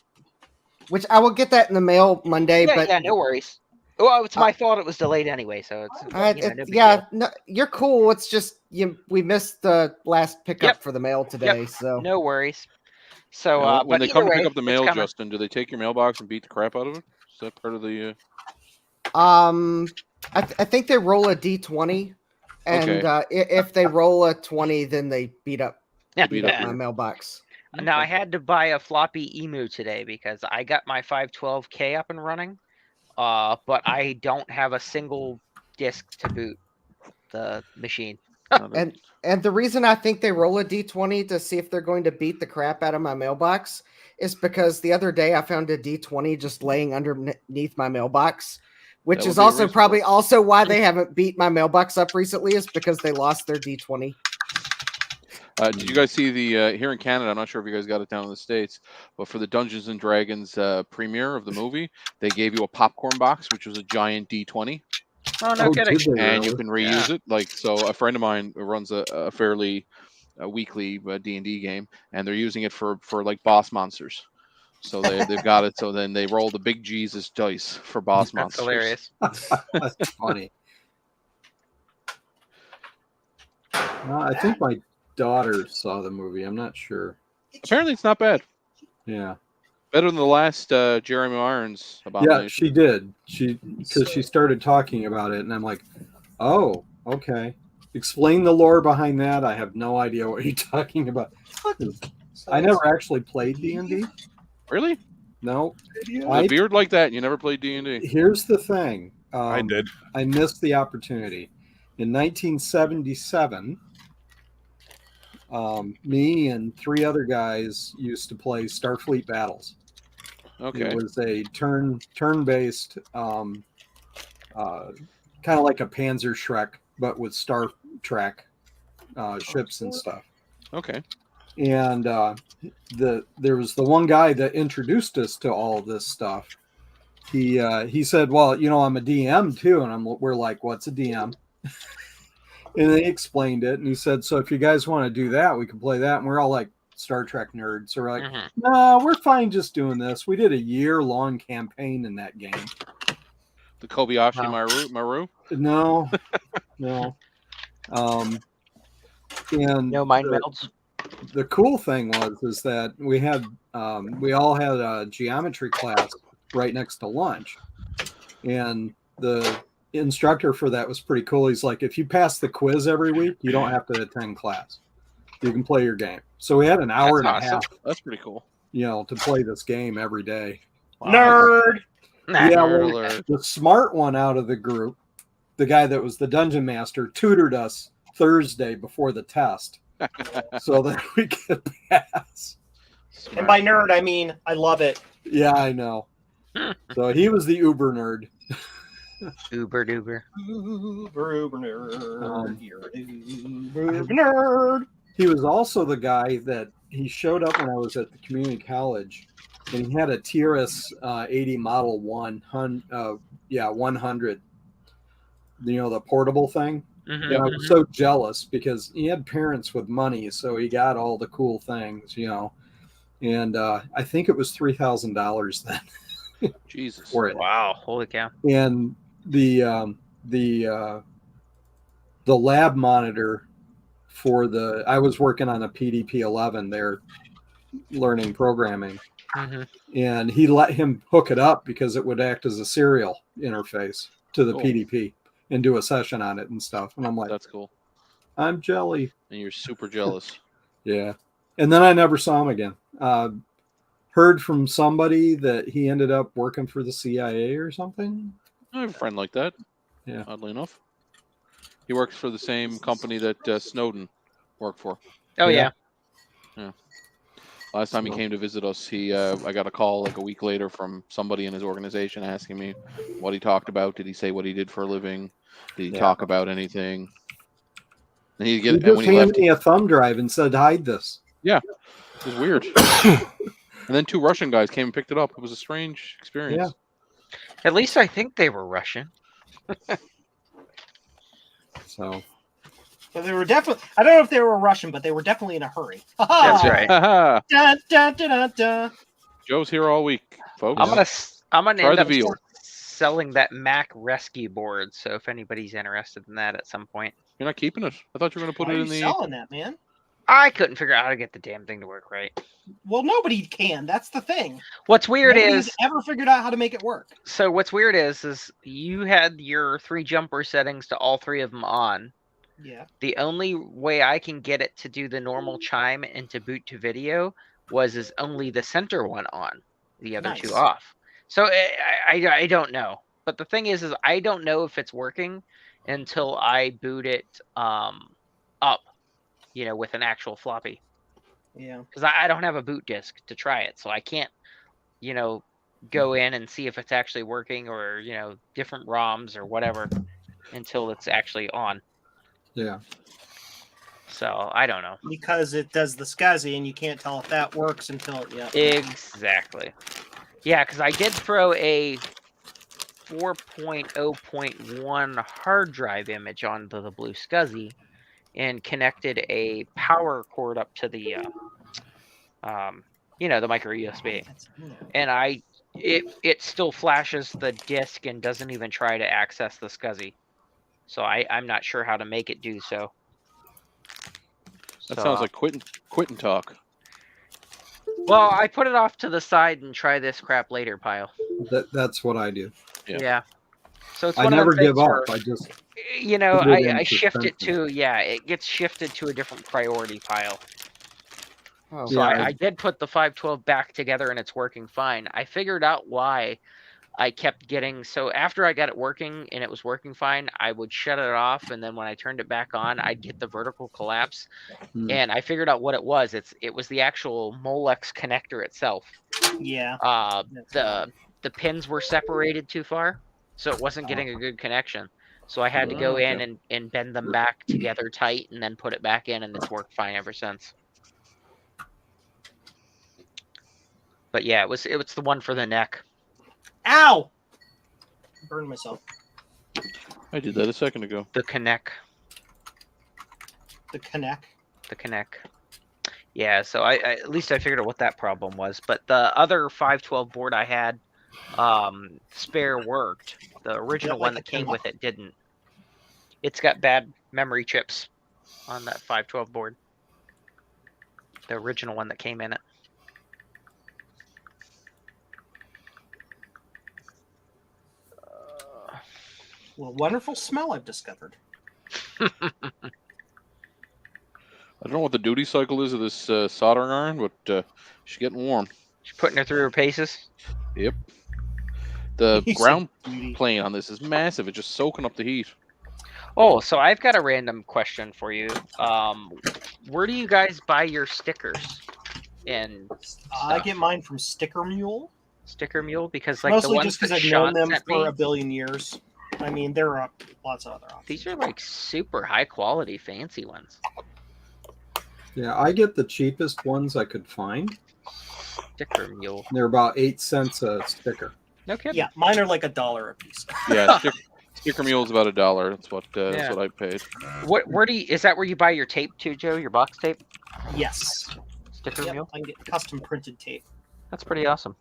Which I will get that in the mail Monday. But no worries. Well, it's my fault. It was delayed anyway, so it's no big deal. no, you're cool. It's just we missed the last pickup Yep. for the mail today. So No worries. So Now, when but they either come to way, pick up the it's mail, coming. Justin, do they take your mailbox and beat the crap out of it? Is that part of the? I think they roll a d20, and Okay. If they roll a 20, then they beat up Beat up my mailbox. Now I had to buy a floppy emu today because I got my 512K up and running, but I don't have a single disk to boot the machine. And the reason I think they roll a d20 to see if they're going to beat the crap out of my mailbox is because the other day I found a d20 just laying underneath my mailbox, which That is would be also reasonable. probably also why they haven't beat my mailbox up recently, is because they lost their d20. Did you guys see the here in Canada? I'm not sure if you guys got it down in the States, but for the Dungeons and Dragons premiere of the movie, they gave you a popcorn box, which was a giant D20, Oh no kidding! did they and you really? can reuse it. Like, so a friend of mine runs a fairly weekly D&D game, and they're using it for like boss monsters. So they've got it. So then they roll the big Jesus dice for boss That's monsters. hilarious. That's funny. I think my daughter saw the movie. I'm not sure. Apparently, it's not bad. Yeah. Better than the last Jeremy Irons Yeah, abomination. she did. Because she started talking about it, and I'm like, oh, okay. Explain the lore behind that. I have no idea what you're talking about. I never actually played D&D. Really? No. A beard like that, you never played D&D. Here's the thing. I did. I missed the opportunity. In 1977, me and 3 other guys used to play Starfleet Battles. Okay. It was a turn-based, kind of like a Panzer Shrek, but with Star Trek ships and stuff. Okay. And there was the one guy that introduced us to all this stuff. He said, "Well, I'm a DM too," and we're like, "What's a DM?" And they explained it, and he said, "So if you guys want to do that, we can play that." And we're all like Star Trek nerds, so we're like, Mhm. "No, we're fine just doing this." We did a year-long campaign in that game. The Kobayashi Wow. Maru. No, no. And No mind the, melds. the cool thing is that we all had a geometry class right next to lunch, and the instructor for that was pretty cool. He's like, if you pass the quiz every week, you don't have to attend class. You can play your game. So we had an hour That's and a half, That's pretty cool. to play this game every day. Nerd. Nah. Yeah, well, Alert. the smart one out of the group, the guy that was the dungeon master, tutored us Thursday before the test so that we could pass. And by nerd, I mean I love it. Yeah, I know. So he was the Uber nerd. Uber duber. Uber nerd. Um, You're an Uber nerd. He was also the guy that he showed up when I was at the community college, and he had a TRS 80 Model 100. The portable thing. Mhm. And I was so jealous because he had parents with money, so he got all the cool things, And I think it was $3,000 then Jesus. for it. Wow. Holy cow. And the lab monitor I was working on a PDP-11 there, learning programming, Mhm. and he let him hook it up because it would act as a serial interface to the Cool. PDP and do a session on it and stuff. And I'm like, That's cool. I'm jelly. And you're super jealous. Yeah. And then I never saw him again. Heard from somebody that he ended up working for the CIA or something. I have a friend like that. Yeah. Oddly enough, he works for the same company that Snowden worked for. Oh Yeah. yeah. Last time he So- came to visit us, I got a call like a week later from somebody in his organization asking me what he talked about. Did he say what he did for a living? Did he Yeah. talk about anything? And He and just when he left, handed me a thumb drive and said, "Hide this." it was weird. And then 2 Russian guys came and picked it up. It was a strange experience. At least I think they were Russian. So But they were definitely. I don't know if they were Russian, but they were definitely in a hurry. That's right. Haha. Dun, dun, dun, dun, dun. Joe's here all week, folks. I'm gonna Try end the up veal. selling that Mac rescue board. So if anybody's interested in that at some point, You're not keeping it. I thought you were going to put Why it are in you the. selling that, man? I couldn't figure out how to get the damn thing to work right. Well, nobody can. That's the thing. What's weird Nobody's is ever figured out how to make it work. so what's weird is you had your 3 jumper settings to all 3 of them on. Yeah. The only way I can get it to do the normal chime and to boot to video is only the center one on, the other 2 Nice. off. So I don't know. But the thing is I don't know if it's working until I boot it up, with an actual floppy. Yeah. Because I don't have a boot disk to try it, so I can't, go in and see if it's actually working or different ROMs or whatever until it's actually on. yeah. So I don't know. Because it does the SCSI, and you can't tell if that works until Exactly. Yeah, because I did throw a 4.0.1 hard drive image onto the blue SCSI and connected a power cord up to the, the micro USB. And it still flashes the disk and doesn't even try to access the SCSI. So I'm not sure how to make it do so. That sounds like quitting talk. Well, I put it off to the side and try this crap later, Pile. That's what I do. Yeah. So it's I one never of them give things up. where, I just put it I in shift it suspension. it gets shifted to a different priority pile. Oh, So Yeah, I did put the 512 back together and it's working fine. I figured out why I kept getting, so after I got it working and it was working fine, I would shut it off, and then when I turned it back on, I'd get the vertical collapse. Hmm. And I figured out what it was. It was the actual Molex connector itself. Yeah. The pins were separated too far, so it wasn't getting a good connection. So I had to go in and bend them back together tight and then put it back in, and it's worked fine ever since. But yeah, it was the one for the neck. Ow! Burned myself. I did that a second ago. The Connect. The Connect. The Connect. Yeah, so I at least I figured out what that problem was. But the other 512 board I had, spare worked. The original one that came with it didn't. It's got bad memory chips on that 512 board. The original one that came in it. Well, wonderful smell I've discovered. I don't know what the duty cycle is of this soldering iron, but she's getting warm. She's putting her through her paces. Yep. The He's a ground beauty. plane on this is massive. It's just soaking up the heat. Oh, so I've got a random question for you. Where do you guys buy your stickers? And I stuff? get mine from Sticker Mule. Sticker Mule, because like the Mostly ones just because that I've known Sean them sent for me, a billion years. I mean, there are lots of other options. these are like super high quality, fancy ones. Yeah, I get the cheapest ones I could find. Sticker Mule. They're about 8 cents a sticker. No kidding. Yeah, mine are like $1 a piece. Yeah, sticker mule is about $1. That's what Yeah. I paid. Where do you, is that where you buy your tape too, Joe? Your box tape? Yes. Sticker Yep, Mule? I can get custom printed tape. That's pretty awesome.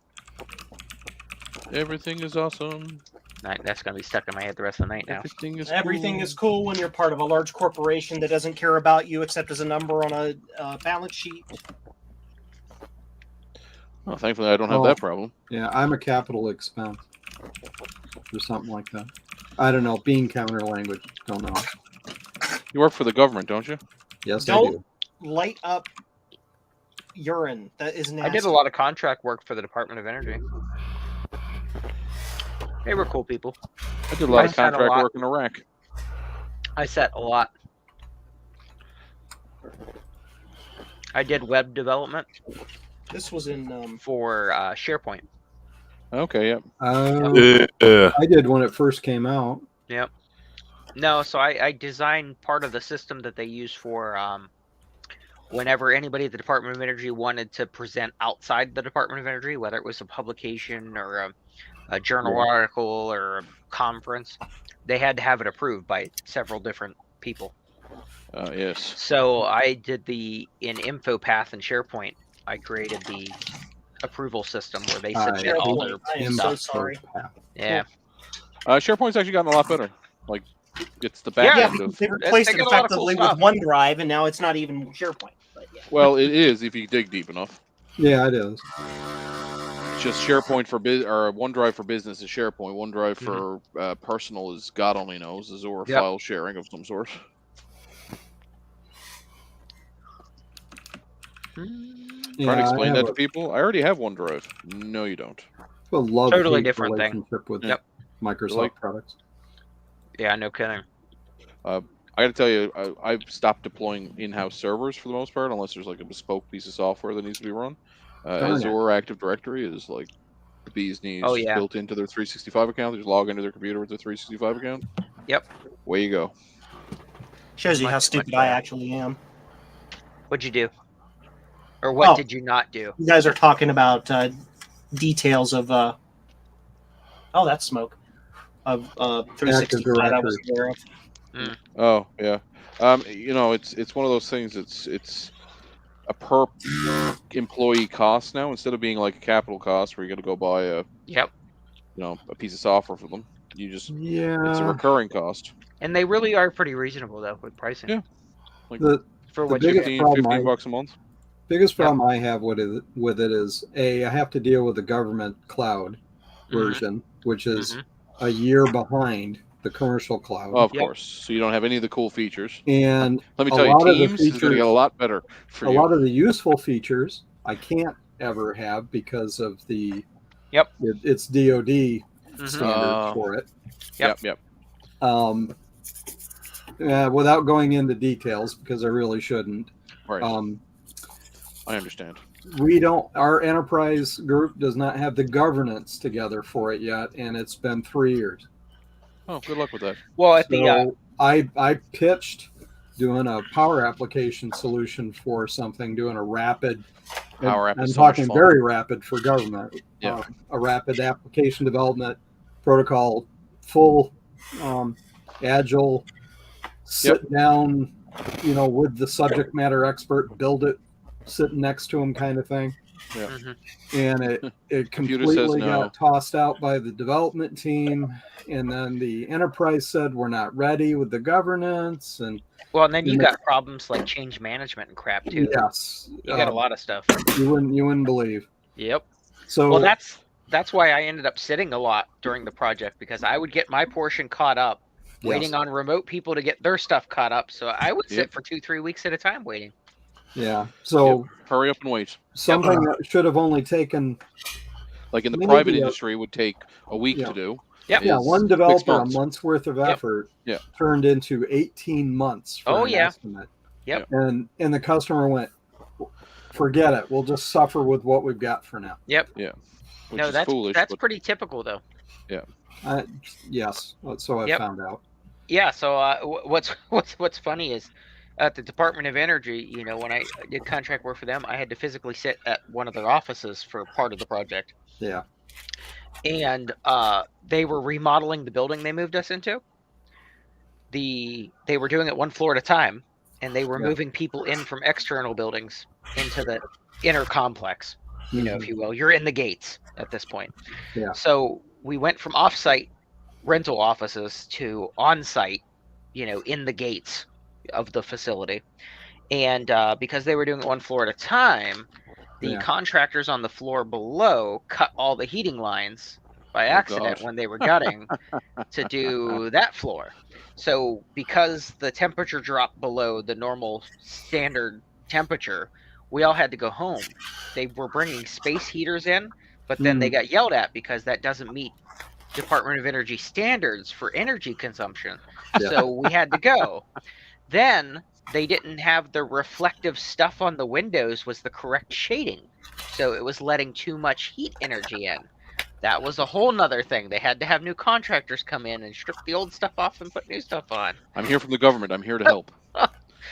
Everything is awesome. That's gonna be stuck in my head the rest of the night now. Everything cool. is cool when you're part of a large corporation that doesn't care about you except as a number on a balance sheet. Well, thankfully, I don't have Oh. that problem. Yeah, I'm a capital expense or something like that. I don't know. Bean counter language. Don't know. You work for the government, don't you? Yes, I Don't do. light up urine. That is nasty. I did a lot of contract work for the Department of Energy. They were cool people. I did a lot I of said a contract lot. work in Iraq. I set a lot. I did web development This was in for SharePoint. Okay, yep. I did when it first came out. Yep. No, so I designed part of the system that they use for whenever anybody at the Department of Energy wanted to present outside the Department of Energy, whether it was a publication or a journal Yeah. article or a conference, they had to have it approved by several different people. Yes. So I did in InfoPath and SharePoint. I created the approval system where they submit all their SharePoint. I am so stuff. sorry. Yeah. SharePoint's actually gotten a lot better. Like, it's the back Yeah, end because of. they replaced they it got a lot of cool effectively with stuff. OneDrive, and now it's not even SharePoint. But yeah. Well, it is if you dig deep enough. Yeah, it is. It's just SharePoint for or OneDrive for business is SharePoint. OneDrive for personal is God only knows Azure Yep. file sharing of some sort. Yeah, Trying to I explain have that to people. I already have OneDrive. No, you don't. a love Totally hate different thing. relationship with Yep. Microsoft Like- products. Yeah, no kidding. I got to tell you, I've stopped deploying in-house servers for the most part, unless there's like a bespoke piece of software that needs to be run. Darn it. Azure Active Directory is like the bee's knees. Oh, It's yeah. built into their 365 account. They just log into their computer with their 365 account. Yep. Way you go. Shows you Much, how much stupid I better. actually am. What'd you do? Or what Oh. did you not do? You guys are talking about details of oh, that's smoke of 365 I was aware of. Oh yeah. It's one of those things. It's a per employee cost now instead of being like a capital cost where you got to go buy a Yep. a piece of software for them. You just it's a Yeah. recurring cost. And they really are pretty reasonable though with pricing. Yeah. The For the what you biggest get. 15, problem 15 I- bucks a month. biggest problem I have with it is I have to deal with the government cloud version, which is Mhm. a year behind the commercial cloud. Oh, of Yep. course. So you don't have any of the cool features. And Let me a tell you, lot of the Teams is going to features- get a lot better for a you. lot of the useful features I can't ever have because of the Yep. it's DoD Mhm. standard for it. Yep. Without going into details because I really shouldn't. Right. I understand. Our enterprise group does not have the governance together for it yet, and it's been 3 years. Oh, good luck with that. Well, at So the I pitched doing a power application solution for something, doing a rapid. Power app I'm is so much talking fun. very rapid for government. Yeah. A rapid application development protocol, full agile, sit down with the subject matter expert, build it sitting next to him, kind of thing. Mhm. And it Computer says completely no. got tossed out by the development team, and then the enterprise said we're not ready with the governance, and Well, and then you And the- got problems like change management and crap too. yes, You got a lot of stuff. you wouldn't believe. Yep. So Well, that's why I ended up sitting a lot during the project, because I would get my portion caught up, waiting on remote people to get their stuff caught up. So I would sit Yep. for 2-3 weeks at a time waiting. yeah, so Hurry up and wait. something that should have only taken Like in the Maybe private a- industry, would take a week Yeah. to do. Yep. yeah is one 6 developer a months. month's worth of Yep. effort Yeah. turned into 18 months for Oh, an yeah. estimate. Yep. And the customer went, forget it, we'll just suffer with what we've got for now. Which No, is that's foolish. that's but pretty typical though. Yes, so I Yep. found out. Yeah. So what's funny is at the Department of Energy, when I did contract work for them, I had to physically sit at one of their offices for part of the project. Yeah. And they were remodeling the building they moved us into. They were doing it one floor at a time, and they were Yeah. moving people in from external buildings into the inner complex, Mhm. if you will. You're in the gates at this point. Yeah. So we went from off-site rental offices to on-site, in the gates of the facility. And because they were doing it one floor at a time, the Yeah. contractors on the floor below cut all the heating lines by Oh, accident God. when they were gutting to do that floor. So because the temperature dropped below the normal standard temperature, we all had to go home. They were bringing space heaters in, but then they got yelled at because that doesn't meet Department of Energy standards for energy consumption. Yeah. So we had to go. Then they didn't have the reflective stuff on the windows was the correct shading. So it was letting too much heat energy in. That was a whole nother thing. They had to have new contractors come in and strip the old stuff off and put new stuff on. I'm here from the government. I'm here to help.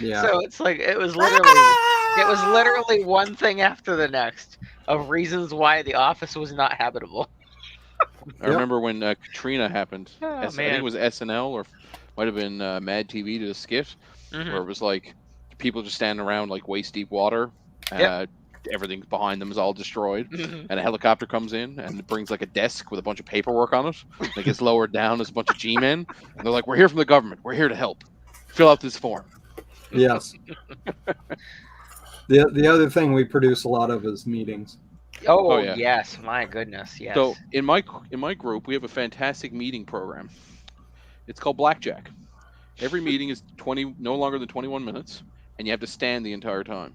Yeah. So it's like it was literally one thing after the next of reasons why the office was not habitable. I remember when Katrina happened. Oh, I think man. it was SNL or might have been Mad TV did a skit Mhm. where it was like people just standing around like waist deep water. Yep. Everything behind them is all destroyed. Mhm. And a helicopter comes in and it brings like a desk with a bunch of paperwork on it. And it gets lowered down. There's a bunch of G-men. And they're like, we're here from the government. We're here to help. Fill out this form. Yes. The other thing we produce a lot of is meetings. Oh, yeah. yes, my goodness, yes. So in my group, we have a fantastic meeting program. It's called Blackjack. Every meeting is no longer than 21 minutes, and you have to stand the entire time.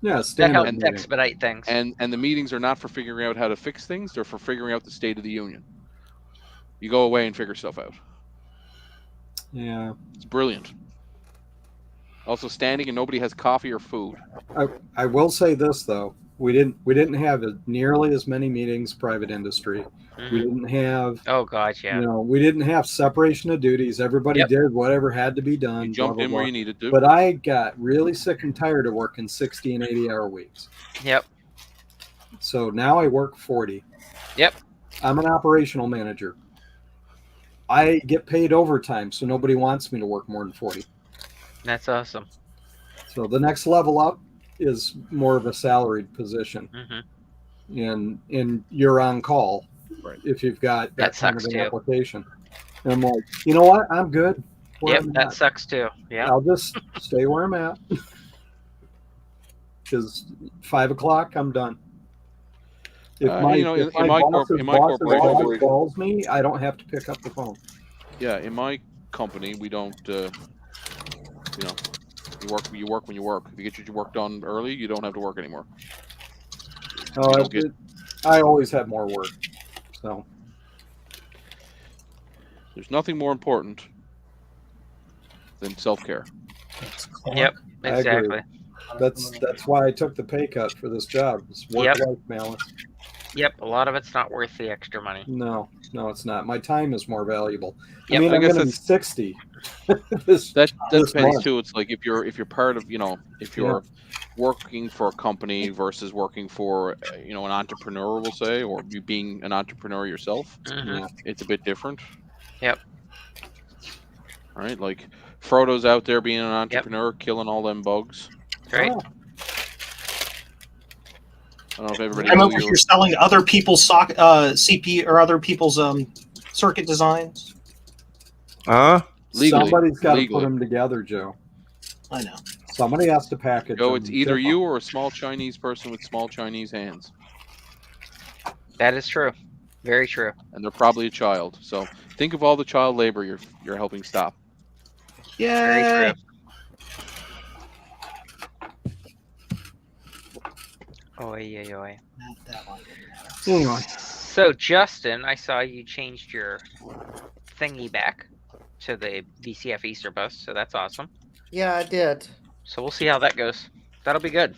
Yeah, that stand up helps meeting. expedite things. And the meetings are not for figuring out how to fix things; they're for figuring out the state of the union. You go away and figure stuff out. Yeah. It's brilliant. Also, standing and nobody has coffee or food. I will say this though. We didn't have nearly as many meetings private industry. We Mhm. didn't have Oh God, yeah. we didn't have separation of duties. Everybody Yep. did whatever had to be done. You blah, jumped blah, in where blah. you needed to. But I got really sick and tired of working 60 and 80-hour weeks. Yep. So now I work 40. Yep. I'm an operational manager. I get paid overtime, so nobody wants me to work more than 40. That's awesome. So the next level up is more of a salaried position, Hmm. and you're on call Right. if you've got That that kind of sucks an too. application. And I'm like, you know what? I'm good. where Yep, I'm that at. sucks too. Yeah. I'll just stay where I'm at. Because 5 o'clock, I'm done. If In if my boss's corporation- boss calls me, I don't have to pick up the phone. Yeah, in my company, we don't. You work when you work. If you get your work done early, you don't have to work anymore. Oh, You don't get- I always have more work. So There's nothing more important than self-care. Yep. I agree. Exactly. that's why I took the pay cut for this job. It's work-life balance. Yep. A lot of it's not worth the extra money. No, it's not. My time is more valuable. Yep, I mean, I I'm guess going to be that's- 60. This- That This depends month. too. It's like if you're part of if you're working for a company versus working for an entrepreneur, we'll say, or you being an entrepreneur yourself, Mhm. it's a bit different. Yep. All right, like Frodo's out there being an entrepreneur, killing all them bugs. That's right. Oh, I don't know if everybody I'm knew over you here selling other people's CP or other people's circuit designs. Huh? legally. somebody's got to put legally. them together, Joe. I know. Somebody has to package Joe, them. it's either you or a small Chinese person with small Chinese hands, That is true. Very true. and they're probably a child. So think of all the child labor you're helping stop. Very Yeah. true. Oi. That one. Anyway, So, Justin, I saw you changed your thingy back to the VCF Easter bus, so that's awesome. Yeah, I did. So we'll see how that goes. That'll be good.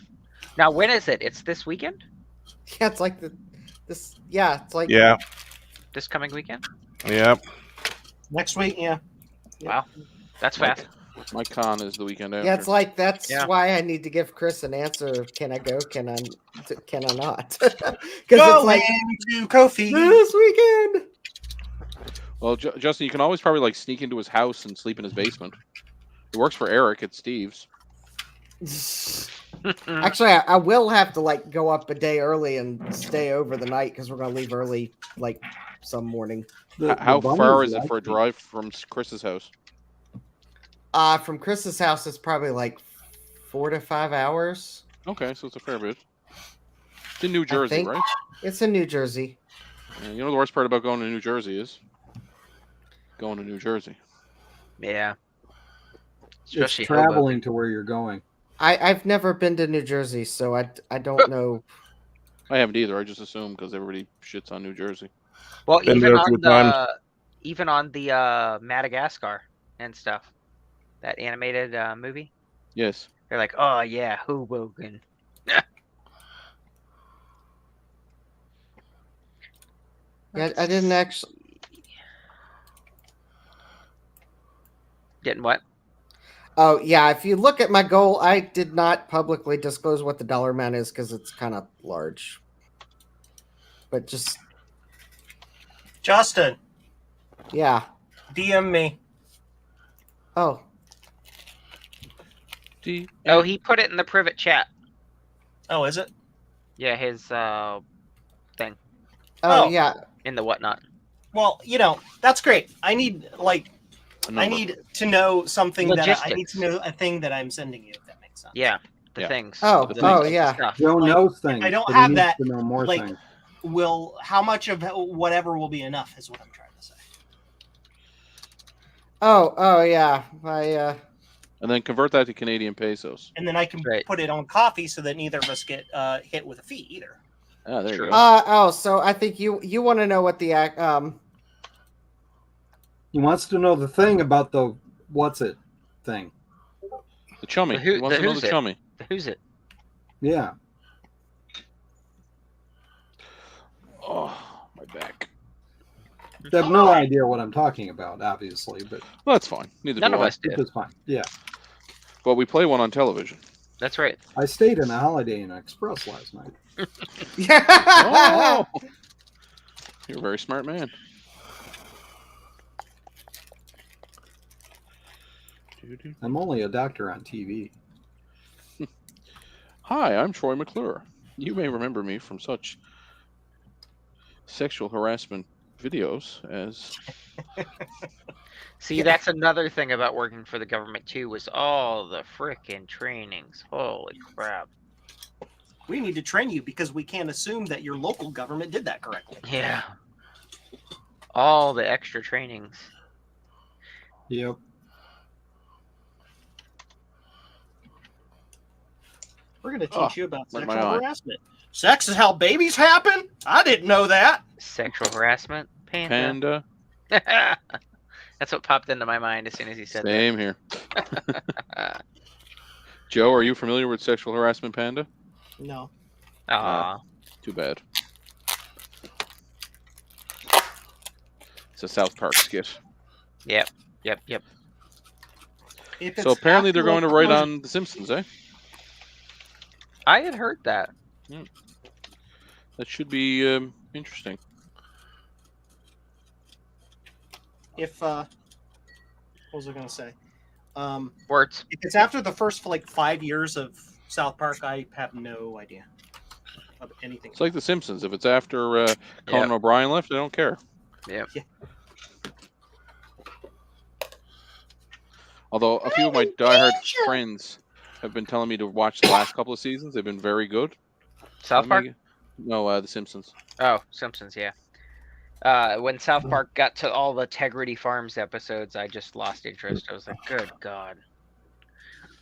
Now, when is it? It's this weekend? Yeah, it's like this. Yeah, it's like Yeah. This coming weekend? Yep. Next week, yeah. Wow. That's Mike- fast. My con is the weekend after. Yeah, it's like that's Yeah. why I need to give Chris an answer. Can I go? Can I not? Because Go it's like into Kofi. this weekend. Well, Justin, you can always probably like sneak into his house and sleep in his basement. It works for Eric at Steve's. Actually, I will have to like go up a day early and stay over the night because we're gonna leave early, like some morning. How bunnies far is it like for a drive from Chris's house? From Chris's house, it's probably like 4 to 5 hours. Okay, so it's a fair bit. It's in New Jersey, think. right? It's in New Jersey. And you know the worst part about going to New Jersey is going to New Jersey. Yeah. It's Especially traveling to where you're going. I've never been to New Jersey, so I don't know. I haven't either. I just assume because everybody shits on New Jersey. Well, Been there a few times. even on the Madagascar and stuff, that animated movie, Yes. they're like, oh yeah, Hoboken. Yeah, I didn't actually. Getting what? Oh yeah, if you look at my goal, I did not publicly disclose what the dollar amount is because it's kind of large. But just Justin, yeah. DM me. Oh, Oh, he put it in the private chat. Oh, is it? Yeah, his thing Oh. yeah. in the whatnot. Well, that's great. I need I need to know something that I need Logistics. to know a thing that I'm sending you. If that makes sense. Yeah, the Yeah. things. Oh, the oh, things, the yeah. stuff. Joe Like, knows things. I don't but he have needs that, to know more like- things. How much of whatever will be enough is what I'm trying to say. Oh yeah. And then convert that to Canadian pesos. And then I can Right. put it on coffee so that neither of us get hit with a fee either. Ah, there True. you go. So I think you want to know what the He wants to know the thing about the what's it thing. The chummy. The who- He wants the to know who's the it? chummy. Who's it? Yeah. Oh, my back. They have no idea what I'm talking about, obviously, but Well, that's fine. Neither None do of I. us did. it's fine. Yeah. But we play one on television. That's right. I stayed in a Holiday Inn Express last night. Oh, you're a very smart man. I'm only a doctor on TV. Hi, I'm Troy McClure. You may remember me from such sexual harassment videos as See, that's another thing about working for the government too, was all the frickin' trainings. Holy crap. We need to train you because we can't assume that your local government did that correctly. Yeah. All the extra trainings. Yep. We're going to teach Oh, you about like sexual my eye. harassment. Sex is how babies happen? I didn't know that. Sexual harassment. Panda. Panda. That's what popped into my mind as soon as he said Same here. Joe, are you familiar with sexual harassment, Panda? No. that. Aw. Too bad. It's a South Park skit. Yep. If So it's apparently they're going to write after- on The Simpsons, eh? I had heard that. That should be interesting. If what was I going to say? Words. If it's after the first like 5 years of South Park, I have no idea of anything. It's like The Simpsons. If it's after Conan O'Brien left, I don't care. Yep. Yeah. Although a few of my diehard friends have been telling me to watch the last couple of seasons. They've been very good. South Park? No, The Simpsons. Oh, Simpsons, yeah. When South Park got to all the Tegrity Farms episodes, I just lost interest. I was like, good God.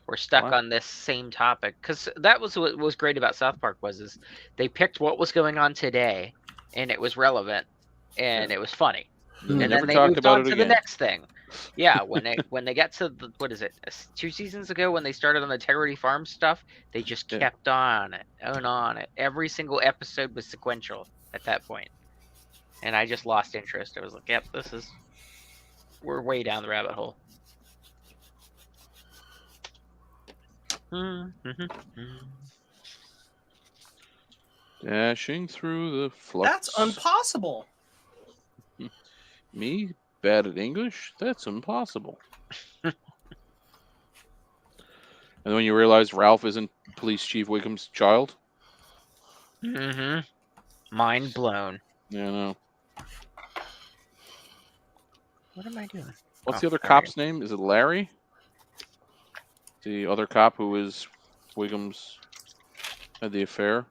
We're stuck What? on this same topic. Because that was what was great about South Park is they picked what was going on today, and it was relevant, and it was funny. They And never then they talked moved about on it to again. the next thing. Yeah, when they got to the, what is it, 2 seasons ago when they started on the Tegrity Farms stuff, they just kept on it and on it. Every single episode was sequential at that point. And I just lost interest. I was like, yep, we're way down the rabbit hole. Dashing through the flux. That's impossible. Me? Bad at English? That's impossible. And when you realize Ralph isn't Police Chief Wiggum's child? Mind blown. Yeah, I know. What am I doing? What's Oh, the other sorry. cop's name? Is it Larry? The other cop who is Wiggum's had the affair?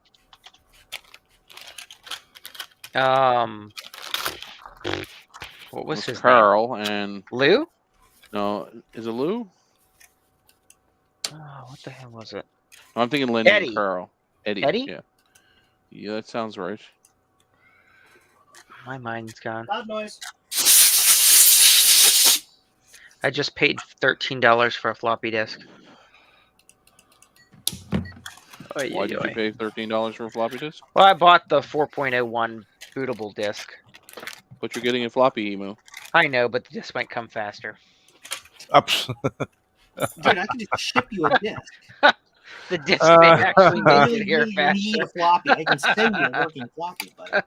What was It his name? Carl and Lou? no, is it Lou? Oh, what the hell was it? I'm thinking Linda Eddie. and Carl. Eddie. Eddie? Yeah. Yeah, that sounds right. My mind's gone. Loud noise. I just paid $13 for a floppy disk. Why did you pay $13 for a floppy disk? Well, I bought the 4.01 bootable disk. But you're getting a floppy emu. I know, but the disk might come faster. Ups. Dude, I can just ship you a disc. The disk may actually make Really, it here really need faster. a floppy. I can send you a working floppy, but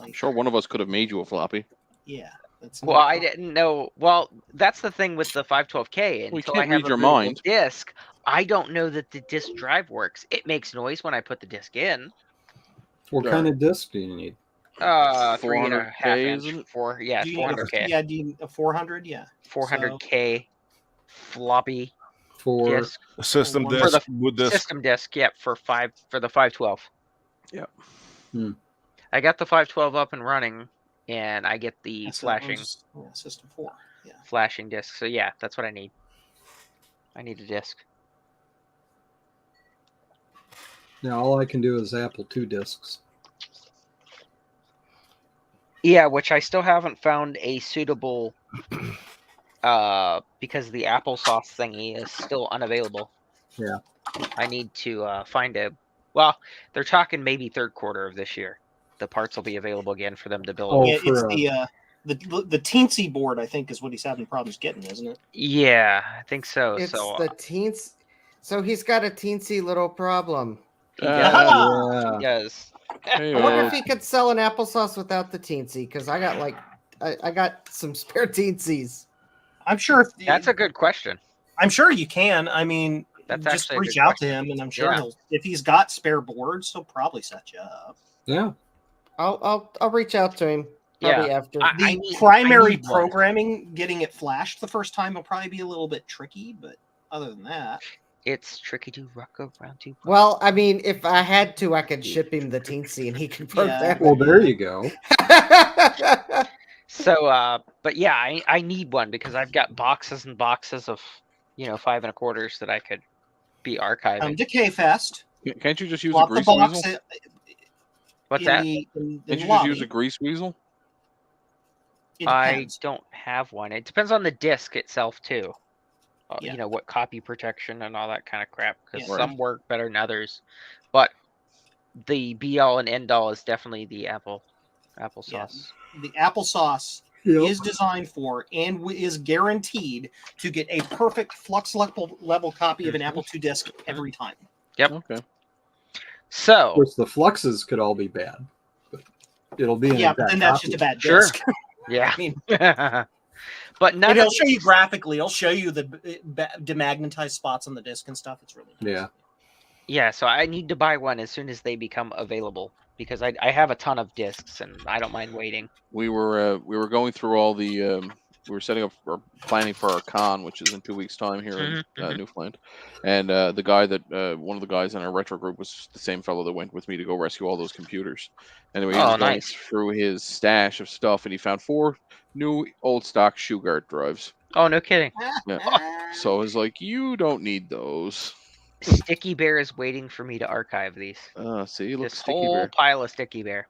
I'm sure one of us could have made you a floppy. yeah. That's Well, I didn't know. Well, that's the thing with the 512K. We Until can't I have read a your bootable mind. disk, I don't know that the disk drive works. It makes noise when I put the disk in. What kind of disc do you need? 3.5 400K, inch. isn't it? 4, yeah, Do you need 400K. Yeah, do you need a 400? Yeah. 400K floppy For disk. System For disk the with this. System disk, yep, for the 512. Yep. I got the 512 up and running, and I get the flashing System 4. Yeah. flashing disk. So yeah, that's what I need. I need a disk. now, all I can do is Apple II discs. Yeah, which I still haven't found a suitable because the applesauce thingy is still unavailable. Yeah. I need to find a well, they're talking maybe third quarter of this year. The parts will be available again for them to build. Oh, Yeah, it's for, the teensy board, I think, is what he's having problems getting, isn't it? Yeah, I think so. It's So the teens. So he's got a teensy little problem. Yeah. he does. Hey, I wonder if he could sell an applesauce without the teensy, because I got I got some spare teensies. I'm sure if That's a good question. I'm sure you can. I mean, That's just actually a reach good out to question. him, and I'm sure Yeah. if he's got spare boards, he'll probably set you up. Yeah. I'll reach out to him probably after. I The need- primary I need one. programming, getting it flashed the first time, will probably be a little bit tricky, but other than that, It's tricky to rock around to. Well, I mean, if I had to, I could ship him the teensy and he could program Well, there you go. it. So, but yeah, I need one because I've got boxes and boxes of 5 1/4s that I could be archiving. Decay Fest. Can't you just use a Swap the grease box weasel? What's in that? in Can't you just lobby. use a grease weasel? It I depends. don't have one. It depends on the disc itself too. Yeah. What copy protection and all that kind of crap. Because Yeah. some work better than others, but the be all and end all is definitely the applesauce. The applesauce Yep. is designed for and is guaranteed to get a perfect flux level copy of an Apple II disc every time. Yep. Okay. Of So course, the fluxes could all be bad, but it'll be an Yeah, but exact then that's copy. just a bad Sure. disc. yeah. I mean, But none And of it'll show you these- graphically. It'll show you the demagnetized spots on the disc and stuff. It's really nice. Yeah. Yeah, so I need to buy one as soon as they become available because I have a ton of discs and I don't mind waiting. We were going through all the we were setting up or planning for our con, which is in 2 weeks' time here in Newfoundland. And the guy that one of the guys in our retro group was the same fellow that went with me to go rescue all those computers. Anyway, he was going nice. through his stash of stuff, and he found 4 new old stock Shugart drives. Oh, no kidding. So I was like, "You don't need those." Sticky Bear is waiting for me to archive these. See, look, This Sticky whole Bear. pile of Sticky Bear.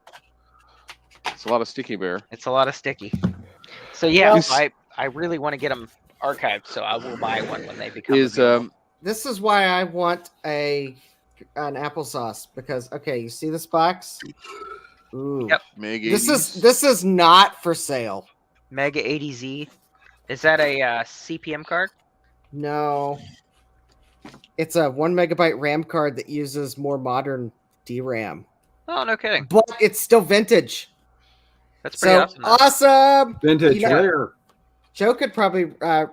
It's a lot of Sticky Bear. It's a lot of sticky. So yeah, Well- I really want to get them archived, so I will buy one when they become Is available. This is why I want an applesauce because okay, you see this box? Ooh. Yep. Mega This 80s. is not for sale. Mega 80Z. Is that a CPM card? No. It's a 1 megabyte RAM card that uses more modern DRAM. Oh, no kidding. But it's still vintage. That's pretty So awesome. though. awesome. Vintage You know- rare. Joe could probably was gonna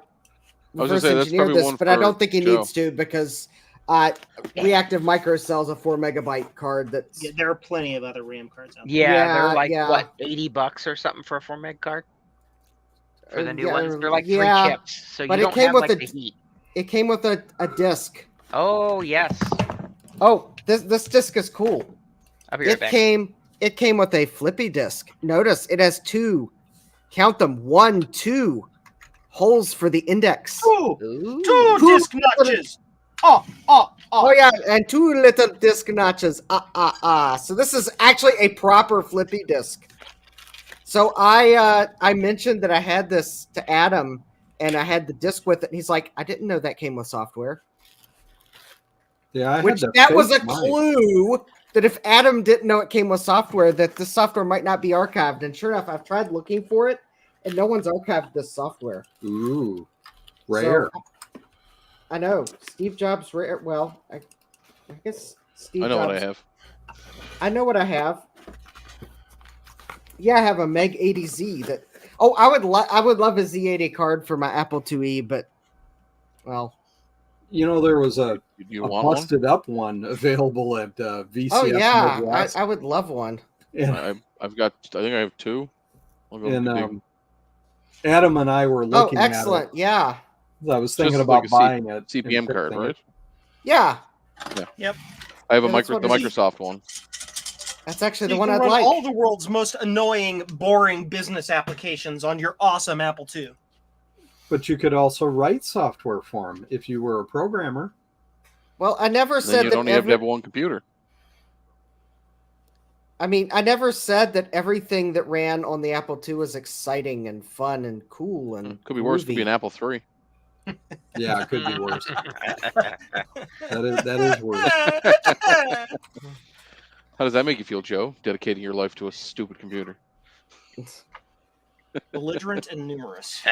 reverse say, that's engineer probably this, one but I for don't think he Joe. needs to because Reactive Micro sells a 4 megabyte card that's Yeah, there are plenty of other RAM cards out there. Yeah, Yeah, they're like yeah. what, $80 or something for a 4 meg card? For the new yeah, ones, they're like yeah, 3 chips, so but you it don't came have with like a- the heat. it came with a disc. Oh yes, Oh, this disc is cool. I'll be right It back. came with a flippy disc. Notice it has 2, count them, 1, 2 holes for the index. Ooh, Ooh. 2 Cool. disc notches. Oh. Oh yeah, and 2 little disc notches. So this is actually a proper flippy disc. So I mentioned that I had this to Adam, and I had the disc with it. And he's like, I didn't know that came with software. Yeah, I Which had that was a fake mine. clue that if Adam didn't know it came with software, that the software might not be archived. And sure enough, I've tried looking for it, and no one's archived this software. Ooh, So, rare. I know Steve Jobs rare. Well, I guess Steve. I know Jobs, what I have. I know what I have. Yeah, I have a Meg 80Z that. Oh, I would love a Z80 card for my Apple IIe, but well. You know, there was a You a want one? busted up one available at VCF Oh yeah, Midwest. I would love one. and I've got. I think I have 2. I'll go and big. Adam and I were Oh, looking at excellent. it. Yeah, I was thinking Just about like a buying it. and CPM card, fixing right? it. yeah. I have a Yeah, that's the what it is. Microsoft one. That's actually You the one can I'd run like. all the world's most annoying, boring business applications on your awesome Apple II. But you could also write software for them if you were a programmer. Well, I never Then said you'd that. only have to have one computer. I mean, I never said that everything that ran on the Apple II was exciting and fun and cool and Could be worse. Could be groovy. an Apple III. Yeah, it could be worse. That is worse. How does that make you feel, Joe? Dedicating your life to a stupid computer. Belligerent and numerous.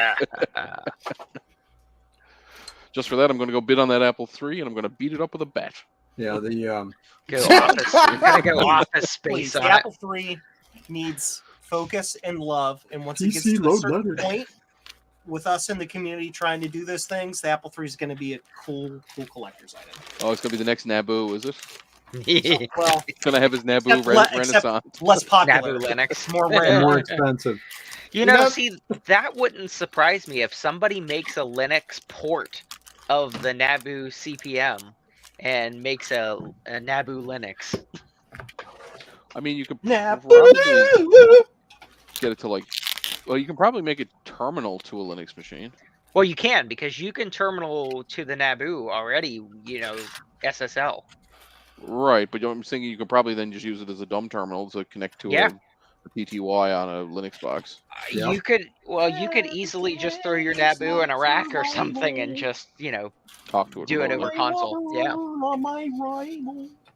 Just for that, I'm going to go bid on that Apple III, and I'm going to beat it up with a bat. Yeah, the Go office. You're gonna go office Please, space the on it. Apple III needs focus and love, and once it gets PC to a load certain letter. point, with us in the community trying to do those things, the Apple III is going to be a cool collector's item. Oh, it's going to be the next Naboo, is it? Well, It's going to have his Naboo Except le- except- Renaissance. less popular. Naboo Linux. It's more and rare. more expensive. You know, know- see, that wouldn't surprise me if somebody makes a Linux port of the Naboo CPM and makes a Naboo Linux. I mean, you could Naboo. probably get it to like. Well, you can probably make it terminal to a Linux machine. Well, you can because you can terminal to the Naboo already. You know, SSL. Right, but I'm thinking you could probably then just use it as a dumb terminal to connect to Yeah. a PTY on a Linux box. Yeah. You could, well, you could easily just throw your Naboo in a rack or something and just, you know, Talk to it. do it remotely. over console. Yeah.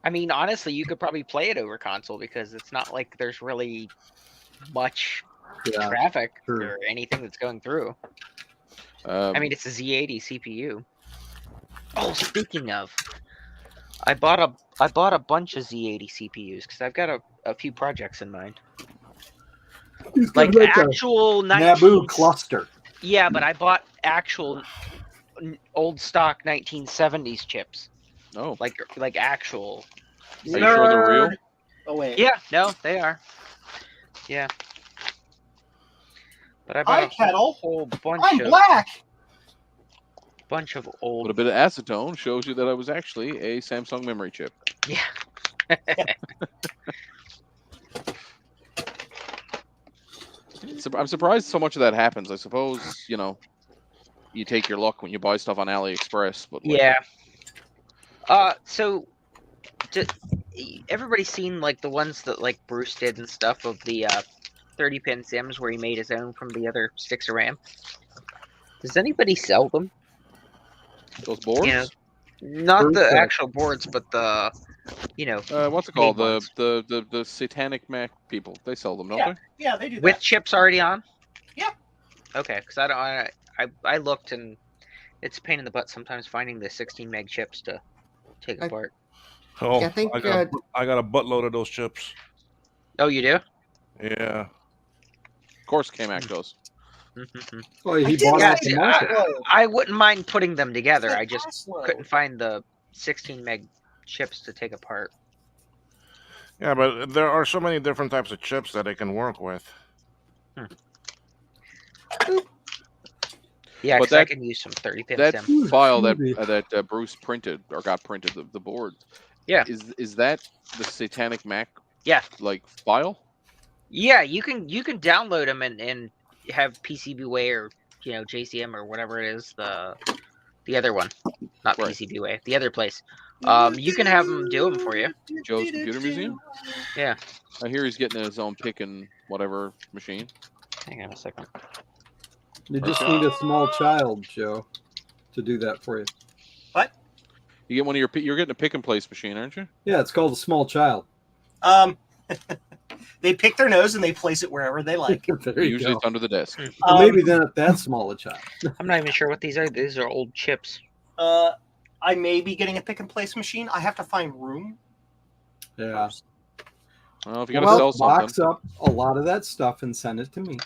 I mean, honestly, you could probably play it over console because it's not like there's really much Yeah, traffic sure. or anything that's going through. I mean, it's a Z80 CPU. Oh, speaking of, I bought a bunch of Z80 CPUs because I've got a few projects in mind. He's gonna Like make a actual Naboo 19 cluster. Yeah, but I bought actual old stock 1970s chips, Oh, like actual. are you sure they're real? Nerd. Oh wait. Yeah, no, they are. Yeah. But I bought Hi, a Kettle. whole I'm black. bunch of But old. a bit of acetone shows you that I was actually a Samsung memory chip. Yeah. I'm surprised so much of that happens. I suppose, you know, you take your luck when you buy stuff on AliExpress, but like, Yeah. So, everybody's seen like the ones that like Bruce did and stuff of the 30-pin Sims where he made his own from the other sticks of RAM. Does anybody sell them? those boards. Yeah. Not Bruce the does. actual boards, but the, What's it called? made The Satanic Mac people. They sell them, don't Yeah. they? Yeah, they do with that. chips already on. Yeah. Okay, because I looked and it's a pain in the butt sometimes finding the 16 meg chips to take I- apart. Oh, I think, I got a buttload of those chips. Oh, you do? Yeah. Of course, K-Mac does. Well, he did bought say off the that. market. I wouldn't mind putting them together. Said I just Oslo. couldn't find the 16 meg chips to take apart. Yeah, but there are so many different types of chips that they can work with. Yeah, But because I that- can use some 30-pin That Sim. file Movie. that Bruce printed or got printed, the board. Yeah. Is that the Satanic Mac? Yeah. Like file? Yeah, you can download them and have PCBWay or JCM or whatever it is, the other one, not Right. PCBWay, the other place. You can have them do them for you. Joe's Computer Museum? Yeah. I hear he's getting his own pick and whatever machine. Hang on a second. You just need a small child, Joe, to do that for you. You get one of you're getting a pick and place machine, aren't you? Yeah, it's called a small child. They pick their nose and they place it wherever they like. There you Usually go. it's under the desk. Or maybe not that small a child. I'm not even sure what these are. These are old chips. I may be getting a pick and place machine. I have to find room. Yeah. Well, if you gotta Well, sell something. box up a lot of that stuff and send it to me.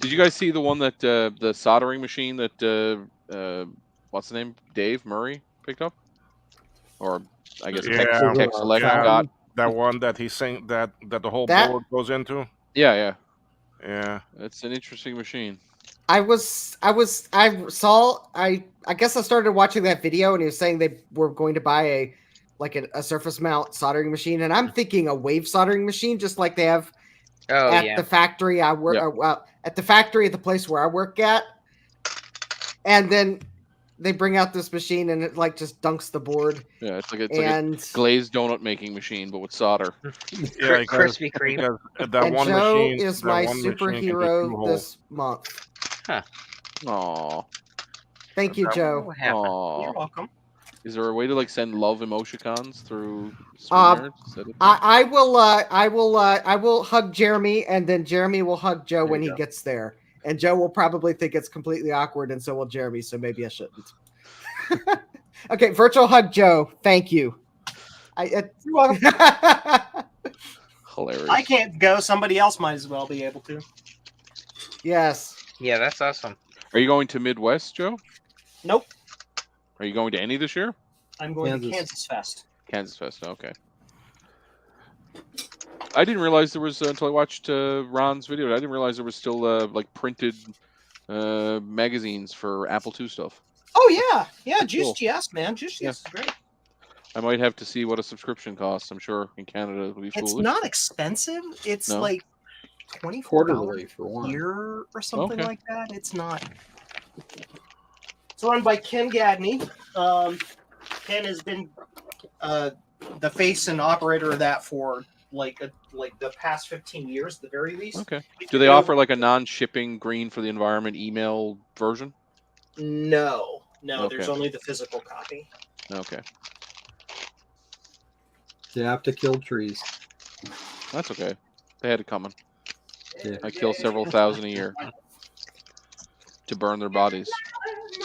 Did you guys see the one that the soldering machine that what's the name? Dave Murray picked up? Or I guess Yeah, Tech Select yeah. got. That one that he's saying that the whole That- board goes into. Yeah. Yeah. It's an interesting machine. I guess I started watching that video and he was saying they were going to buy a surface mount soldering machine, and I'm thinking a wave soldering machine, just like they have Oh at yeah. the factory I work at the factory at the place where I work at. And then they bring out this machine and it like just dunks the board. Yeah, it's like a and glazed donut making machine, but with solder. Yeah, because- Krispy Kreme. because that and one Joe machine is that my one machine can do two superhero holes. this month. Aw. Thank you, Joe. What happened? You're Aw. welcome. Is there a way to like send love emoticons through Um, StreamYard? Is that a thing? I will hug Jeremy, and then Jeremy will hug Joe when he gets there. And Joe will probably think it's completely awkward, and so will Jeremy. So maybe I shouldn't. Okay, virtual hug, Joe. Thank you. You're welcome. Hilarious. I can't go. Somebody else might as well be able to. Yes. Yeah, that's awesome. Are you going to Midwest, Joe? Nope. Are you going to any this year? I'm going to Kansas. Kansas Fest. Kansas Fest. Okay. I didn't realize there was until I watched Ron's video. I didn't realize there was still like printed magazines for Apple II stuff. Oh yeah, Juice Cool. GS, man. Juice GS is great. I might have to see what a subscription costs. I'm sure in Canada it'll be It's foolish. not expensive. It's No? like $24 Quarterly for a one. year or something Okay. like that. It's not. It's run by Ken Gadney. Ken has been the face and operator of that for like the past 15 years, at the very least. Okay. Do they offer like a non-shipping green for the environment email version? No, there's Okay. only the physical copy. Okay. You have to kill trees. That's okay. They had it coming. Yeah. I kill several thousand a year to burn their bodies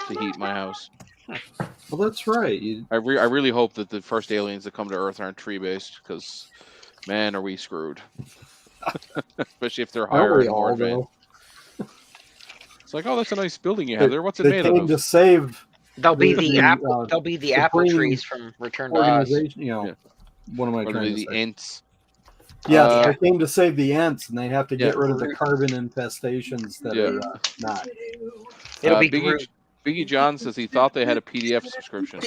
to heat my house. Well, that's right. I really hope that the first aliens that come to Earth aren't tree based, because man, are we screwed. Especially if they're higher Aren't we and more all, advanced. though? It's like, oh, that's a nice building you have there. What's it They made came of? to save They'll be the the, apple. They'll be the apple Supreme trees from Return to Oz. organization. You know, Yeah. what am I Or trying the to say? Ents. Yes, Uh, they came to save the Ents, and they have to get Yeah. rid of the carbon infestations that Yeah. are not. It'll be Biggie, Groot. Biggie John says he thought they had a PDF subscription.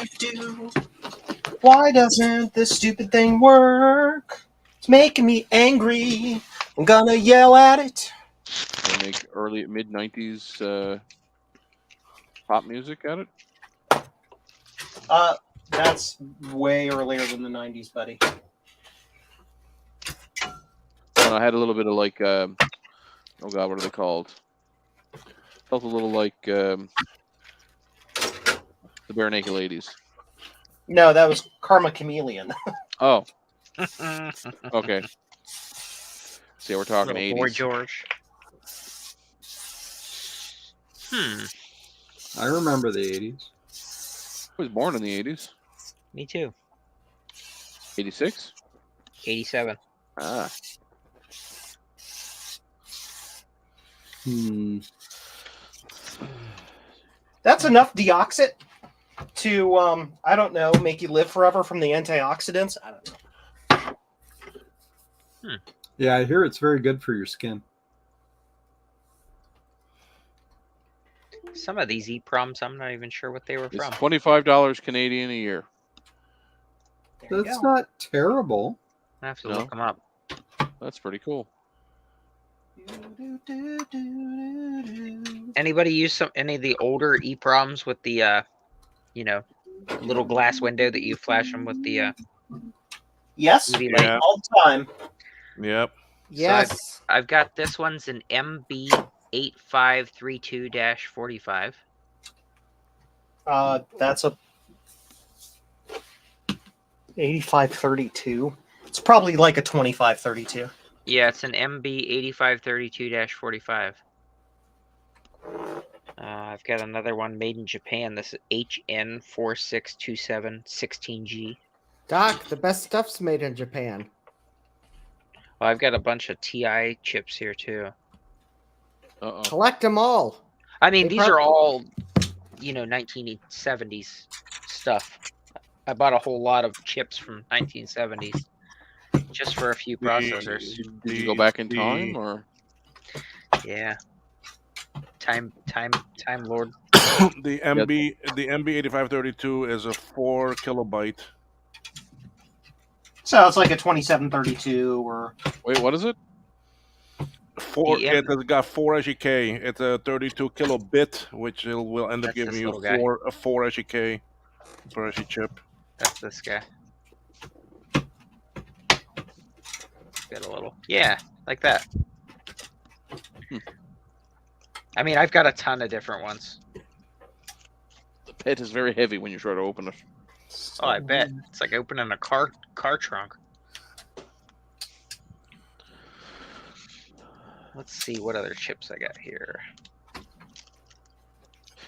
Why doesn't this stupid thing work? It's making me angry. I'm gonna yell at it. They make early mid 90s pop music at it. That's way earlier than the 90s, buddy. And I had a little bit of like, oh god, what are they called? Felt a little like the Bare Naked Ladies. No, that was Karma Chameleon. Oh, okay. See, we're talking Little 80s. Boy George. I remember the 80s. I was born in the 80s. Me too. 86? 87. Ah. That's enough deoxit to, I don't know, make you live forever from the antioxidants. I don't know. Yeah, I hear it's very good for your skin. Some of these EPROMs, I'm not even sure what they were It's from. $25 Canadian a year. There you That's go. not terrible. I have to No. look them up. That's pretty cool. Anybody use any of the older EPROMs with the, little glass window that you flash them with the Yes, UV light? Yeah. all the time. Yep. Yes. I've got this one's an MB8532-45. That's a 8532. It's probably like a 2532. Yeah, it's an MB8532-45. I've got another one made in Japan. This is HN4627 16G. Doc, the best stuff's made in Japan. Well, I've got a bunch of TI chips here too. Uh-oh. Collect them all. I mean, They these are all, 1970s stuff. I bought a whole lot of chips from 1970s just for a few processors. Did you go back in time, or Yeah. Time Lord. The MB8532 is a 4 kilobyte. So it's like a 2732 or wait, what is it? The It has got 4 SEK. It's a 32 kilobit, which will end up That's giving this you little guy. a 4 SEK per SE chip. That's this guy. Got a little. Yeah, like that. I mean, I've got a ton of different ones. The pet is very heavy when you try to open it. Oh, I bet. It's like opening a car trunk. Let's see what other chips I got here.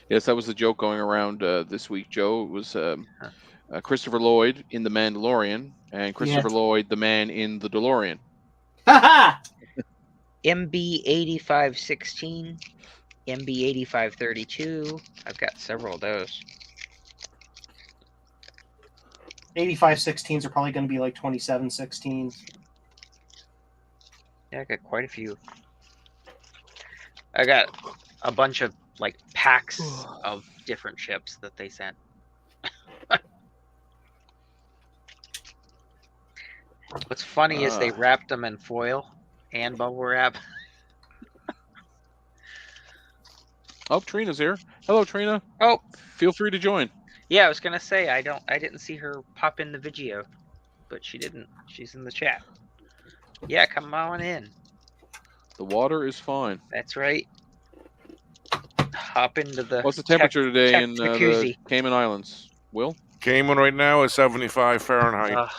Yes, that was the joke going around this week, Joe. It was Christopher Lloyd in The Mandalorian and Christopher Lloyd, the man in the DeLorean. haha. MB8516, MB8532. I've got several of those. 8516s are probably going to be like 2716s. Yeah, I got quite a few. I got a bunch of like packs of different chips that they sent. What's funny is they wrapped them in foil and bubble wrap. Oh, Trina's here. Hello, Trina. Oh, Feel free to join. yeah, I was gonna say I didn't see her pop in the video, but she didn't. She's in the chat. Yeah, come on in. The water is fine. That's right. Hop into the. What's the temperature today tech in the jacuzzi. Cayman Islands? Will? Cayman right now is 75 Fahrenheit. Ugh.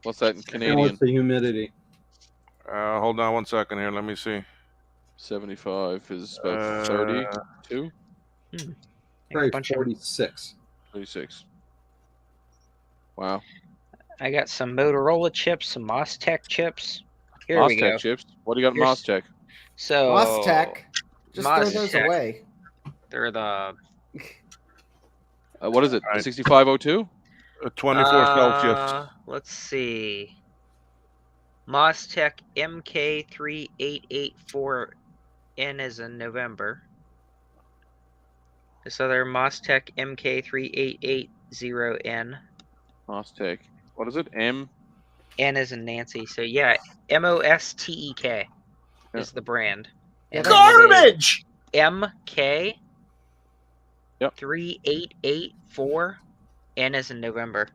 What's that in Now Canadian? what's the humidity? Hold on 1 second here. Let me see. 75 is about Uh, 32, Probably bunch of- 46. 36. Wow. I got some Motorola chips, some Mostech chips. Here we go. Mostech chips. What do you got in Here's- Mostech? So Mostech. Just throw Moz those Tech. away. They're the What is it? Alright. 6502? 24 Celsius. Let's see. Moztec MK3884N is in November. This other Moztec MK3880N. Mostec. What is it? M. N is in Nancy. So yeah, MOSTEK Yeah. is the brand. Yeah, And then it is Garbage. MK Yep. 3884. N is in November.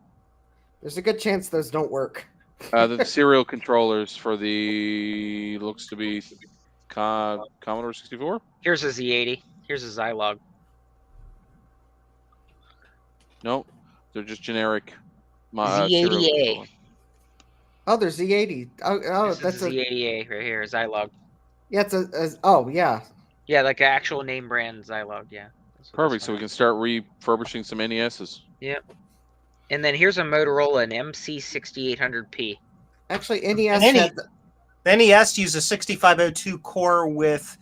There's a good chance those don't work. The serial controllers for the looks to be Commodore 64. Here's a Z80. Here's a Zilog. No, they're just generic. Z80A. controller. Oh, there's Z80. Oh, This that's is a Z80A right here, Zilog. yeah. Oh, yeah. Yeah, like an actual name brand Zilog. Yeah. That's what Perfect. this So we one can start refurbishing some NESs. is. And then here's a Motorola, an MC6800P. Actually, NES And had The NES used a 6502 core with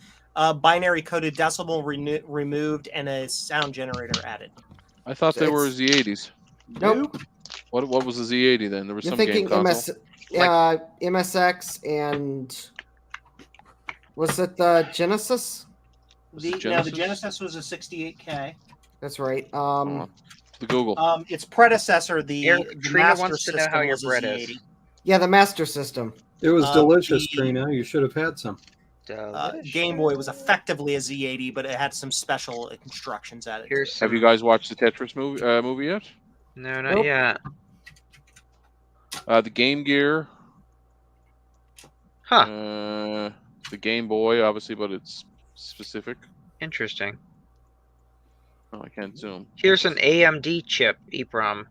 binary coded decimal removed and a sound generator added. I thought they were It's- Z80s. nope. What was the Z80 then? There was You're some game thinking console. MSX and was it the Genesis? Was it Now the Genesis? Genesis was a 68K. That's right. Hold on. The Google. Its predecessor, the Trina Master wants to know System, how your was a bread is. Z80. Yeah, the Master System. It was delicious, the- Trina. You should have had some. Game Boy was effectively a Z80, but it had some special constructions added. Here's Have some... you guys watched the Tetris movie yet? No, not Nope. yet. The Game Gear. Huh. The Game Boy, obviously, but it's specific. Interesting. Oh, I can't zoom. Here's an AMD chip, EEPROM.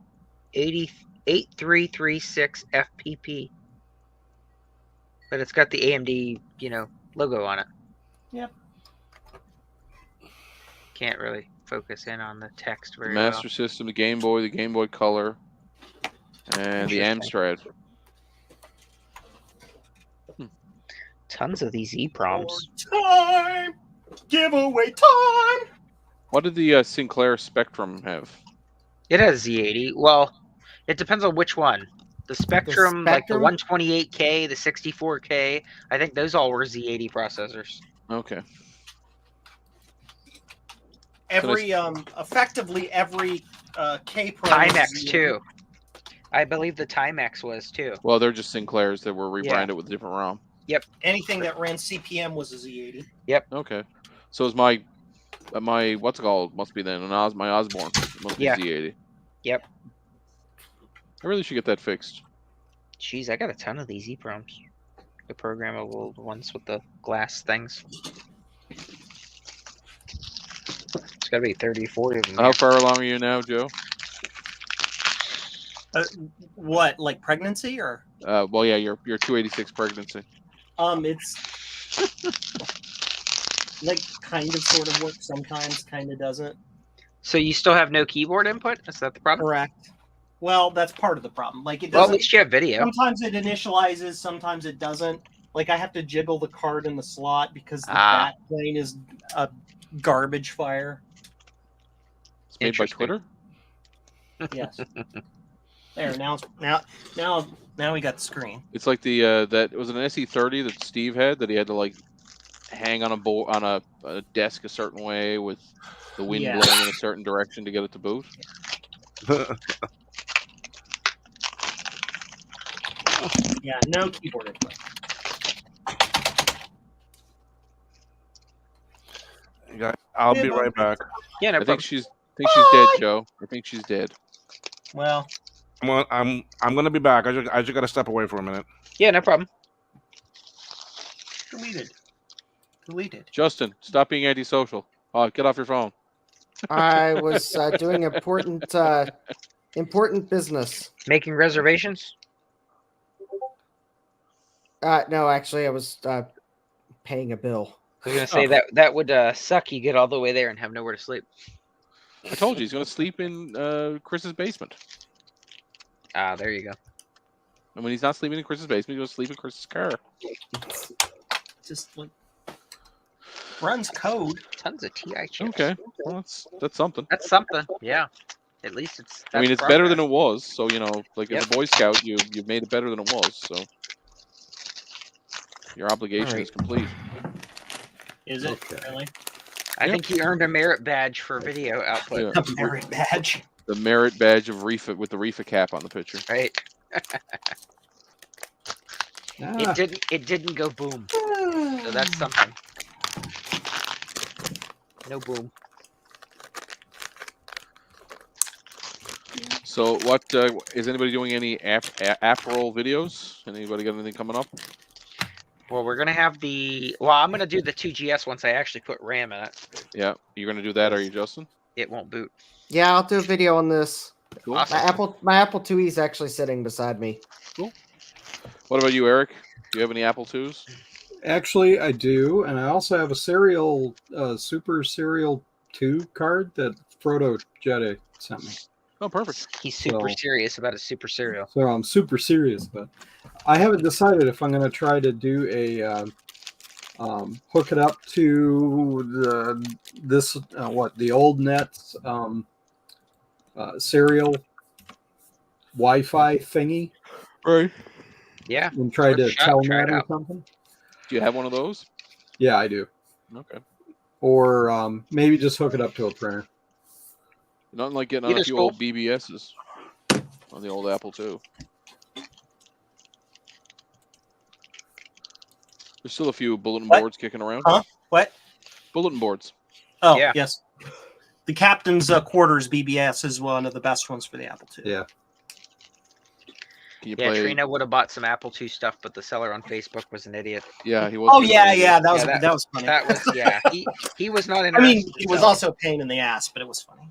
8336 FPP. But it's got the AMD, logo on it. Yep. Can't really focus in on the text The very Master System, the Game Boy Color, and the Interesting. Amstrad. well. Tons of these EEPROMs. Time! Giveaway time! What did the Sinclair Spectrum have? It has Z80. Well, it depends on which one. The Spectrum, like the Spectrum? 128K, the 64K, I think those all were Z80 processors. Okay. Effectively every K Pro. was Timex Z80. too. I believe the Timex was too. Well, they're just Sinclairs that were Yeah. rebranded with a different ROM. Anything that ran CPM was a Z80. Okay. So is my what's it called? Must be then my Osborne. Must be Yeah. Z80. Yep. I really should get that fixed. Jeez, I got a ton of these EEPROMs. The programmable ones with the glass things. It's gotta be 30, 40 of them. How far along are you now, Joe? What, like pregnancy or? Well, yeah, your 286 pregnancy. It's like kind of sort of works sometimes, kind of doesn't. So you still have no keyboard input? Is that the problem? Correct. Well, that's part of the problem. Like it Well, at doesn't. least you have video. Sometimes it initializes, sometimes it doesn't. Like I have to jiggle the card in the slot because the Ah. backplane is a garbage fire. It's made by Interesting. Twitter. Yes. There now we got the screen. It's like the that was an SE30 that Steve had that he had to like hang on a desk a certain way with the wind Yeah. blowing in a certain direction to get it to boot. Yeah, no keyboard input. Yeah, I'll be right back. Yeah, no I problem. think she's dead, Joe. I think she's dead. Well, I'm gonna be back. I just gotta step away for a minute. Yeah, no problem. deleted. Justin, stop being antisocial. Get off your phone. I was doing important business. Making reservations? No, actually, I was paying a bill. I was gonna say that would suck. You get all the way there and have nowhere to sleep. I told you he's gonna sleep in Chris's basement. Ah, there you go. And when he's not sleeping in Chris's basement, he's gonna sleep in Chris's car. Just like runs code. Tons of TI chips. Okay, well, that's something. That's something. Yeah. At least it's. I mean, that's it's better than progress. it was. So you know, like as Yep. a Boy Scout, you've made it better than it was. So your obligation Alright. is complete. Is it Okay. really? I Yep. think he earned a merit badge for video output. Yeah. A merit badge. The merit badge of Reefa with the Reefa cap on the picture. Right. Ah, It didn't go boom. So that's something. No boom. So what is anybody doing any app roll videos? Anybody got anything coming up? Well, we're gonna have the. Well, I'm gonna do the 2GS once I actually put RAM in it. Yeah, you're gonna do that, are you, Justin? It won't boot. Yeah, I'll do a video on this. Cool. Awesome. My Apple IIe is actually sitting beside me. What about you, Eric? Do you have any Apple IIs? actually, I do, and I also have a Super Serial 2 card that Frodo Jedi sent me. Oh, perfect. He's super So- serious about his super cereal. So I'm super serious, but I haven't decided if I'm going to try to do a hook it up to the old Nets serial Wi-Fi thingy Right. Yeah. and try Worth a to shot, tell try it that or out. something. Do you have one of those? Yeah, I do. Okay. Or maybe just hook it up to a printer. Nothing like getting on a Either's few cool. old BBSs on the old Apple II. There's still a few bulletin What? boards kicking around. Huh? What? Bulletin boards. Oh, Yeah. yes. The Captain's Quarters BBS is one of the best ones for the Apple II. Yeah. Can you Yeah, play? Trina would have bought some Apple II stuff, but the seller on Facebook was an idiot. Yeah, he was. Oh yeah, that was Yeah, that was funny. That was he was not I interested. mean, in it was selling. also a pain in the ass, but it was funny.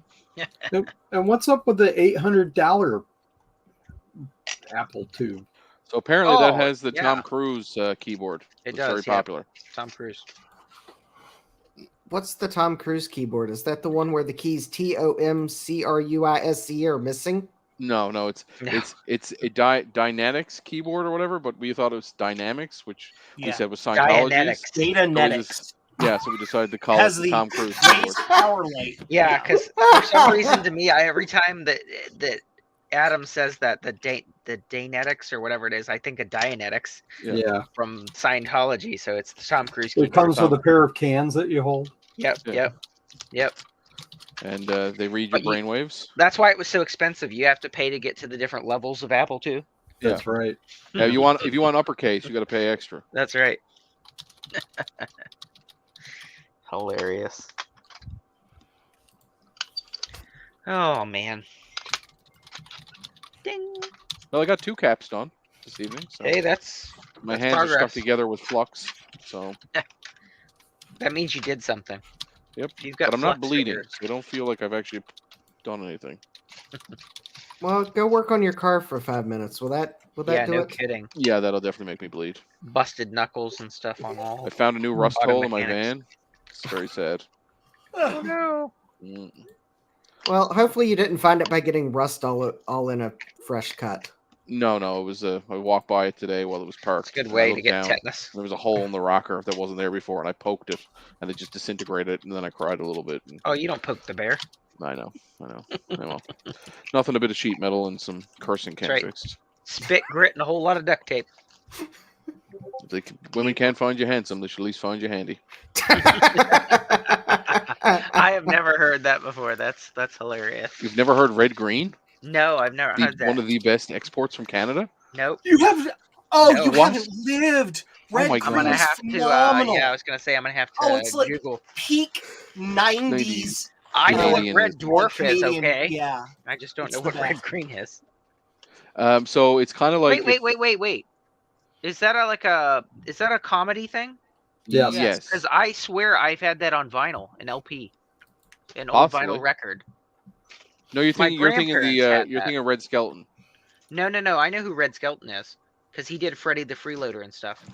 And what's up with the $800 Apple II? So apparently that Oh, has the yeah. Tom Cruise keyboard. It It's does. very Yeah. popular. Tom Cruise. What's the Tom Cruise keyboard? Is that the one where the keys TOMCRUISC are missing? No, it's No. it's a Dynamics keyboard or whatever, but we thought it was Dynamics, which we Yeah. said was Scientology. Dianetics. Datanetics Yeah, so we decided to call has it the the Tom Cruise keyboard. raised power light. Yeah, because for some reason to me, every time that Adam says that the Danetics or whatever it is, I think of Dianetics Yeah. Yeah. from Scientology. So it's the Tom Cruise. It keyboard. comes with a pair of cans that you hold. Yep, Yeah. yep. And they read your But you- brainwaves. That's why it was so expensive. You have to pay to get to the different levels of Apple II. That's right. Yeah, if you want uppercase, you got to pay extra. That's right. Hilarious. Oh man. Ding. Well, I got 2 caps done this evening, so Hey, that's my that's hands are stuck progress. together with flux. So, That means you did something. yep. You've got But I'm not flux bleeding, fingers. so I don't feel like I've actually done anything. Well, go work on your car for 5 minutes. Will that Yeah, do no it? kidding. Yeah, that'll definitely make me bleed. Busted knuckles and stuff on all. I found a new rust Auto hole in my mechanics. van. It's very sad. Oh no. Mm. Well, hopefully you didn't find it by getting rust all in a fresh cut. No, it was I walked by it today while it was parked. It's a good and I way to looked get down. tetanus. There was a hole in the rocker that wasn't there before, and I poked it, and it just disintegrated. And then I cried a little bit. And Oh, you don't poke the bear. I know. Well, nothing, a bit of sheet metal and some cursing can right. fix. Spit, grit, and a whole lot of duct tape. If women can't find you handsome, they should at least find you handy. I have never heard that before. That's hilarious. You've never heard Red Green? No, I've never heard that. One of the best exports from Canada? Nope. You have oh, No. you What? haven't lived. Red my I'm Green gonna God. is have to. phenomenal. Yeah, I was gonna say I'm gonna have to Oh, it's like- Google. Peak 90s. I know what Canadian red is- dwarf is. Canadian- Okay. Yeah. I just don't It's know the what red best. green is. So it's kind of like Wait. Is that is that a comedy thing? Yes. Yes. Because I swear I've had that on vinyl, an LP, an old Possibly. vinyl record. No, you're My thinking you're thinking grandparents had you're that. thinking of Red Skeleton. No. I know who Red Skelton is because he did Freddy the Freeloader and stuff.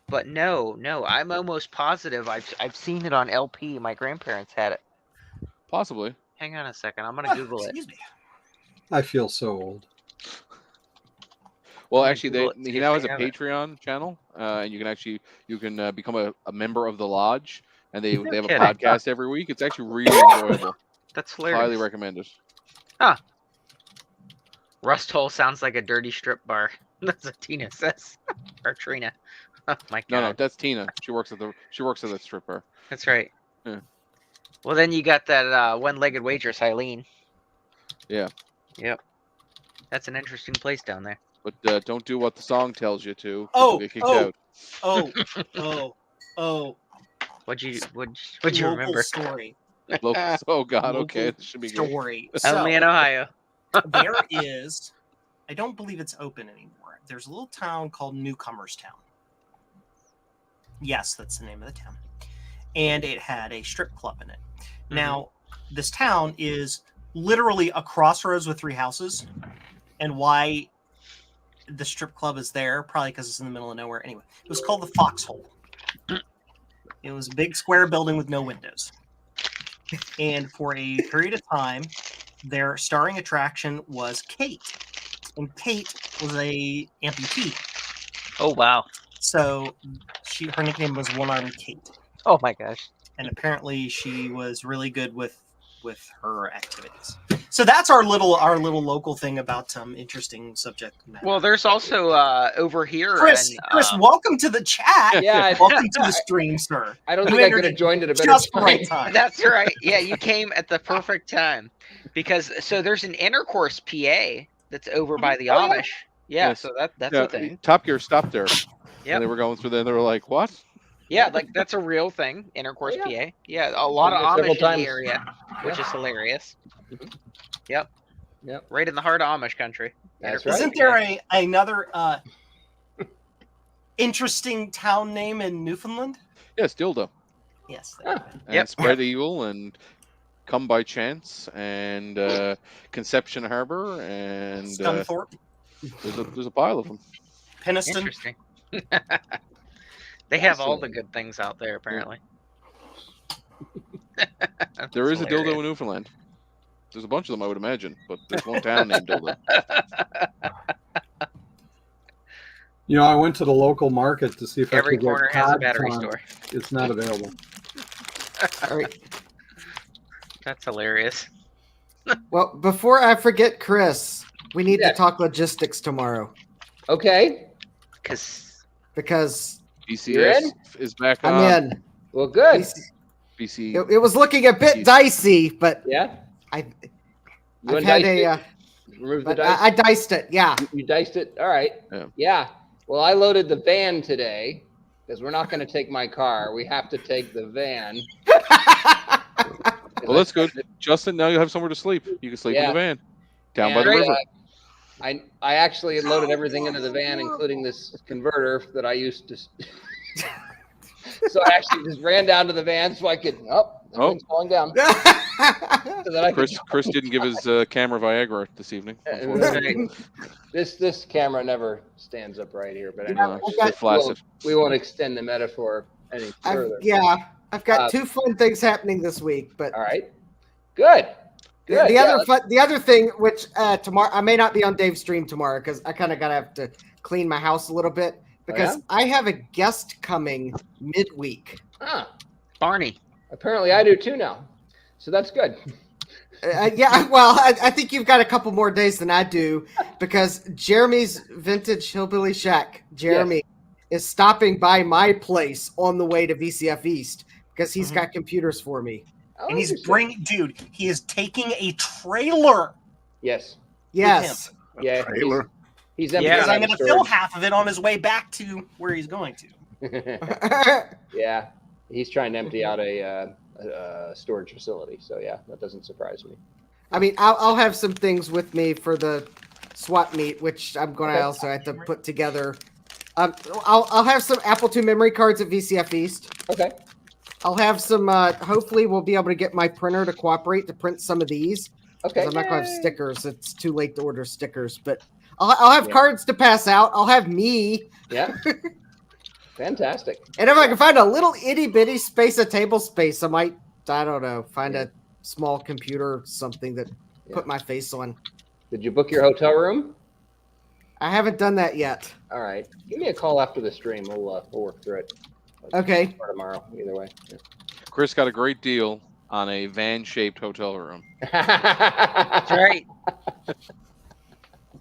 But no, I'm almost positive I've seen it on LP. My grandparents had it. Possibly. Hang on a second, I'm gonna Google it. Excuse me. I feel so old. Well, I'm gonna actually, Google it, see he if now they has a have it. Patreon channel, and you can become a member of the lodge, and they have a kidding. podcast every week. It's actually really enjoyable. That's hilarious. Highly recommend it. Rust Hole sounds like a dirty strip bar. That's what Tina says. Or Trina. Oh my god. No, that's Tina. She works at the strip bar. That's right. Yeah. Well, then you got that one-legged waitress, Eileen. Yeah. Yep. That's an interesting place down there. But don't do what the song tells you to. Oh, You'll get kicked oh. out. What'd you Local remember? story. Oh God. Okay, Local this should be good. Story. Only in Ohio. There is, I don't believe it's open anymore. There's a little town called Newcomers Town. Yes, that's the name of the town. And it had a strip club in it. Now, this town is literally a crossroads with 3 houses. And why the strip club is there, probably because it's in the middle of nowhere. Anyway, it was called the Foxhole. It was a big square building with no windows. And for a period of time, their starring attraction was Kate. And Kate was a amputee. Oh wow. So her nickname was One-Armed Kate. Oh my gosh. And apparently she was really good with her activities. So that's our little local thing about interesting subject matter. Well, there's also over here. Chris, welcome to the chat. Yeah, Welcome to the stream, sir. I don't You think I entered could have it joined at a better just the time. right time. That's right. Yeah, you came at the perfect time because there's an intercourse PA that's over by the Oh, yeah. Amish. Yeah, Yes. so that's Yeah, a thing. Top Gear stopped there. Yep. And they were going through there. And they were like, "What?" Yeah, like that's a real thing. Intercourse Oh, PA. Yeah, a lot of Been there several Amish in times. the area, which is hilarious. Yep. Yep. Right in the heart of Amish country. That's Intercourse right. Isn't there another interesting town name in Newfoundland? Yes, Dildo. Yes. Ah. And Yep. Spread Eagle and Come by Chance and Conception Harbor and Scunthorpe, there's a pile of them. Penniston. Interesting. They have all the Fascinating. good things out there, apparently. There is a dildo in hilarious. Newfoundland. There's a bunch of them, I would imagine, but there's one town named Dildo. You know, I went to the local market to see if Every I could corner get has a cod battery tongue. store. It's not available. All right. That's hilarious. Well, before I forget, Chris, we need Yeah. to talk logistics tomorrow Okay. because You're BCS in? is back I'm on. in. Well, good. BC. It was looking a bit dicey, but Yeah. I've You had undiced a. it? Remove the But dice. I diced it. Yeah. You diced it. All right. Yeah. Well, I loaded the van today because we're not going to take my car. We have to take the van. Well, that's good. Justin, now you have somewhere to sleep. You can sleep in Yeah. the van. Down by And, the river. I actually had loaded everything into the van, including this converter that I used to. So I actually just ran down to the van so I could. Everything's falling down. So that I could. Chris didn't give his camera Viagra this evening. unfortunately. This camera never stands up right here, but No, anyway, it's just flaccid. we won't extend the metaphor any further. I've got Uh, 2 fun things happening this week, but All right. Good. Good. the Yeah, the other thing, which tomorrow I may not be on Dave's stream tomorrow because I kind of gotta have to clean my house a little bit because I have a guest coming midweek. Barney. Apparently, I do too now. So that's good. Yeah, well, I think you've got a couple more days than I do because Jeremy's Vintage Hillbilly Shack, Jeremy, is stopping by my place on the way to VCF East because he's got computers for me. Oh, And he's interesting. he is taking a trailer. Yes. Yes. Yeah. Trailer. He's Yeah, empty. Because I'm out going of to fill storage. half of it on his way back to where he's going to. Yeah. He's trying to empty out a storage facility. So yeah, that doesn't surprise me. I mean, I'll have some things with me for the swap meet, which I'm going to Okay. also have to put together. I'll have some Apple II memory cards at VCF East. Okay. I'll have some. Hopefully, we'll be able to get my printer to cooperate to print some of these. Okay. I'm not going to have stickers. It's too late to order stickers, but I'll have cards to pass out. I'll have me, Yeah. Fantastic. and if I can find a little itty bitty space of table space, I might. I don't know. Find a small computer, something that put my face on. Did you book your hotel room? I haven't done that yet. All right. Give me a call after the stream. We'll work through it. Okay. Or tomorrow, either way. Chris got a great deal on a van-shaped hotel room. That's right.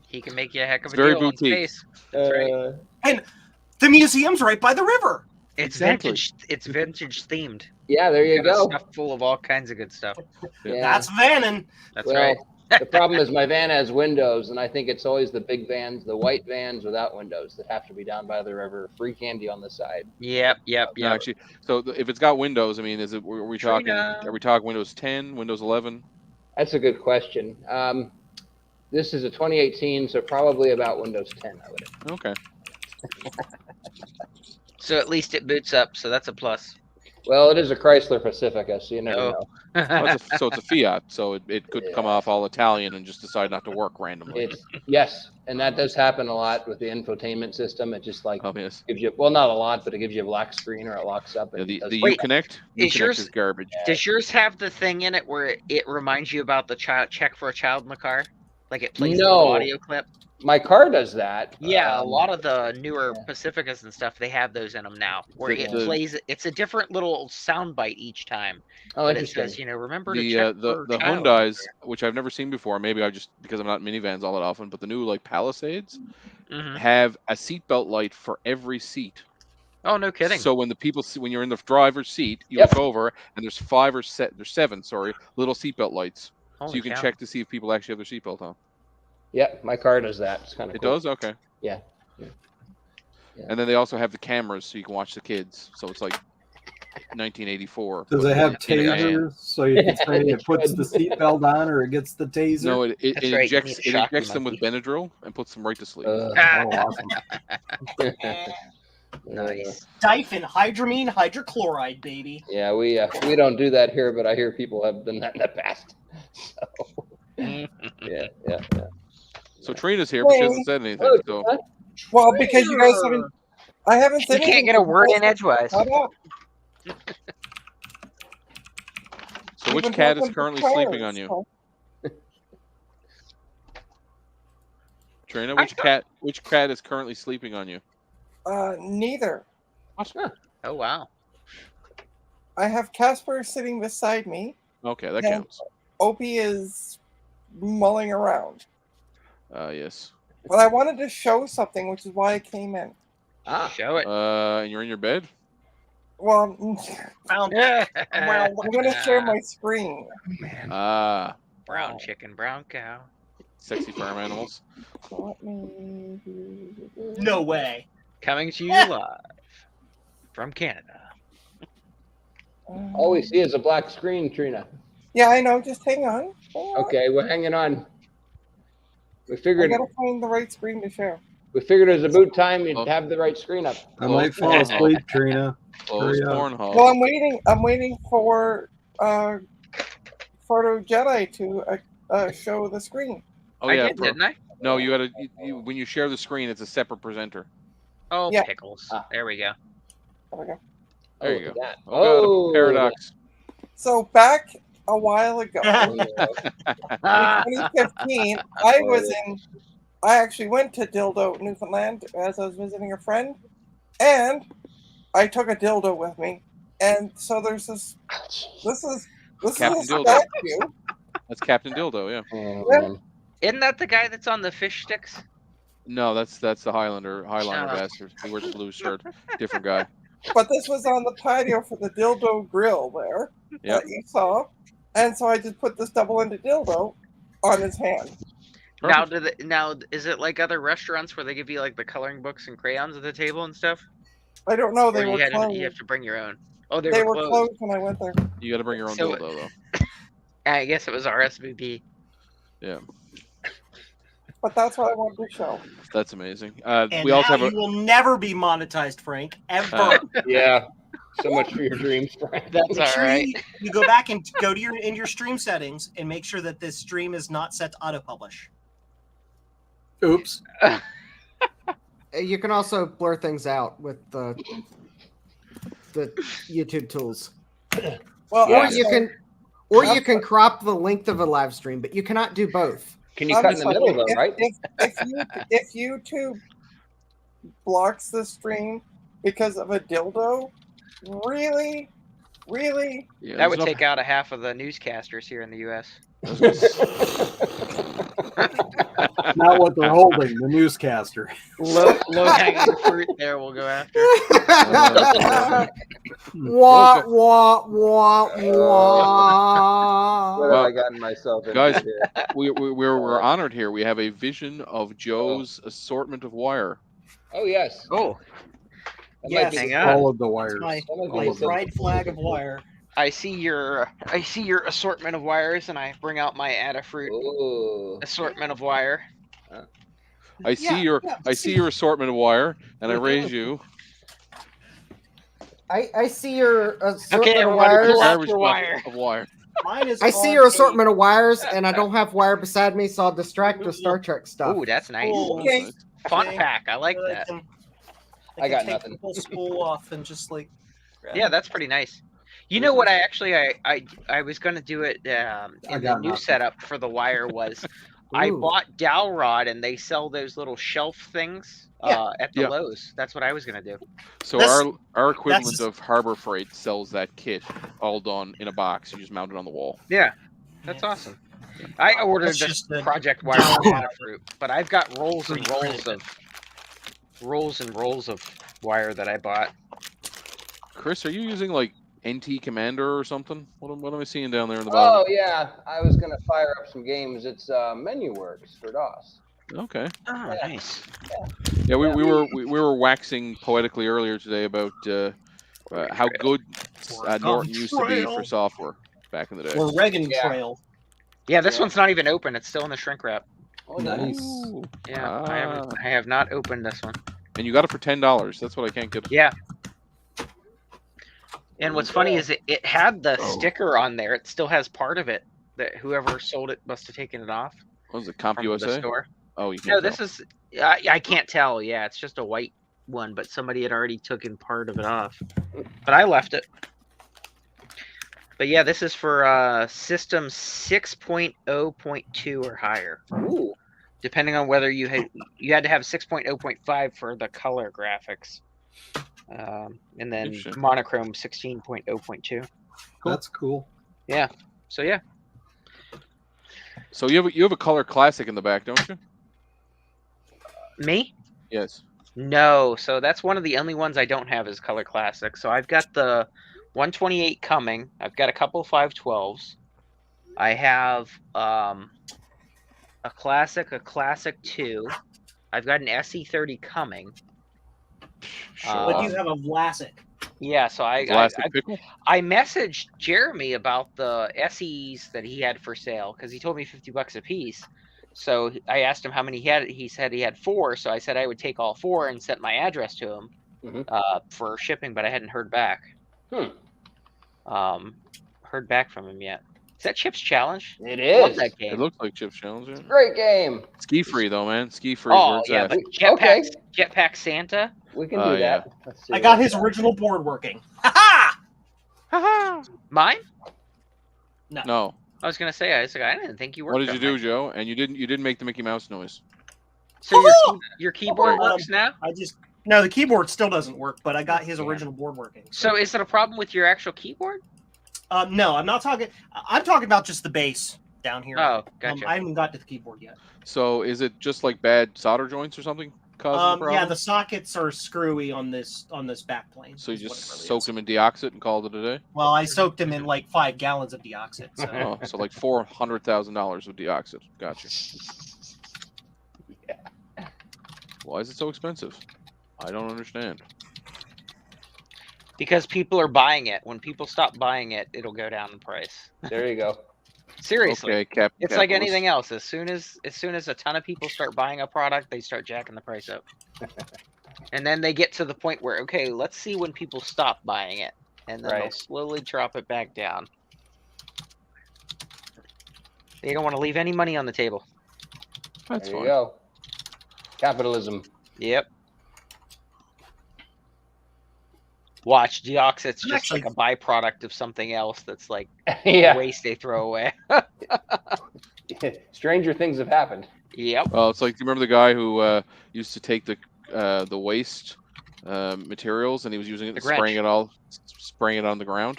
He can make you a heck of It's a very deal on boutique. space. That's right. And the museum's right by the river. It's Exactly. vintage. It's vintage themed. Yeah, there you Got a go. Stuff full of all kinds of good stuff. Yeah. That's Vannon. That's well, right. the problem is my van has windows, and I think it's always the big vans, the white vans without windows that have to be down by the river. Free candy on the side. Yep. No, actually, so if it's got windows, I mean, are we talking? Trina. Are we talking Windows 10, Windows 11? That's a good question. This is a 2018, so probably about Windows 10, I would. Okay. So at least it boots up. So that's a plus. Well, it is a Chrysler Pacifica, so you never Oh. know. Well, so it's a Fiat, so it could come Yeah. off all Italian and just decide not to work randomly. Yes, and that does happen a lot with the infotainment system. It just like Yes. gives you, well, not a lot, but it gives you a black screen or it locks up. Yeah, And the does- Wait, Uconnect is yours- is garbage. Does yours have the thing in it where it reminds you about the child check for a child in the car? Like it plays a No. little audio clip? My car does that. Yeah, a Um, lot of the newer yeah. Pacificas and stuff, they have those in them now. Where it The- plays, it's a different little sound bite each time. Oh, But it interesting. says, remember to The check the for child. Hyundais, which I've never seen before, maybe I just because I'm not in minivans all that often, but the new like Palisades Mhm. have a seatbelt light for every seat. Oh, no kidding. So when the people see, when you're in the driver's seat, you Yep. look over and there's there's seven, little seatbelt lights, so Holy you can cow. check to see if people actually have their seatbelt on. Yep, my car does that. It's kind of It cool. does, okay. Yeah. Yeah. Yeah. And then they also have the cameras, so you can watch the kids. So it's like 1984. Does but it have in a van. tasers so you can say it puts the seatbelt on or it gets the taser? No, it That's right, you injects need a it shock injects them with monkey. Benadryl and puts them right to sleep. Oh, awesome. Nice. Diphenhydramine hydrochloride, baby. Yeah, we don't do that here, but I hear people have done that in the past. So, yeah. So Trina's here, but she hasn't said anything. Oh, So Well, because you guys haven't, I haven't You said can't anything get a word because in edgewise. Shut up. so We've which been cat is talking for currently hours, sleeping on you? so- Trina, which cat is currently sleeping on you? Neither. Oh, wow. I have Casper sitting beside me. Okay, that Yeah. counts. Opie is mulling around. Yes. But I wanted to show something, which is why I came in. Show it. And you're in your bed? Well, Found Yeah. I'm going to share my screen. Ah, Brown chicken, brown cow. sexy farm animals. Let me. no way. Coming to you live from Canada. All we see is a black screen, Trina. Yeah, I know. Just hang on. Hang on. Okay, we're hanging on. We I figured gotta find the right screen to share. it was about time you'd Oh. have the right screen up. I might fall asleep, Trina. Close Hurry up. Pornhub. Well, I'm waiting for Photo Jedi to show the screen. Oh I yeah. did, didn't I? No, you gotta. When you share the screen, it's a separate presenter. Oh, Yeah. pickles. Ah. There we go. There we go. There look you at go. that. Oh, God, a paradox. So back a while ago, in Ah. 2015, I actually went to Dildo, Newfoundland, as I was visiting a friend, and I took a dildo with me. And so there's this is Captain a Dildo. statue. That's Captain Dildo. Yeah. Oh, Yeah. man. Isn't that the guy that's on the fish sticks? No, that's the Highlander Shut up. bastard. He wears a blue shirt. Different guy. But this was on the patio for the dildo grill there Yep. that you saw. And so I just put this double-ended dildo on his hand. Now, is it like other restaurants where they give you like the coloring books and crayons at the table and stuff? I don't know. Or They were closed. you have to bring your own. Oh, They were closed. closed when I went there. You got to bring your own So- dildo though. I guess it was RSVP. Yeah, But that's what I wanted to show. that's amazing. And We also now have you will never be monetized, Frank, ever. Yeah. So much for your dreams, Frank. That's Make all sure right. you go back and go to your stream settings and make sure that this stream is not set to auto publish. Oops. You can also blur things out with the YouTube tools. Well, Yeah. Or you can crop the length of a live stream, but you cannot do both. Can you cut in the middle though, if, right? If YouTube blocks the stream because of a dildo, really? Yeah, That would there's take out a half of the newscasters here in the U.S. Not what they're holding, the newscaster. Low hanging fruit there we'll go after. Wah, wah, wah, wah. What have I gotten myself into? Guys, here? we're honored here. We have a vision of Joe's assortment of wire. Oh yes. Oh, That Yes. might be hang the- on. All of the It's wires. my, All my of them. pride flag of wire. I see your assortment of wires, and I bring out my Adafruit Ooh. assortment of wire. I see Yeah, I see your assortment of wire, and I raise you. I see your assortment Okay, of everybody, wires. pull out Garbage your bucket wire. of wire. Mine is I see on your a- assortment of wires, and I don't have wire beside me, so I'll distract with Star Trek stuff. Ooh, that's nice. Oh, Okay. Fun okay. pack. I like I that. can- I got can take nothing. the whole spool off and just like. grab Yeah, it. that's pretty nice. You know what? I was gonna do it I in the got new nothing. setup for the wire was I Ooh. bought dowel rod and they sell those little shelf things at the Yeah. Lowe's. That's what I was gonna do. So That's- our equivalent that's- of Harbor Freight sells that kit all done in a box. You just mount it on the wall. Yeah, that's awesome. I ordered That's the just the project wire dowel from rod. Adafruit, but I've got rolls and 3D rolls and rolls of wire that I bought. Chris, are you using like NT Commander or something? What am I seeing down there in the bottom? Oh yeah, I was gonna fire up some games. It's MenuWorks for DOS. Okay. Oh, nice. Yeah, we were waxing poetically earlier today about how good Norton used to be for software back in the day. Or Reagan Yeah. Trail. Yeah, this Yeah. one's not even open. It's still in the shrink wrap. Oh, Nice. Yeah, Ah. I have not opened this one. And you got it for $10. That's what I can't get. Yeah. And what's funny is it had the sticker on there. It still has part of it that whoever sold it must have taken it off What was it, from the CompUSA? store. Oh, you No, can't this is I can't tell. Yeah, it's just a white one, but somebody had already taken part of it off. But I left it. But yeah, this is for system 6.0.2 or higher. Ooh. Depending on whether you had to have 6.0.5 for the color graphics. And then Interesting. monochrome 16.0.2. That's cool. So yeah. So you have a color classic in the back, don't you? Me? Yes. No, so that's one of the only ones I don't have is color classic. So I've got the 128 coming. I've got a couple 512s. I have a classic 2. I've got an SE30 coming. But you have a Vlasic. Yeah, so Classic pickle. I messaged Jeremy about the SEs that he had for sale because he told me $50 a piece. So I asked him how many he had. He said he had 4. So I said I would take all 4 and sent my address to him for shipping, but I hadn't heard back. Heard back from him yet. Is that Chip's Challenge? It I love is. that game. It looks like Chip's Challenge. Yeah. Great game. Ski free though, man. Ski free. is where Oh it's yeah, at. but Okay. Jetpack Santa. We can Oh, do that. Let's see I got what- his original board working. Ha ha! Mine? No. I was gonna say I didn't think you worked. What did you on do, mine. Joe? And you didn't make the Mickey Mouse noise. So your keyboard works now. No, the keyboard still doesn't work, but I got his Yeah. original board working. So is it a problem with your actual keyboard? No, I'm not talking. I'm talking about just the bass down here. Oh, gotcha. I haven't got to the keyboard yet. So is it just like bad solder joints or something causing the problem? Yeah, the sockets are screwy on this back plane. So you is what just it really soaked is. them in deoxit and called it a day? Well, I soaked them in like 5 gallons of deoxit. So. Oh, so like $400,000 of deoxit. Gotcha. Why is it so expensive? I don't understand. Because people are buying it. When people stop buying it, it'll go down in price. There you go. Seriously. Okay, It's like capitalist. anything else. As soon as a ton of people start buying a product, they start jacking the price up. And then they get to the point where, okay, let's see when people stop buying it. And then they'll Right. slowly drop it back down. They don't want to leave any money on the table. That's There you fine. go. Capitalism. Yep. Watch, deoxit's just Actually- like a byproduct of something else that's like Yeah. waste they throw away. Stranger things have happened. Yep. Well, it's like, you remember the guy who used to take the waste materials and he was using it, The spraying Grinch. spraying it on the ground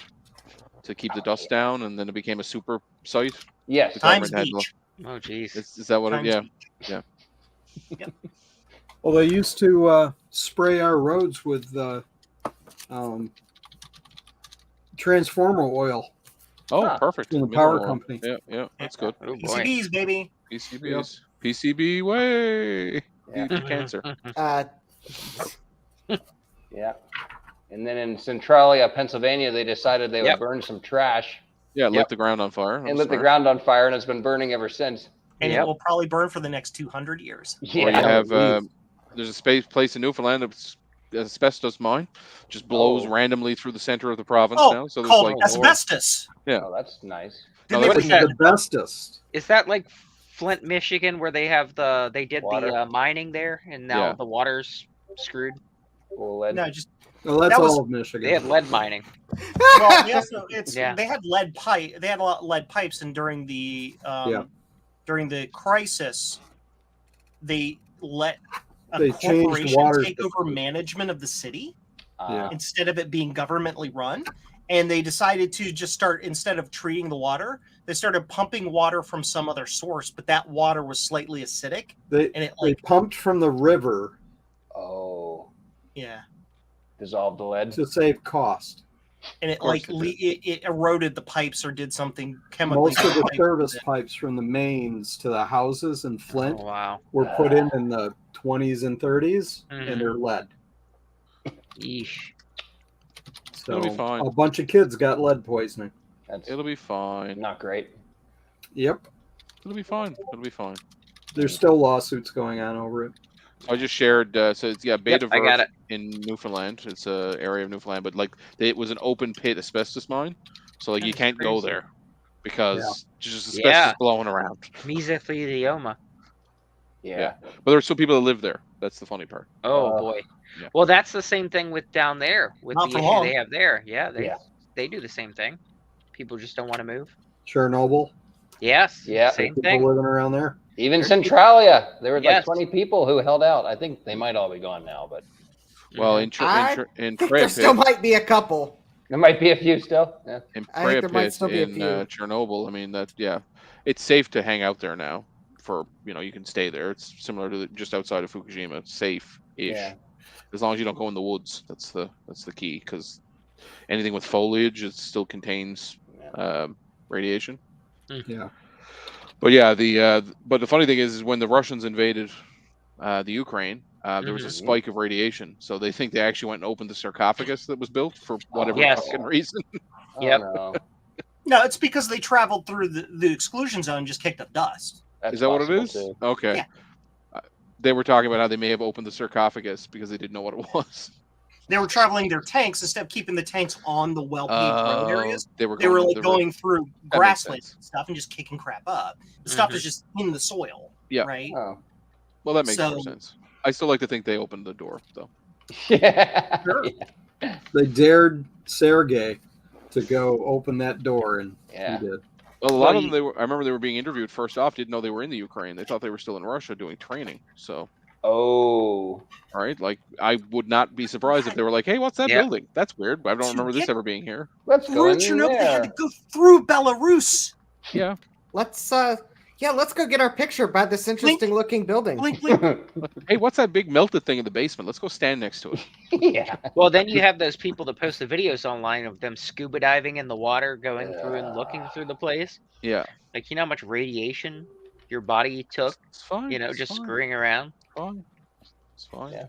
to keep the dust down, and then it became a super site. Yes. The Times government had Beach. Oh, jeez. Is that what it? Times Yeah. Beach. Yeah. Well, they used to spray our roads with transformer oil Oh, Huh. perfect. from the Mineral power oil. company. Yeah, that's good. Oh, boy. PCBs, baby. PCBs. PCB way. Yeah. Beat cancer. Yeah. And then in Centralia, Pennsylvania, they decided they would Yep. burn some trash Yeah, Yep. lit the ground on fire. That and was lit the smart. ground on fire, and it's been burning ever since. And Yep. it will probably burn for the next 200 years. Or you Yeah. have geez. there's a place in Newfoundland that's asbestos mine, just blows Oh. randomly through the center of the province Oh, now. So there's called like asbestos. Yeah. Oh, that's nice. No, Delivery that's- man. The bestest. Is that like Flint, Michigan, where they have they did Water. the mining there, and now Yeah. the water's screwed? Full lead. No, just Well, that's That was- all of Michigan. They had lead mining. well, they also Yeah. they had lead pipe. They had a lot of lead pipes, and during the crisis, they let a They changed corporation water take over systems. management of the city Yeah. instead of it being governmentally run. And they decided to just start, instead of treating the water, they started pumping water from some other source, but that water was slightly acidic, They and it they like pumped from the river Oh, yeah, dissolved the lead. to save cost. and it course like it it eroded the pipes or did something chemically. Most of to the pipe. service pipes from the mains to the houses in Flint Oh, wow. were put in the 20s and 30s, Mhm. and they're lead. Yeesh. So It'll be fine. a bunch of kids got lead poisoning. That's It'll be fine. not great. Yep. It'll be fine. It'll be fine. There's still lawsuits going on over it. I just shared. So it's Beta I got it. in Newfoundland. It's a area of Newfoundland, but like it was an open pit asbestos mine, so like you That's can't go crazy. there because just asbestos Yeah. blowing around. Mesothelioma. Yeah. But there's still people that live there. That's the funny part. Oh Uh, boy. Yeah. Well, that's the same thing with down there with Not the for issue long. they have there. Yeah, Yeah. they do the same thing. People just don't want to move. Chernobyl, Yes. Yeah. Same people thing. living around there. Even Centralia, there were like Yes. 20 people who held out. I think they might all be gone now, but Well, Mhm. in I in think there still Pripyat, might be a couple. there might be a few still. Yeah. in I think there might still Pripyat be a in few. Chernobyl, I mean it's safe to hang out there now. For you can stay there. It's similar to just outside of Fukushima. It's safe-ish. Yeah. As long as you don't go in the woods. That's the key, because anything with foliage, it still contains radiation. Yeah. But yeah, but the funny thing is when the Russians invaded the Ukraine, there was a Mhm. spike of radiation. So they think they actually went and opened the sarcophagus that was built for whatever Yes. fucking reason. Oh, Yep. no. No, it's because they traveled through the exclusion zone and just kicked up dust. That's Is that what it possible, is? too. Okay. Yeah. They were talking about how they may have opened the sarcophagus because they didn't know what it was. They were traveling their tanks instead of keeping the tanks on the well-paved road areas. They were They were to like the going through makes grasslands sense. and stuff and just kicking crap up. The stuff Mhm. is just in the soil. Yeah. Right. Oh. Well, that makes more So- sense. I still like to think they opened the door, though. Yeah. Sure. They dared Sergei to go open that door, and Yeah. he did. Well, a Well, lot of you- them, I remember they were being interviewed first off, didn't know they were in the Ukraine. They thought they were still in Russia doing training. So, Oh. all right, like I would not be surprised if they were like, "Hey, what's that Yeah. building? That's weird. I don't To remember this get- ever being here." Let's go Through in Chernobyl, they had to there. go through Belarus. Yeah. Let's let's go get our picture by this interesting looking building. Blink, blink. Hey, what's that big melted thing in the basement? Let's go stand next to it. Yeah. Well, then you have those people that post the videos online of them scuba diving in the water, going through and looking through the place. Yeah, Like, you know how much radiation your body took, it's fine. just it's fine, screwing around? Fine. It's fine. Yeah.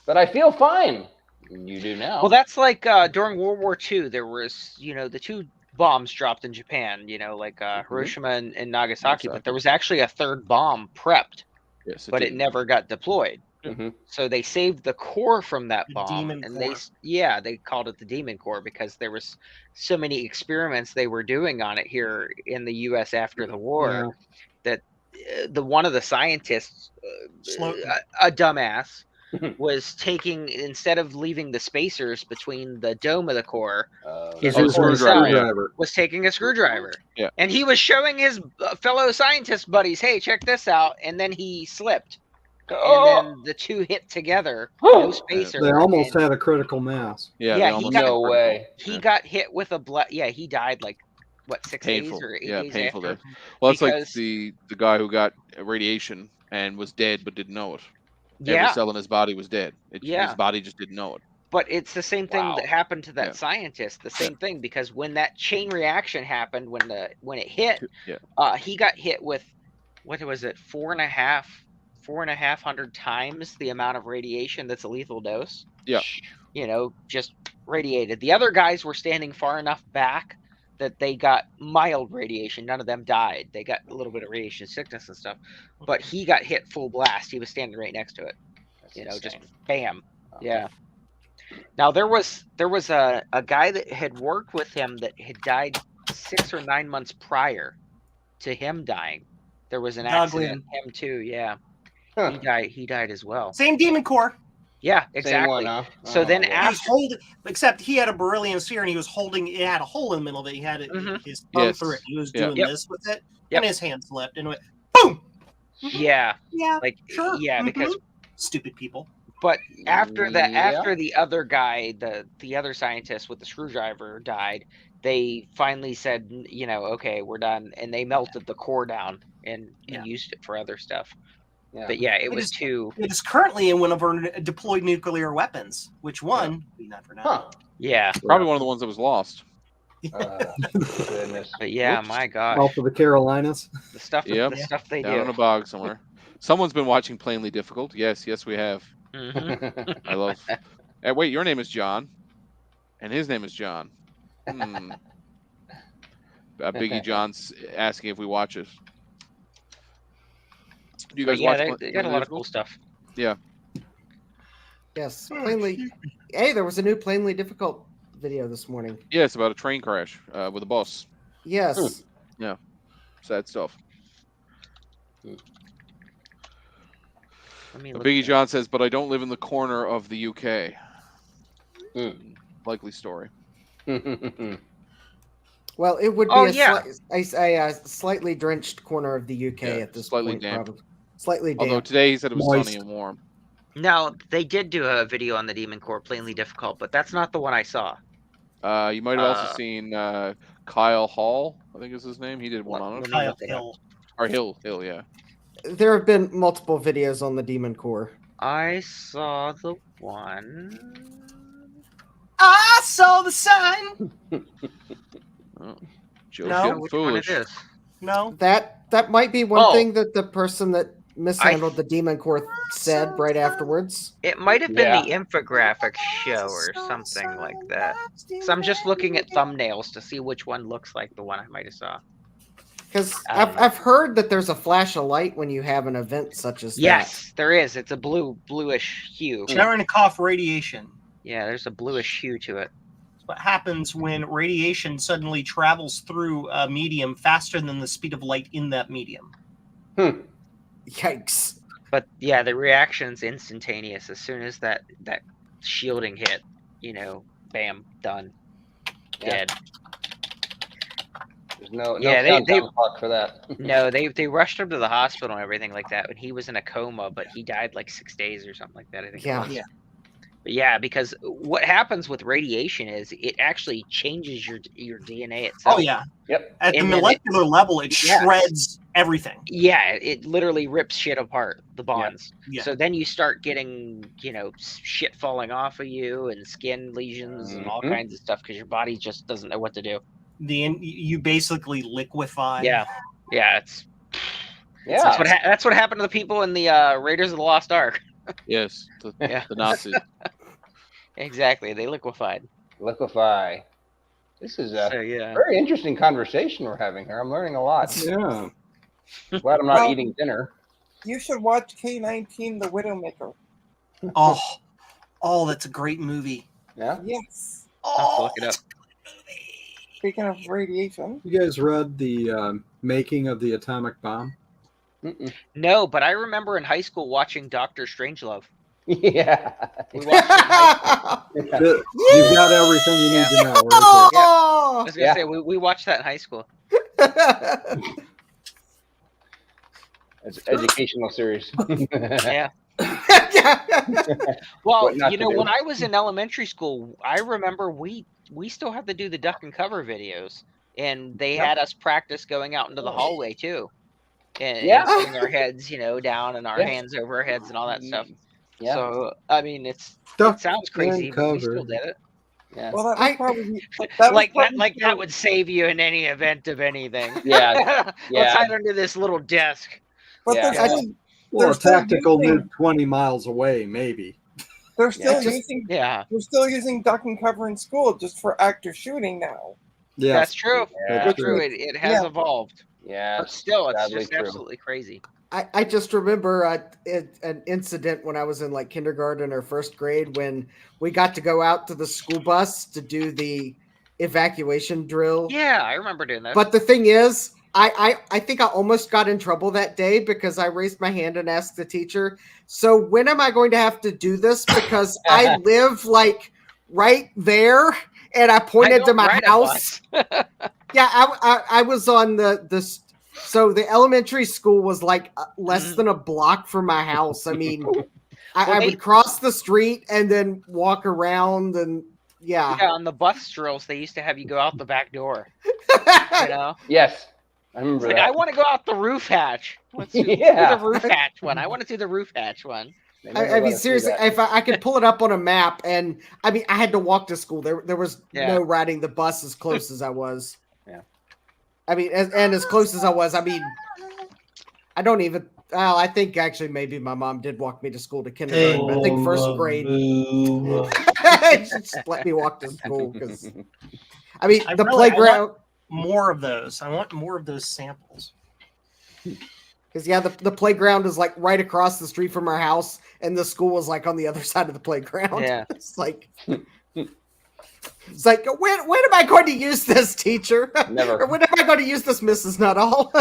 But I feel fine. You do now. Well, that's like during World War II, there was, the two bombs dropped in Japan, like Hiroshima and Nagasaki, but there was actually a third bomb prepped, Yes, but it didn't. never got deployed. Mhm. So they saved the core from that The bomb, Demon and Core. they called it the Demon Core because there was so many experiments they were doing on it here in the U.S. after the war that one of the scientists, Slow- a dumbass, was taking, instead of leaving the spacers between the dome of the core, his His core screwdriver, itself screwdriver. was taking a screwdriver. Yeah. And he was showing his fellow scientist buddies, hey, check this out. And then he slipped. And then the two hit together, no spacer. They almost and had a critical mass. Yeah, Yeah, they he almost got- had No critical. way. he got hit with a blood. Yeah, he died like, what, 6 Painful. days or 8 Yeah, days painful after? day. Well, it's like Because- the guy who got radiation and was dead but didn't know it. Yeah. Every cell in his body was dead. Yeah. His body just didn't know it. But it's the same thing Wow. that happened to that Yeah. scientist. The same thing, because when that chain reaction happened, when it hit, Yeah. he got hit with, what was it, 4,500 times the amount of radiation that's a lethal dose. Yeah. You know, just radiated. The other guys were standing far enough back that they got mild radiation. None of them died. They got a little bit of radiation sickness and stuff. But he got hit full blast. He was standing right next to it. That's You know, just insane. bam. Yeah. Now there was a guy that had worked with him that had died 6 or 9 months prior to him dying. There was an accident. Him too. Yeah. Huh. He died as well. Same demon core. Yeah, Same exactly. one, huh? So then wow. He was after holding, except he had a beryllium sphere and he was holding. It had a hole in the middle of it. He had it, Mhm. his thumb Yes. through it. He was Yeah. doing Yep. this with it, Yep. and his hand slipped and went boom. yeah, Yeah, like sure. yeah, Mhm. because stupid people. but after that, Yeah. after the other guy, the other scientist with the screwdriver died, they finally said, you know, okay, we're done, and they melted the core down and Yeah. used it for other stuff. Yeah. But yeah, it It was is- too. It is currently in one of our deployed nuclear weapons. Which one? We never know. Huh. Yeah, Probably one of the ones that was lost. Goodness. but yeah, Whoops. my gosh, Off of the Carolinas. the stuff, Yep. the stuff they Down in do. a bog somewhere. Someone's been watching Plainly Difficult. Yes, we have. Mhm. I love. Hey, wait, your name is John, and his name is John. Biggie John's asking if we watch it. Do you But guys yeah, watch? they got a lot of cool stuff. Yeah. Yes, plainly. Hey, there was a new plainly difficult video this morning. Yeah, it's about a train crash with a bus. Yes. Yeah, sad stuff. Let me But look Biggie at- John says, "But I don't live in the corner of the UK." Likely story. Well, it would be Oh, a, yeah. a slightly drenched corner of the UK Yeah, at this slightly point. damp. Probably. Slightly damp. Although today he said it was Moist. sunny and warm. Now they did do a video on the Demon Core, plainly difficult, but that's not the one I saw. You might have also Uh, seen Kyle Hall, I think is his name. He did one on Let it. me Kyle look it up. Hill. Or Hill, yeah. There have been multiple videos on the Demon Core. I saw the one. I saw the sign. Joe's No, getting Which one foolish. it is? No. That might be one Oh. thing that the person that mishandled the Demon Core said right afterwards. It might have been Yeah. the infographic show or something like that. So I'm just looking at thumbnails to see which one looks like the one I might have saw. Because I don't know. I've heard that there's a flash of light when you have an event such as Yes, there is. It's a bluish hue. Cherenkov radiation. Yeah, there's a bluish hue to it. What happens when radiation suddenly travels through a medium faster than the speed of light in that medium? that. Yikes. But yeah, the reaction's instantaneous. As soon as that shielding hit, you know, bam, done, Yeah. dead. There's no Yeah, they- countdown clock for that. No, they rushed him to the hospital and everything like that. And he was in a coma, but he died like 6 days or something like that. I think. it Yeah. was. Yeah. But yeah, because what happens with radiation is it actually changes your DNA itself. Oh yeah. Yep. At the And then molecular level, it Yes. shreds everything. Yeah, it literally rips shit apart, the bonds. Yeah. So then you start getting, you know, shit falling off of you and skin lesions and all Mhm. kinds of stuff because your body just doesn't know what to do. You basically liquefy. Yeah, yeah, it's Yeah. that's what happened to the people in the Raiders of the Lost Ark. Yes, Yeah. the Nazis. Exactly, they liquefied. Liquefy. This is a So yeah, very interesting conversation we're having here. I'm learning a lot. Yeah. Glad I'm not Well- eating dinner. You should watch K-19, The Widowmaker. Oh, that's a great movie. Yeah. Yes. I'll have to Oh, look it up. Speaking of radiation, You guys read the making of the atomic bomb? Mm-mm. No, but I remember in high school watching Doctor Strangelove. Yeah. We watched it in high school. You've got everything you need to know. Right I Oh! was gonna say we watched that in high school. It's an educational series. Yeah. Yeah. Well, What not you to know, do. when I was in elementary school, I remember we still had to do the duck and cover videos, and they had us practice going out into the hallway too, and Yeah. putting our heads, down and our Yeah. hands over our heads and all that stuff. Yeah. So I mean, it Duck sounds crazy, and but we still cover. did it. Yeah. Well, that was I- probably that was Like probably that would save you in any event of anything. Yeah. Let's Yeah. hide under this little desk. But Yeah. they're still, Well, they're a still tactical using, nuke 20 miles away, maybe. they're still just- using Yeah, they're still using duck and cover in school just for active shooting now. Yeah. that's true. Yeah. That's true. It has Yeah. evolved, Yeah. but still, it's sadly just true. absolutely crazy. I just remember an incident when I was in like kindergarten or first grade when we got to go out to the school bus to do the evacuation drill. Yeah, I remember doing that. But the thing is, I think I almost got in trouble that day because I raised my hand and asked the teacher, so when am I going to have to do this? Because I live like right there, and I pointed to don't my ride a house. Yeah, I was on so the elementary school was like less than a block from my house. I mean, I would cross the street and then walk around and yeah. Yeah, on the bus drills, they used to have you go out the back door. You know, Yes. I remember like that. I want to go out the roof hatch. Let's do Yeah. the roof hatch one. I want to do the roof hatch one. They never I let mean, us do seriously, that. if I could pull it up on a map, and I mean, I had to walk to school. There was Yeah. no riding the bus as close as I was. Yeah. I mean, as close as I was, I mean, I don't even. Well, I think actually maybe my mom did walk me to school to kindergarten. But I think first grade. She just let me walk to school because. I mean, I the really- I playground. More of those. I want more of those samples. Because yeah, the playground is like right across the street from our house, and the school was like on the other side of the playground. Yeah. It's like when am I going to use this, teacher? Never. Or when am I going to use this, Mrs. Nuttall?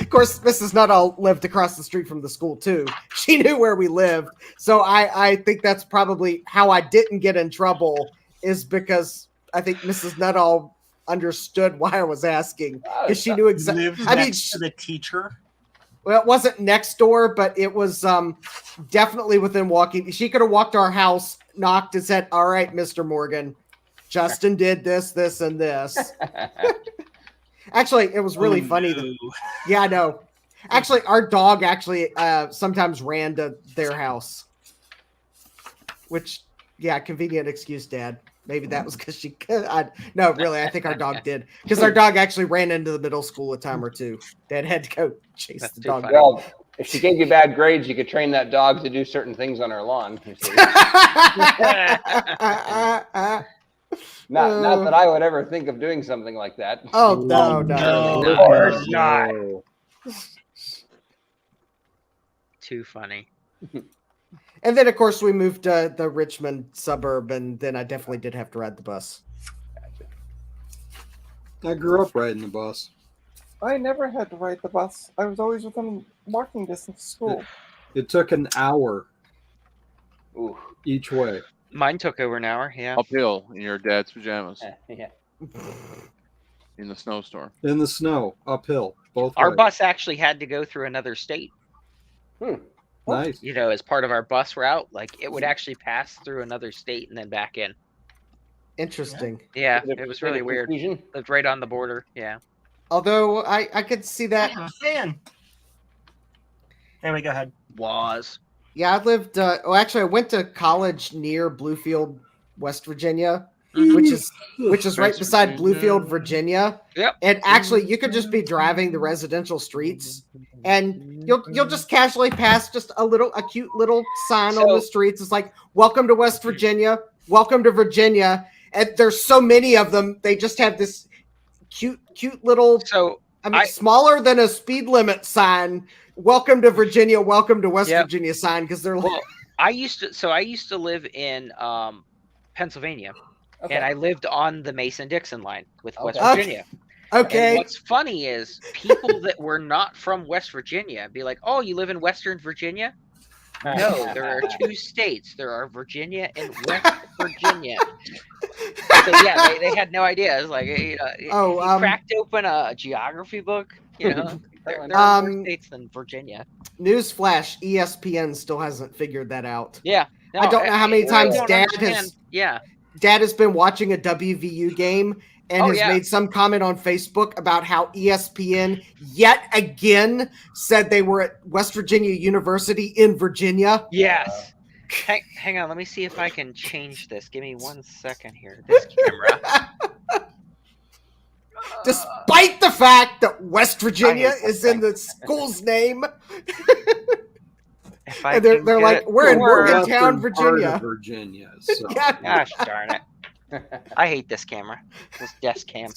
Of course, Mrs. Nuttall lived across the street from the school too. She knew where we lived, so I think that's probably how I didn't get in trouble, is because I think Mrs. Nuttall understood why I was asking, because she knew exactly. Lived I mean, next to the teacher. well, it wasn't next door, but it was definitely within walking. She could have walked to our house, knocked, and said, "All right, Mr. Morgan, Justin did this, this, and this." Actually, it was really funny. No. Yeah, I know. Actually, our dog actually sometimes ran to their house, which, yeah, convenient excuse, Dad. Maybe that was because she. No, really, I think our dog did, because our dog actually ran into the middle school a time or two. Dad had to go chase That's the too dog. funny. Well, if she gave you bad grades, you could train that dog to do certain things on her lawn. You see. Not that I would ever think of doing something like that. Oh no, No. no. Of course not. Too funny. And then, of course, we moved to the Richmond suburb, and then I definitely did have to ride the bus. I grew up riding the bus. I never had to ride the bus. I was always within walking distance of school. It took an hour Ooh. each way. Mine took over an hour. Yeah. Uphill in your dad's pajamas Yeah. in the snowstorm. In the snow, uphill, both Our ways. bus actually had to go through another state. Nice. You know, as part of our bus route, like it would actually pass through another state and then back in. Interesting. Yeah, Is it was really weird. confusion? Lived right on the border. Yeah. Although I could see that. Man. Anyway, go ahead. Was. Yeah, I lived. Well, actually, I went to college near Bluefield, West Virginia, Mhm. which is right beside Bluefield, Virginia. Yep. And actually, you could just be driving the residential streets, and you'll just casually pass just a cute little sign on the streets. It's like, "Welcome to West Virginia. Welcome to Virginia." And there's so many of them. They just have this cute little. So I mean, smaller than a speed limit sign. Welcome to Virginia. Welcome to West Yep. Virginia sign, because they're like. Well, I used to live in Pennsylvania, Okay. and I lived on the Mason-Dixon line with West Okay. Virginia. Okay. And what's funny is people that were not from West Virginia be like, "Oh, you live in Western Virginia?" No, there are 2 states. There are Virginia and West Virginia. So yeah, they had no idea. It's like, you know, Oh, he cracked open a geography book. You know, there are more states than Virginia. Newsflash: ESPN still hasn't figured that out. Yeah, I don't know how many times don't Dad understand. has. Yeah, Dad has been watching a WVU game and has made some comment on Facebook about how ESPN yet again said they were at West Virginia University in Virginia. Yes. Hang on, let me see if I can change this. Give me 1 second here. This camera. Despite the fact that West Virginia is in the school's name. And they're like, we're in Morgantown, Virginia. Virginia. So. Gosh darn it. I hate this camera. This desk cam.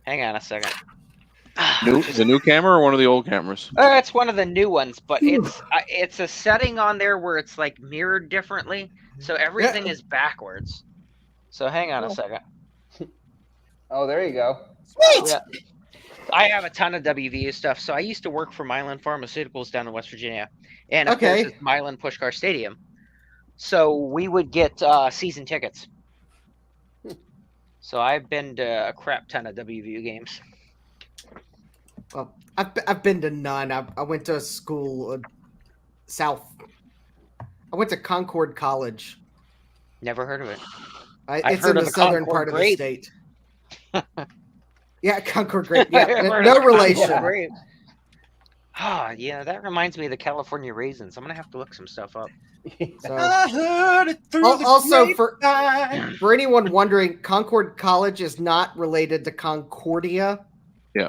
Hang on a second. The new camera or one of the old cameras? It's one of the new ones, but it's a setting on there where it's like mirrored differently, so everything is backwards. So hang on a second. Oh, there you go. Sweet. Yeah. I have a ton of WVU stuff. So I used to work for Milan Pharmaceuticals down in West Virginia, and of course it's Milan Pushkar Stadium. So we would get season tickets. So I've been to a crap ton of WVU games. Well, I've been to none. I went to a school south. I went to Concord College. Never heard of it. It's in the southern part of the state. Yeah, Concord Grape. Yeah, no relation. Ah, yeah, that reminds me of the California Raisins. I'm gonna have to look some stuff up. So, I heard it through also, the for anyone wondering, Concord College is not related to Concordia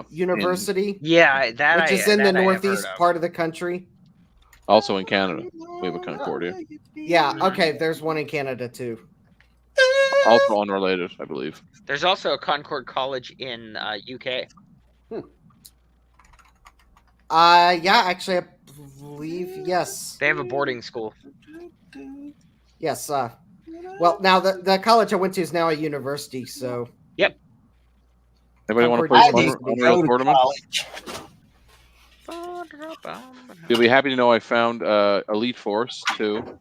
University. Yeah, that which is in the northeast part of the country. Also in Canada, we have a Concordia. Yeah, okay, there's one in Canada too. Also unrelated, I believe. There's also a Concord College in UK. Yeah, actually, I believe yes. They have a boarding school. Yes. Well, now the college I went to is now a university. So. Yep. Anybody want to play Unreal Tournament? You'll be happy to know I found Elite Force too.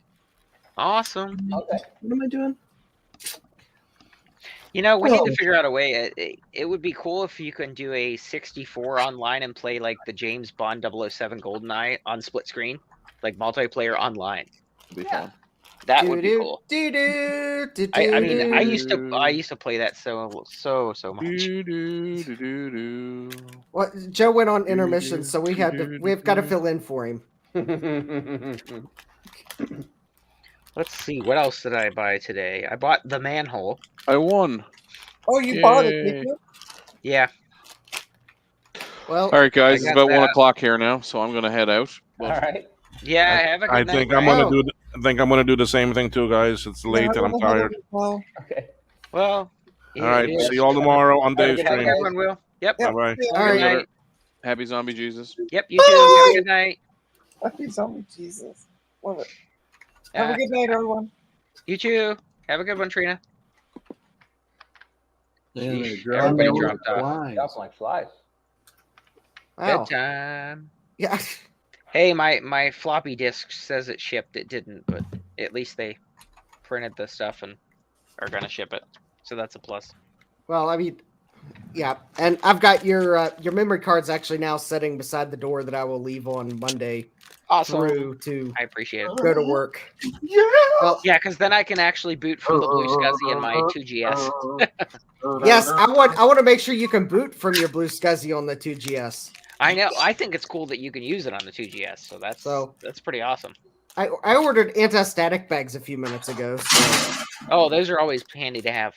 Awesome. Okay. What am I doing? You know, we need to figure out a way. It would be cool if you can do a 64 online and play like the James Bond 007 GoldenEye on split screen, like multiplayer online. It'd be fun. That would be cool. I mean, I used to play that so much. Well, Joe went on intermission, so we've got to fill in for him. Let's see, what else did I buy today? I bought the manhole. I won. Oh, you bought it, did you? Yeah. Well, all right, guys, it's about 1 o'clock here now, so I'm gonna head out. All right. Yeah, have a good I night. think I'm gonna do the same thing too, guys. It's late and I'm tired. Well, okay. Well. All right. See you all tomorrow on Dave's stream. Everyone will. Yep. Bye bye. All right. Happy Zombie Jesus. Yep. You too. Have a good night. Happy Zombie Jesus. Love it. Have a good night, everyone. You too. Have a good one, Trina. Everybody dropped off. Dropping like flies. Wow. Good time. Yeah. Hey, my floppy disk says it shipped. It didn't, but at least they printed the stuff and are gonna ship it. So that's a plus. Well, I mean, yeah, and I've got your memory cards actually now sitting beside the door that I will leave on Monday. Awesome. Through to I appreciate it. go to work. Yeah. Well, Yeah, because then I can actually boot from the Blue SCSI in my 2GS. yes, I want to make sure you can boot from your Blue SCSI on the 2GS. I know. I think it's cool that you can use it on the 2GS. So that's pretty awesome. I ordered anti-static bags a few minutes ago. So. Oh, those are always handy to have.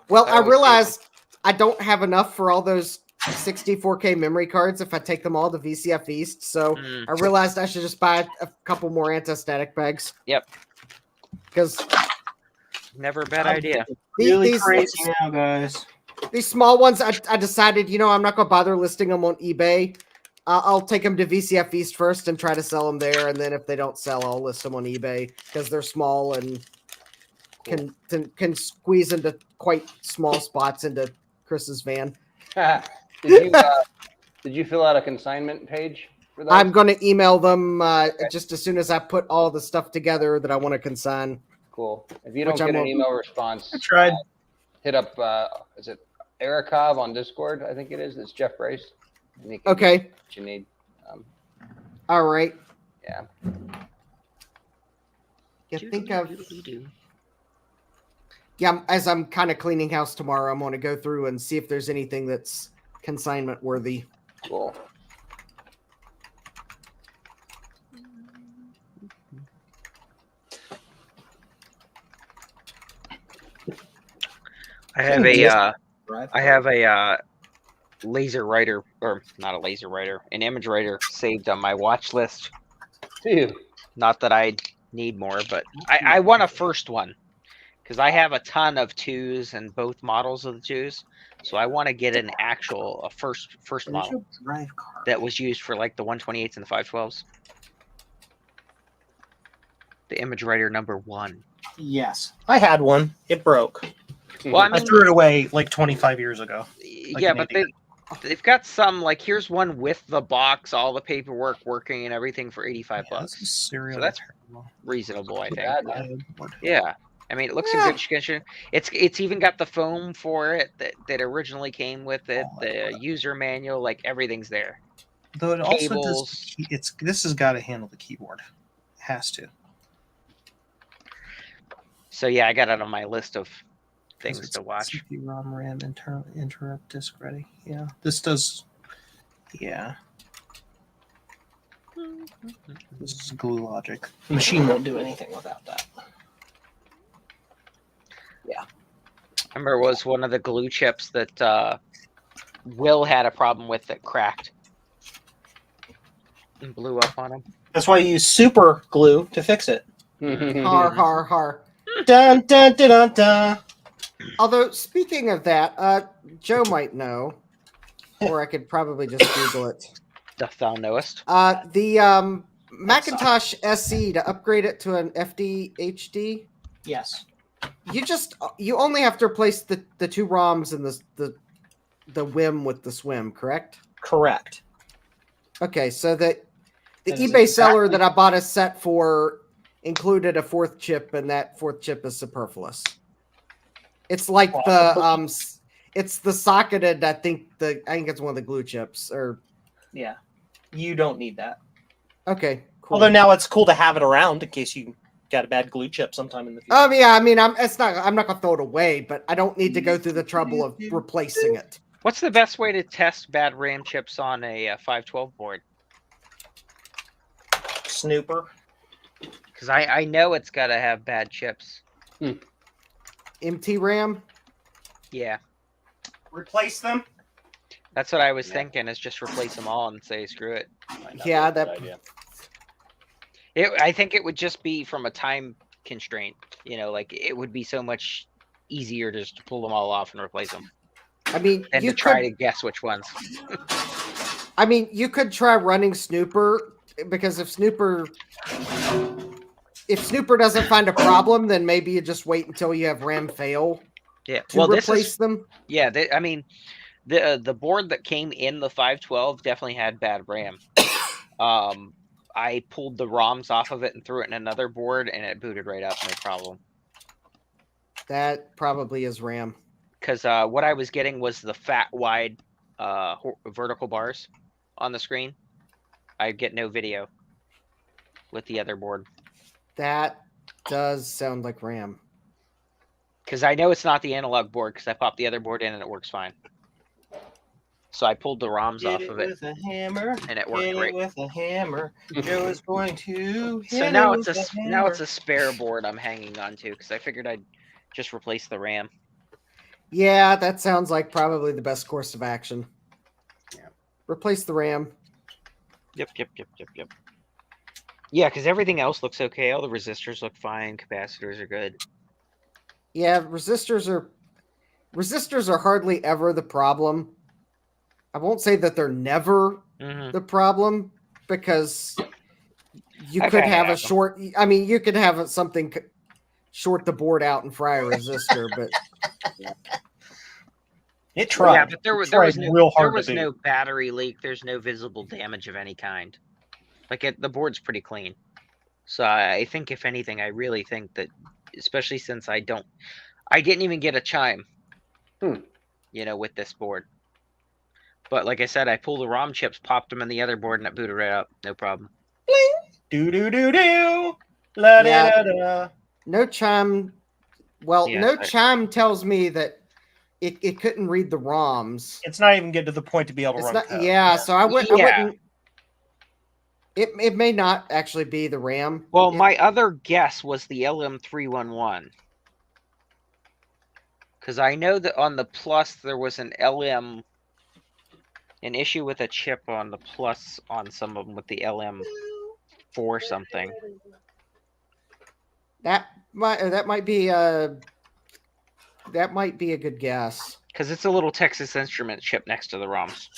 Well, I realized I don't have enough for all those 64K memory cards if I take them all to VCF East. So I realized I should just buy a couple more anti-static bags. Yep. Because never a bad idea. Really crazy now, guys. These small ones, I decided, I'm not going to bother listing them on eBay. I'll take them to VCF East first and try to sell them there. And then if they don't sell, I'll list them on eBay because they're small and can squeeze into quite small spots into Chris's van. Did you fill out a consignment page? for those? I'm going to email them just as soon as I put all the stuff together that I want to consign. Cool. If you don't Which get I'm an on- email response, I tried. hit up, is it Ericov on Discord? I think it is. It's Jeff Brace. And he can Okay. get what you need. All right. Yeah. You think of... Yeah, as I'm kind of cleaning house tomorrow, I'm going to go through and see if there's anything that's consignment worthy. Cool. I have a laser writer, or not a laser writer, an image writer saved on my watch list. Dude. Not that I need more, but I want a first one because I have a ton of 2s and both models of the 2s. So I want to get an actual first model that was used for like the 128s and the 512s. The image writer number 1. Yes, I had one. It broke. Well, I I threw it away like 25 years ago. Like yeah, an but idiot. they've got some, like, here's one with the box, all the paperwork working and everything for $85. So that's reasonable, I think. Yeah. I mean, it looks in good condition. It's even got the foam for it that originally came with it, the user manual, like everything's there. Though it also Cables. does. This has got to handle the keyboard. It has to. So yeah, I got it on my list of 'Cause things it's to watch. CPU, ROM, RAM, interrupt disk ready. Yeah, this does. Yeah. This is glue logic. The machine won't do anything without that. I remember it was one of the glue chips that Will had a problem with that cracked and blew up on him. That's why you use super glue to fix it. Har, har, har. Dun, dun, dun, dun, dun. Although, speaking of that, Joe might know, or I could probably just Google it. Doth thou knowest? The Macintosh SE, to upgrade it to an FD-HD, Yes. you only have to replace the 2 ROMs and the WIM with the SWIM, correct? Correct. Okay, so the That is eBay seller exactly- that I bought a set for included a 4th chip, and that 4th chip is superfluous. It's like it's the socketed. I think it's one of the glue chips. Or Yeah. You don't need that. okay, cool. Although now it's cool to have it around in case you got a bad glue chip sometime in the future. Yeah, I mean, I'm not gonna throw it away, but I don't need to go through the trouble of replacing it. What's the best way to test bad RAM chips on a 512 board? Snooper. Because I know it's got to have bad chips. MT RAM. Yeah, Replace them. that's what I was thinking. Is just replace them all and say screw it. Yeah, that. I think it would just be from a time constraint. You know, like it would be so much easier just to pull them all off and replace them I mean, than you to try could. to guess which ones. I mean, you could try running Snooper, because if Snooper doesn't find a problem, then maybe you just wait until you have RAM fail Yeah, to well, this replace is them. yeah. I mean, the board that came in the 512 definitely had bad RAM. I pulled the ROMs off of it and threw it in another board, and it booted right up, no problem. That probably is RAM. Because what I was getting was the fat, wide, vertical bars on the screen. I get no video with the other board. That does sound like RAM. Because I know it's not the analog board, because I popped the other board in and it works fine. So I pulled the ROMs off of it, with a hammer. and it worked great. With a hammer. Joe is going to. So hit now it it's with now hammer. it's a spare board I'm hanging on to, because I figured I'd just replace the RAM. Yeah, that sounds like probably the best course of action. Yeah. Replace the RAM. Yep. Yeah, because everything else looks okay. All the resistors look fine. Capacitors are good. Yeah, resistors are hardly ever the problem. I won't say that they're never Mhm. the problem, because you I've could had have a them. short. I mean, you could have something short the board out and fry a resistor, but It tried. Yeah, but there was real hard no to do. battery leak. There's no visible damage of any kind. Like the board's pretty clean. So I think, if anything, I really think that, especially since I didn't even get a chime, with this board. But like I said, I pulled the ROM chips, popped them in the other board, and it booted right up. No problem. Do do do do. La da da da. No chime. Well, Yeah, no chime tells me that it couldn't read the ROMs. It's not even getting to the point to be able to It's run not, code. yeah, so I Yeah. wouldn't. It may not actually be the RAM. Well, my other guess was the LM311. Because I know that on the Plus there was an issue with a chip on the Plus on some of them with the LM4 something. That might be a good guess. Because it's a little Texas Instrument chip next to the ROMs.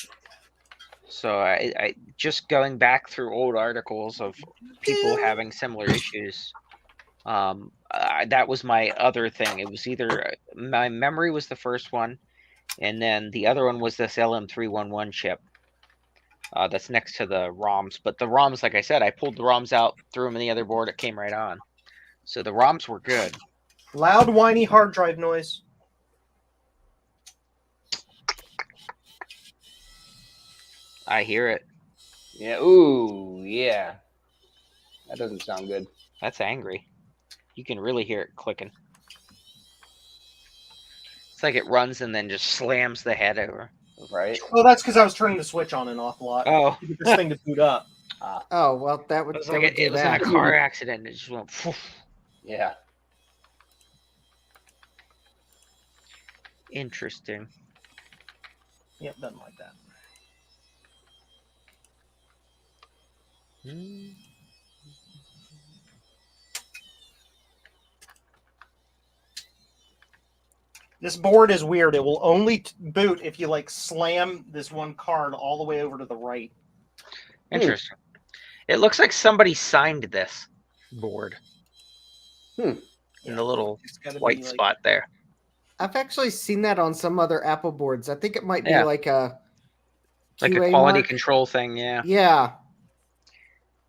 So I just going back through old articles of people having similar issues. That was my other thing. It was either my memory was the first one, and then the other one was this LM311 chip that's next to the ROMs. But the ROMs, like I said, I pulled the ROMs out, threw them in the other board, it came right on. So the ROMs were good. Loud, whiny hard drive noise. I hear it. Yeah. Ooh, yeah. That doesn't sound good. That's angry. You can really hear it clicking. It's like it runs and then just slams the head over. Right. Well, that's because I was turning the switch on an awful lot. Oh. To get this thing to boot up. Oh well, that would. It was that like would do it was in that. a car accident. It just went. Poof. Yeah. Interesting. Yep, doesn't like that. This board is weird. It will only boot if you like slam this one card all the way over to the right. Interesting. It looks like somebody signed this board. In the little gotta be white like- spot there. I've actually seen that on some other Apple boards. I think it might be Yeah. like a Like a QA quality mark. control thing, yeah. Yeah.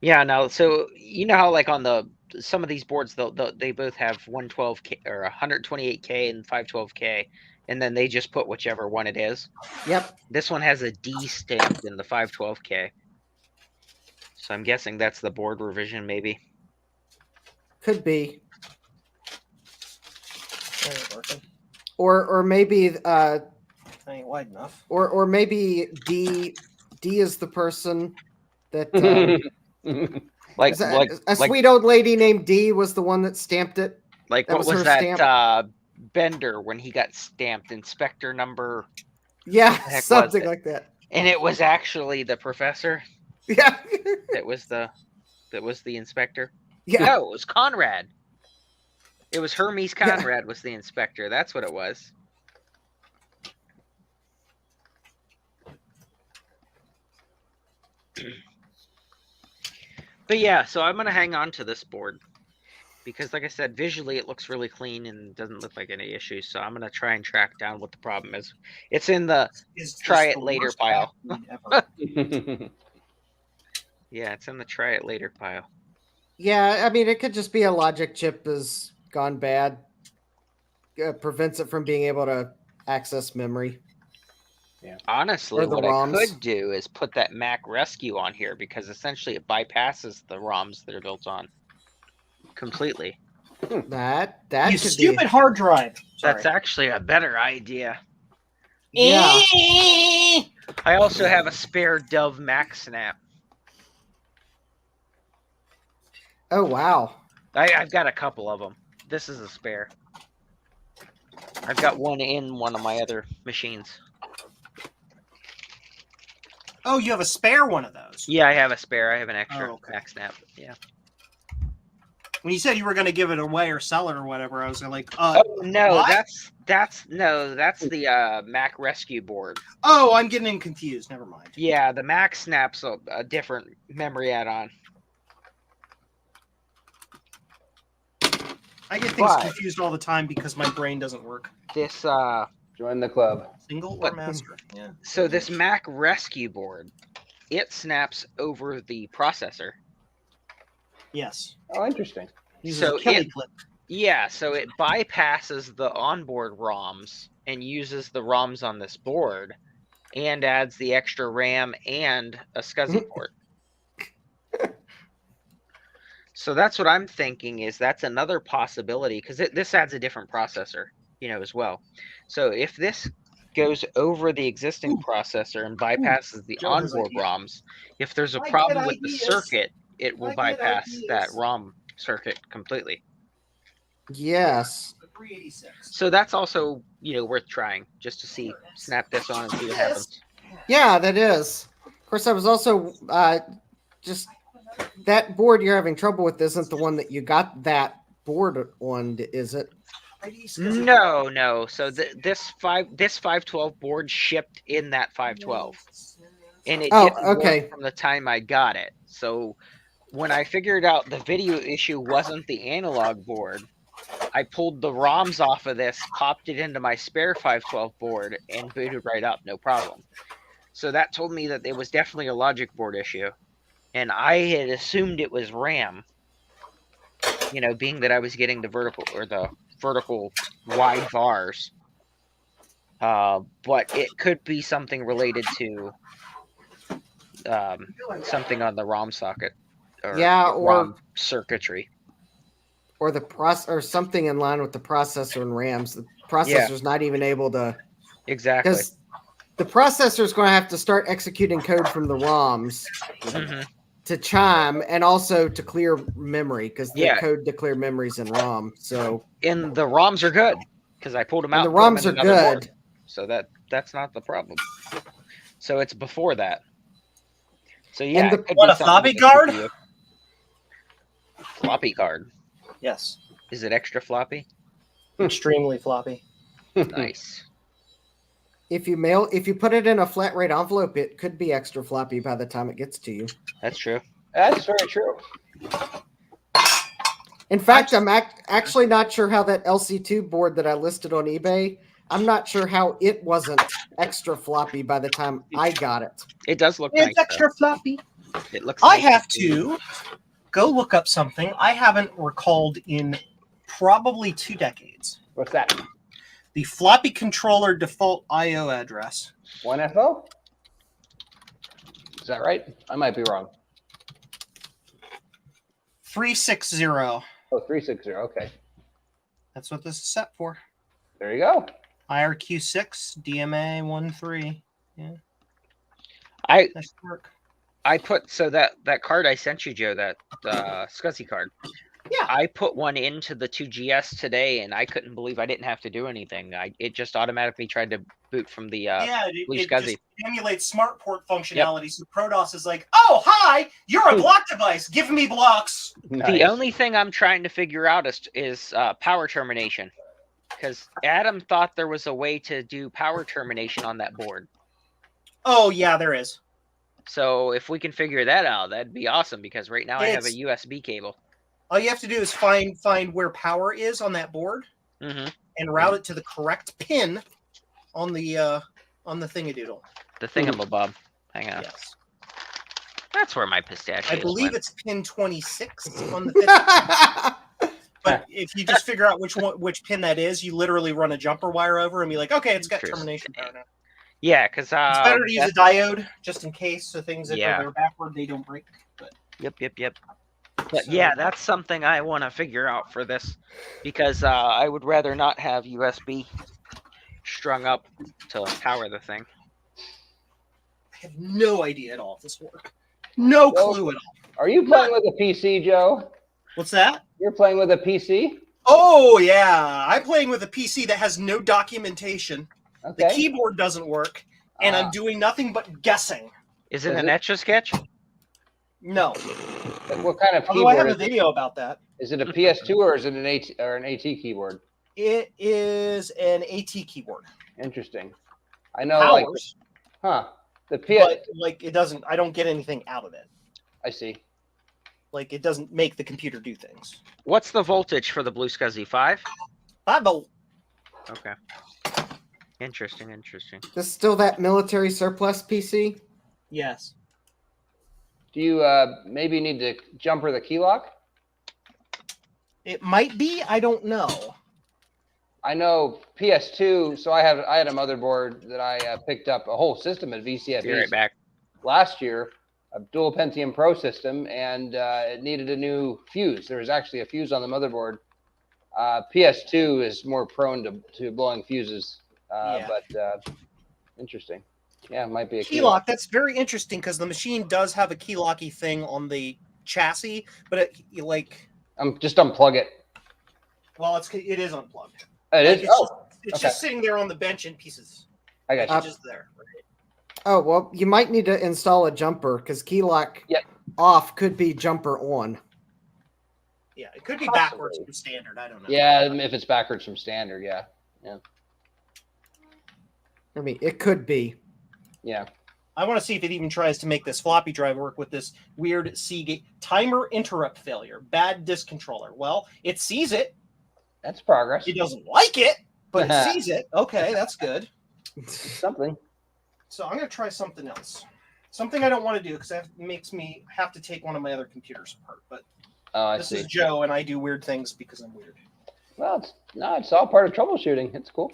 Yeah, no, so you know how like on some of these boards they both have 112K or 128K and 512K, and then they just put whichever one it is. Yep. This one has a D stamped in the 512K. So I'm guessing that's the board revision maybe. Could be. That ain't working. Or maybe That ain't wide enough. or maybe D is the person that Like is that- like a like, sweet old lady named D was the one that stamped it. like that what was was her that stamp. Bender when he got stamped inspector number, Yeah, heck was something it? like that. and it was actually the professor Yeah. that was the inspector. Yeah. No, it was Conrad. It was Hermes Conrad was the inspector. That's what it was. But yeah, so I'm gonna hang on to this board because, like I said, visually it looks really clean and doesn't look like any issues. So I'm gonna try and track down what the problem is. It's in the Is this try it the later worst pile. background ever? Yeah, it's in the try it later pile. Yeah, I mean, it could just be a logic chip has gone bad, prevents it from being able to access memory. Honestly, Or the what ROMs. I could do is put that Mac Rescue on here because essentially it bypasses the ROMs that are built on completely. That You could stupid be. hard drive. That's Sorry. actually a better idea. Yeah. I also have a spare Dove Mac Snap. Oh wow. I've got a couple of them. This is a spare. I've got one in one of my other machines. Oh, you have a spare one of those. Yeah, I have a spare. I have an extra Oh, okay. Mac Snap. Yeah. When you said you were going to give it away or sell it or whatever, I was like, Oh no, what? that's the Mac Rescue board. Oh, I'm getting confused. Never mind. Yeah, the Mac Snap's a different memory add-on. I get things But- confused all the time because my brain doesn't work. This Join the club. Single or But- master? Yeah. so this Mac Rescue board it snaps over the processor. Yes. Oh, interesting. Uses So a Kelly it- clip. Yeah, so it bypasses the onboard ROMs and uses the ROMs on this board and adds the extra RAM and a SCSI port. So that's what I'm thinking is that's another possibility because this adds a different processor, as well. So if this goes over the existing processor and bypasses the Joe has onboard ideas. ROMs, if there's a I get problem with the ideas. circuit, it will I get bypass that ideas. ROM circuit completely. Yes. 386. So that's also, worth trying just to see, snap this on and see what happens. Yeah, that is. Of course, I was also just that board you're having trouble with isn't the one that you got that board on, is it? No. So this 512 board shipped in that 512, and it Oh, didn't work okay. from the time I got it. So when I figured out the video issue wasn't the analog board, I pulled the ROMs off of this, popped it into my spare 512 board, and booted right up, no problem. So that told me that it was definitely a logic board issue, and I had assumed it was RAM. Being that I was getting the vertical wide bars, but it could be something related to something on the ROM socket, or ROM circuitry. Or or something in line with the processor and RAMs. The processor's not even able to. Exactly. Because the processor is going to have to start executing code from the ROMs to chime and also to clear memory because the code to clear memories in ROM. So and the ROMs are good because I pulled them out. the and put 'em ROMs in are another good. board. So that's not the problem. So it's before that. So yeah, And it could what, be a something floppy with the guard? CPU. Floppy guard. Yes. Is it extra floppy? Extremely floppy. Nice. If you put it in a flat rate envelope, it could be extra floppy by the time it gets to you. That's true. That's very true. In fact, I'm actually not sure how that LC2 board that I listed on eBay, I'm not sure how it wasn't extra floppy by the time I got it. It does look It's nice. extra floppy. It looks. I nice have see. to go look up something I haven't recalled in probably 2 decades. What's that? The floppy controller default I/O address. 1FO? Is that right? I might be wrong. 360. Oh, 360. Okay. That's what this is set for. There you go. IRQ6 DMA 13. Yeah, I that should work. I put that card I sent you, Joe, that SCSI card. Yeah. I put one into the 2GS today, and I couldn't believe I didn't have to do anything. It just automatically tried to boot from the Blue It SCSI. just emulates smart port functionality. So Prodos is like, oh, hi, you're a block device. Give me blocks. The only thing I'm trying to figure out is power termination, because Adam thought there was a way to do power termination on that board. Oh, yeah, there is. So if we can figure that out, that'd be awesome, because right now I have a USB cable. All you have to do is find where power is on that board Mm-hmm. and route it to the correct pin on the thingadoodle. The thingamabob. Hang on. Yes. That's where my pistachios I believe went. it's pin 26 on the 5th. But if you just figure out which pin that is, you literally run a jumper wire over and be like, okay, it's got termination power now. Yeah, because It's better to use a diode just in case, so things that Yeah. are backward they don't break. But Yep. But yeah, that's something I want to figure out for this, because I would rather not have USB strung up to power the thing. I have no idea at all if this will work. No clue at all. Are you playing with a PC, Joe? What's that? You're playing with a PC? Oh yeah, I'm playing with a PC that has no documentation. Okay. The keyboard doesn't work, and I'm doing nothing but guessing. Is it an Etch-a-Sketch? No. What kind of Although I keyboard have a is it? video about that. Is it a PS2 or is it an AT keyboard? It is an AT keyboard. Interesting. I know, like, Powers, the PS. but like it doesn't. I don't get anything out of it. I see. Like it doesn't make the computer do things. What's the voltage for the Blue SCSI? 5? 5 volt. Okay. Interesting. This still that military surplus PC? Yes. Do you maybe need to jumper the key lock? It might be. I don't know. I know PS2. So I had a motherboard that I picked up a whole system at VCF Be right back. last year, a dual Pentium Pro system, and it needed a new fuse. There was actually a fuse on the motherboard. PS2 is more prone to blowing fuses, but interesting. Yeah, it might be a Key lock. That's very interesting because the machine does have a key locky thing on the chassis, but just unplug it. Well, it is unplugged. It is. It's just sitting there on the bench in pieces. I got you. It's just there. Oh, well, you might need to install a jumper because key lock off could be jumper on. Yeah, it could be backwards from standard. I don't know. Yeah, if it's backwards from standard, yeah. I mean, it could be. Yeah. I want to see if it even tries to make this floppy drive work with this weird Seagate timer interrupt failure. Bad disk controller. Well, it sees it. That's progress. It doesn't like it, but it sees it. Okay, that's good. Something. So I'm going to try something else. Something I don't want to do because that makes me have to take one of my other computers apart. But this is Joe, and I do weird things because I'm weird. Well, it's all part of troubleshooting. It's cool.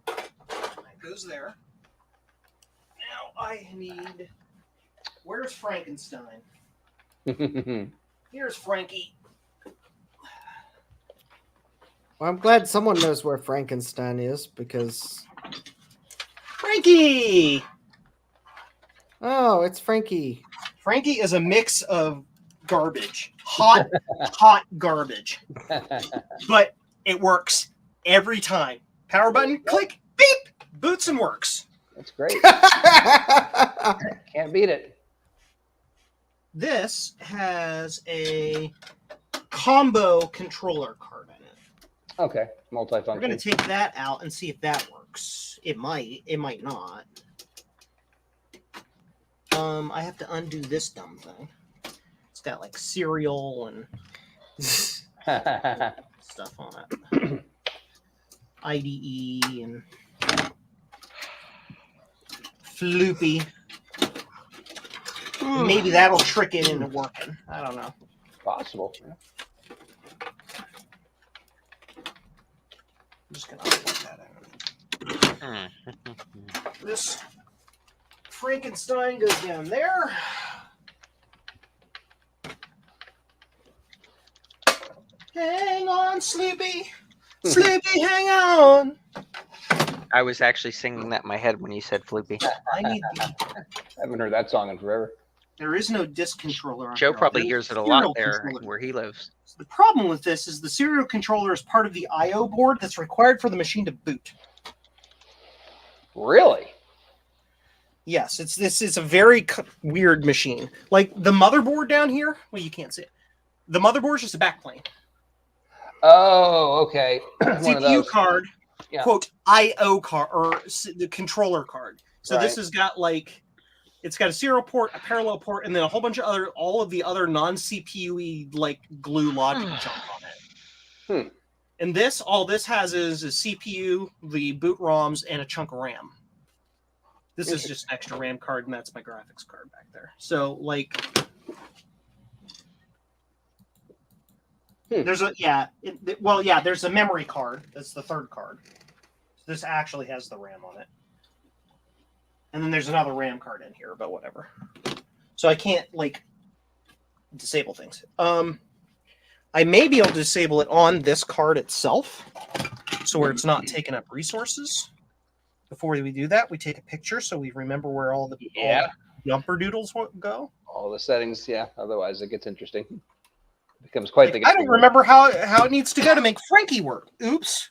That goes there. Now I need. Where's Frankenstein? Here's Frankie. Well, I'm glad someone knows where Frankenstein is because. Frankie! Oh, it's Frankie. Frankie is a mix of garbage. Hot garbage. But it works every time. Power button, click, beep, boots and works. That's great. Can't beat it. This has a combo controller card in it. Okay, multifunction. We're going to take that out and see if that works. It might not. I have to undo this dumb thing. It's got like cereal and stuff on it. IDE and Floopy. Maybe that'll trick it into working. I don't know. Possible. I'm just gonna unplug that out. This Frankenstein goes down there. Hang on, Sleepy. Sleepy, hang on. I was actually singing that in my head when you said Floopy. I need the. I haven't heard that song in forever. There is no disc controller on Joe here. probably There's hears it a serial lot there controller. where he lives. The problem with this is the serial controller is part of the I/O board that's required for the machine to boot. Really? Yes, this is a very weird machine. Like the motherboard down here. Well, you can't see it. The motherboard is just a backplane. Oh, okay. One of CPU those. card, Yeah. quote I/O card or the controller card. So this Right. has got like, it's got a serial port, a parallel port, and then a whole bunch of all of the other non-CPU-y like glue logic junk on it. And all this has is a CPU, the boot ROMs, and a chunk of RAM. This is just an extra RAM card, and that's my graphics card back there. So like, there's a there's a memory card. That's the third card. So this actually has the RAM on it. And then there's another RAM card in here, but whatever. So I can't like disable things. I may be able to disable it on this card itself, so where it's not taking up resources. Before we do that, we take a picture so we remember where all the jumper doodles go. All the settings, yeah. Otherwise, it gets interesting. It becomes quite the. I don't remember how it needs to go to make Frankie work. Oops.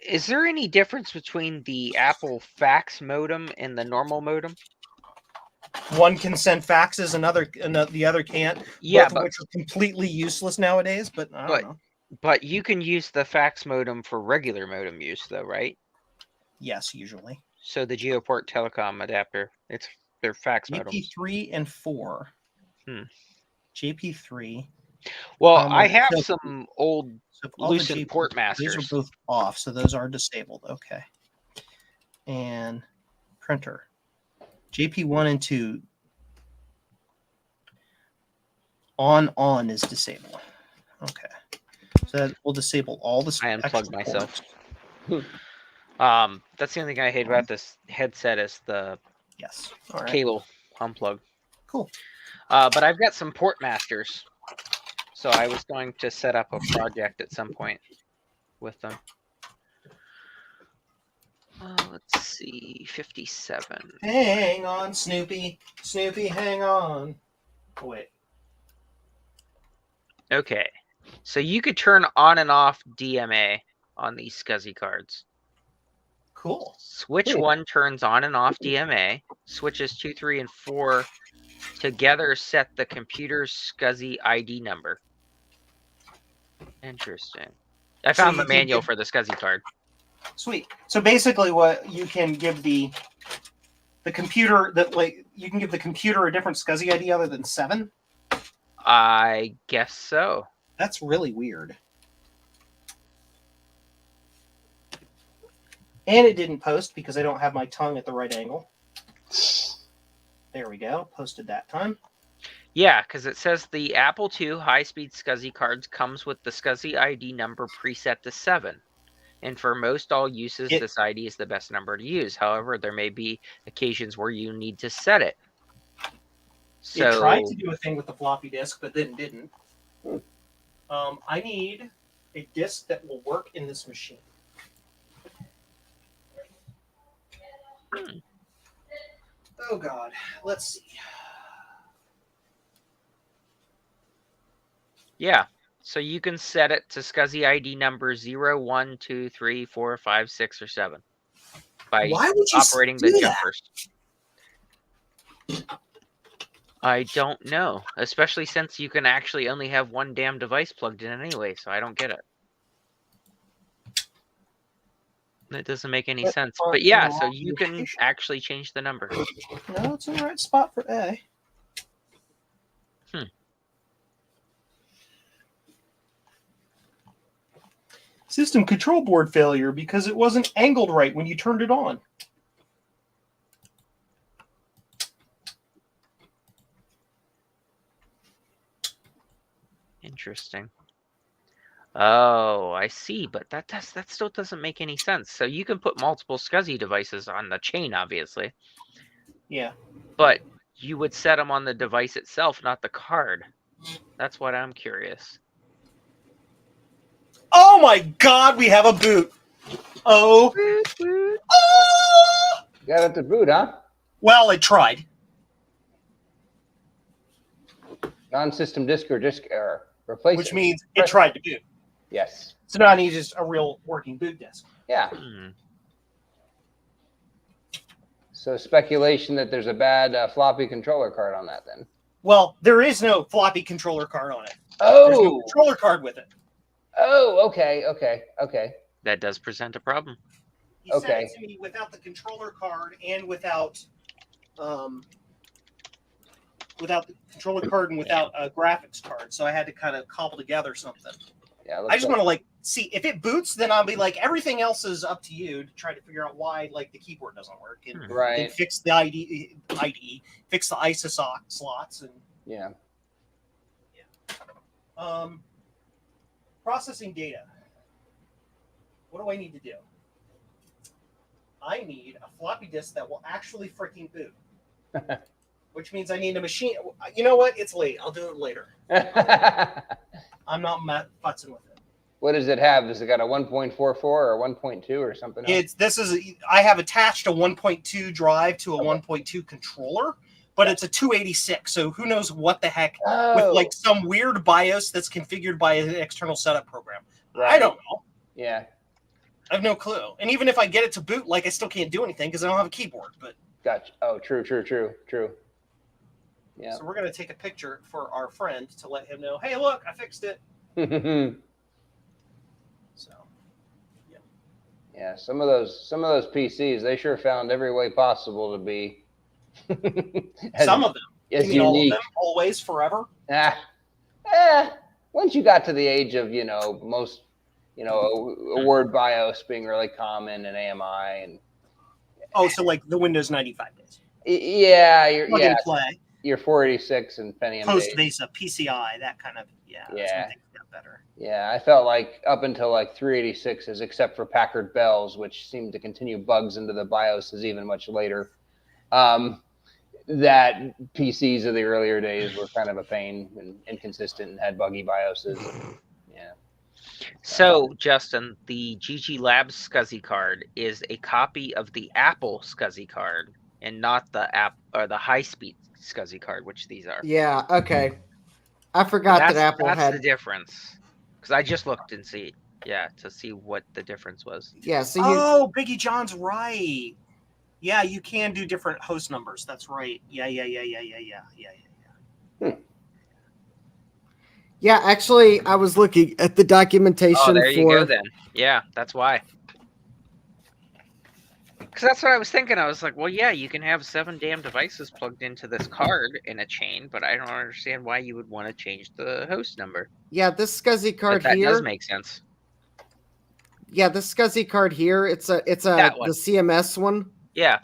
Is there any difference between the Apple fax modem and the normal modem? One can send faxes, the other can't. Yeah, both of which are completely useless nowadays. But I don't know. But you can use the fax modem for regular modem use, though, right? Yes, usually. So the GeoPort Telecom adapter, it's their fax modem. JP3 and 4. JP3. Well, I have some old all the Lucent Port Masters. Those are both off, so those are disabled. Okay. And printer. JP1 and 2. On is disabled. Okay. So that will disable all the. I unplugged extra myself. ports. That's the only thing I hate about this headset is the Yes. All right. cable unplug. Cool. But I've got some port masters, so I was going to set up a project at some point with them. Let's see, 57. Hang on, Snoopy. Snoopy, hang on. Oh, wait. Okay, so you could turn on and off DMA on these SCSI cards. Cool. Switch 1 turns on and off DMA. Switches 2, 3, and 4 together set the computer's SCSI ID number. Interesting. I So found you the can manual get- for the SCSI card. Sweet. So basically, what you can give the computer you can give the computer a different SCSI ID other than 7. I guess so. That's really weird. And it didn't post because I don't have my tongue at the right angle. There we go. Posted that time. Yeah, because it says the Apple II high-speed SCSI cards comes with the SCSI ID number preset to 7. And for most all uses, this ID is the best number to use. However, there may be occasions where you need to set it. So, It tried to do a thing with the floppy disk, but then didn't. I need a disk that will work in this machine. Oh God, let's see. yeah. So you can set it to SCSI ID number 0, 1, 2, 3, 4, 5, 6, or 7 by Why would you operating do the that? jumpers. I don't know, especially since you can actually only have one damn device plugged in anyway, so I don't get it. That doesn't make any But sense. on But yeah, the so wrong you can location. actually change the number. No, it's in the right spot for A. System control board failure because it wasn't angled right when you turned it on. Interesting. Oh, I see, but that still doesn't make any sense. So you can put multiple SCSI devices on the chain, obviously, Yeah. but you would set them on the device itself, not the card. That's what I'm curious. Oh my God, we have a boot. Oh. Oh! Got it to boot, huh? Well, it tried. Non-system disk or disk error. Replace Which it. means it tried to boot. Yes. So now I need just a real working boot disk. Yeah. Hmm. So speculation that there's a bad floppy controller card on that then. Well, there is no floppy controller card on it. There's no Oh. controller card with it. Oh, okay. That does present a problem. He sent Okay. it to me without the controller card and without the controller card and without a graphics card. So I had to kind of cobble together something. Yeah. I just want to see if it boots, then I'll be like, everything else is up to you to try to figure out why the keyboard doesn't work and then Right. fix the IDE, fix the ISOSOC slots and Yeah. processing data. What do I need to do? I need a floppy disk that will actually freaking boot. Which means I need a machine. You know what? It's late. I'll do it later. I'm not futzing with it. What does it have? Does it got a 1.44 or 1.2 or something else? I have attached a 1.2 drive to a 1.2 controller, but it's a 286. So who knows what the heck Oh. with some weird BIOS that's configured by an external setup program. I Right. don't know. Yeah. I have no clue. And even if I get it to boot, I still can't do anything because I don't have a keyboard. But Gotcha. Oh, true. Yeah. so we're gonna take a picture for our friend to let him know. Hey, look, I fixed it. So Yeah, some of those PCs, they sure found every way possible to be some of them. as You mean all of unique. them, always, forever. Once you got to the age of most a word BIOS being really common and AMI and Oh, so like the Windows 95 days. Yeah, you're Plug and play. your 486 and Pentium Post days. VESA, PCI, that kind of that's when Yeah. things got better. Yeah, I felt like up until like 386s, except for Packard Bells, which seemed to continue bugs into the BIOSes even much later. That PCs of the earlier days were kind of a pain and inconsistent and had buggy BIOSes. Yeah. So, Justin, the GG Labs SCSI card is a copy of the Apple SCSI card and not the high-speed SCSI card, which these are. Yeah. Okay. I forgot that Apple that's had. the difference. Because I just looked and to see what the difference was. Yeah. So Biggie John's right. Yeah, you can do different host numbers. That's right. Yeah. Yeah, actually, I was looking at the documentation Oh, there you for. go then. Yeah, that's why. Because that's what I was thinking. I was like, well, yeah, you can have 7 damn devices plugged into this card in a chain, but I don't understand why you would want to change the host number. Yeah, this SCSI But card that here. does make sense. Yeah, this SCSI card here. It's That the one. CMS one. Yeah.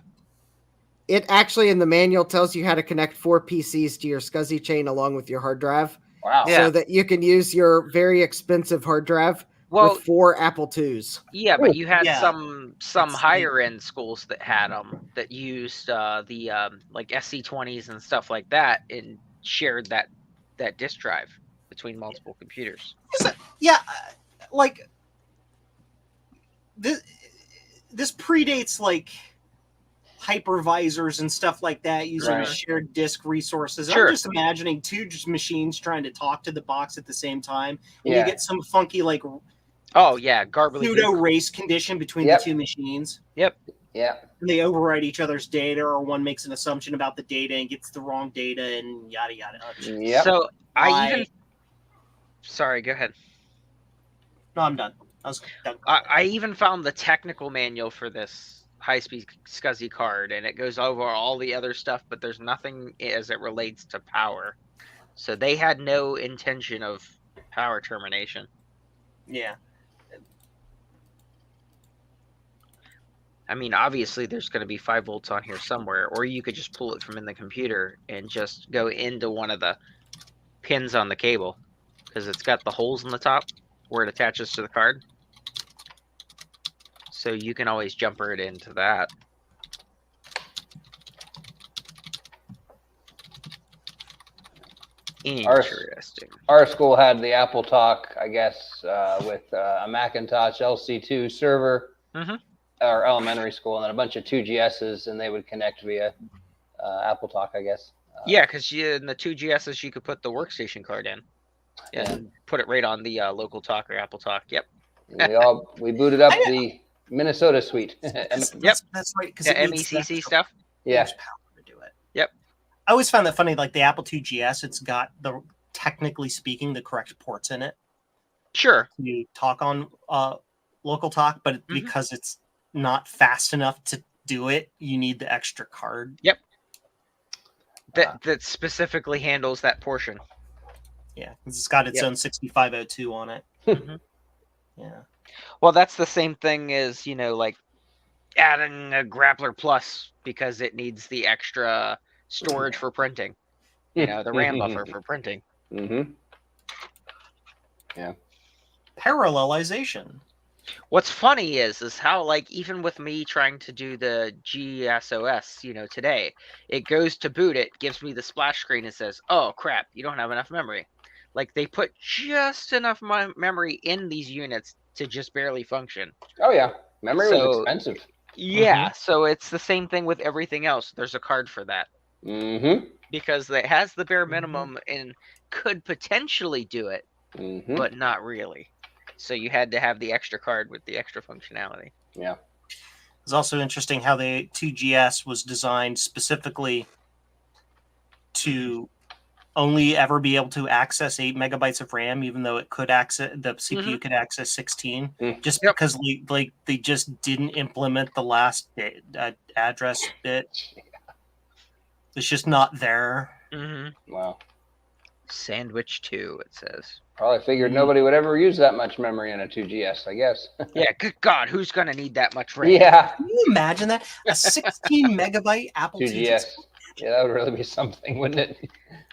It actually in the manual tells you how to connect 4 PCs to your SCSI chain along with your hard drive. Wow. Yeah. So that you can use your very expensive hard drive Well, with 4 Apple IIs. yeah, but you had Yeah. some That's higher end schools that had them that used the like SC20s and stuff like that and shared that disk drive between multiple computers. Yeah, like this predates like hypervisors and stuff like that using Right. shared disk resources. Sure. I'm just imagining 2 just machines trying to talk to the box at the same time, and Yeah. you get some funky like Oh yeah, garbly. pseudo race condition between Yep. the 2 machines. Yeah. And they override each other's data, or one makes an assumption about the data and gets the wrong data, and yada yada. Yep. So I Why? even. Sorry, go ahead. No, I'm done. I was done. I even found the technical manual for this high-speed SCSI card, and it goes over all the other stuff, but there's nothing as it relates to power. So they had no intention of power termination. Yeah. I mean, obviously there's going to be 5 volts on here somewhere, or you could just pull it from in the computer and just go into one of the pins on the cable, because it's got the holes in the top where it attaches to the card. So you can always jumper it into that. Interesting. Our school had the Apple Talk, I guess, with a Macintosh LC2 server, Mhm. our elementary school, and then a bunch of 2GSs, and they would connect via Apple Talk, I guess. Yeah, because in the 2GSs you could put the workstation card in. Yeah, and put it right on the local talk or Apple Talk. Yep. And we booted up the Minnesota suite. That's right. Because Yeah, MECC stuff. Yeah. There's power to do it. Yep. I always found that funny. Like the Apple II GS, it's got technically speaking, the correct ports in it. Sure. You talk on local talk, but because it's not fast enough to do it, you need the extra card. Yep. That specifically handles that portion. Yeah, it's got its Yep. own 6502 on it. Mhm. Yeah. Well, that's the same thing as, like adding a Grappler Plus because it needs the extra storage for printing. The RAM buffer for printing. Mm-hmm. Yeah. Parallelization. What's funny is how, like, even with me trying to do the GSOS, today, it goes to boot it, gives me the splash screen and says, oh, crap, you don't have enough memory. Like, they put just enough memory in these units to just barely function. Oh, yeah. Memory was So- expensive. Yeah, so it's the same thing with everything else. There's a card for that. Mm-hmm. Because it has the bare minimum and could potentially do it, Mm-hmm. but not really. So you had to have the extra card with the extra functionality. Yeah. It's also interesting how the 2GS was designed specifically to only ever be able to access 8 megabytes of RAM, even though it could access the CPU could access 16, just because they just didn't implement the last address bit. It's just not there. Mm-hmm. Wow. Sandwich 2, it says. Probably figured nobody would ever use that much memory in a 2GS, I guess. Yeah, good God, who's gonna need that much RAM? Yeah. Can you imagine that? A 16 megabyte Apple 2GS. Yeah, that would really be something, wouldn't it?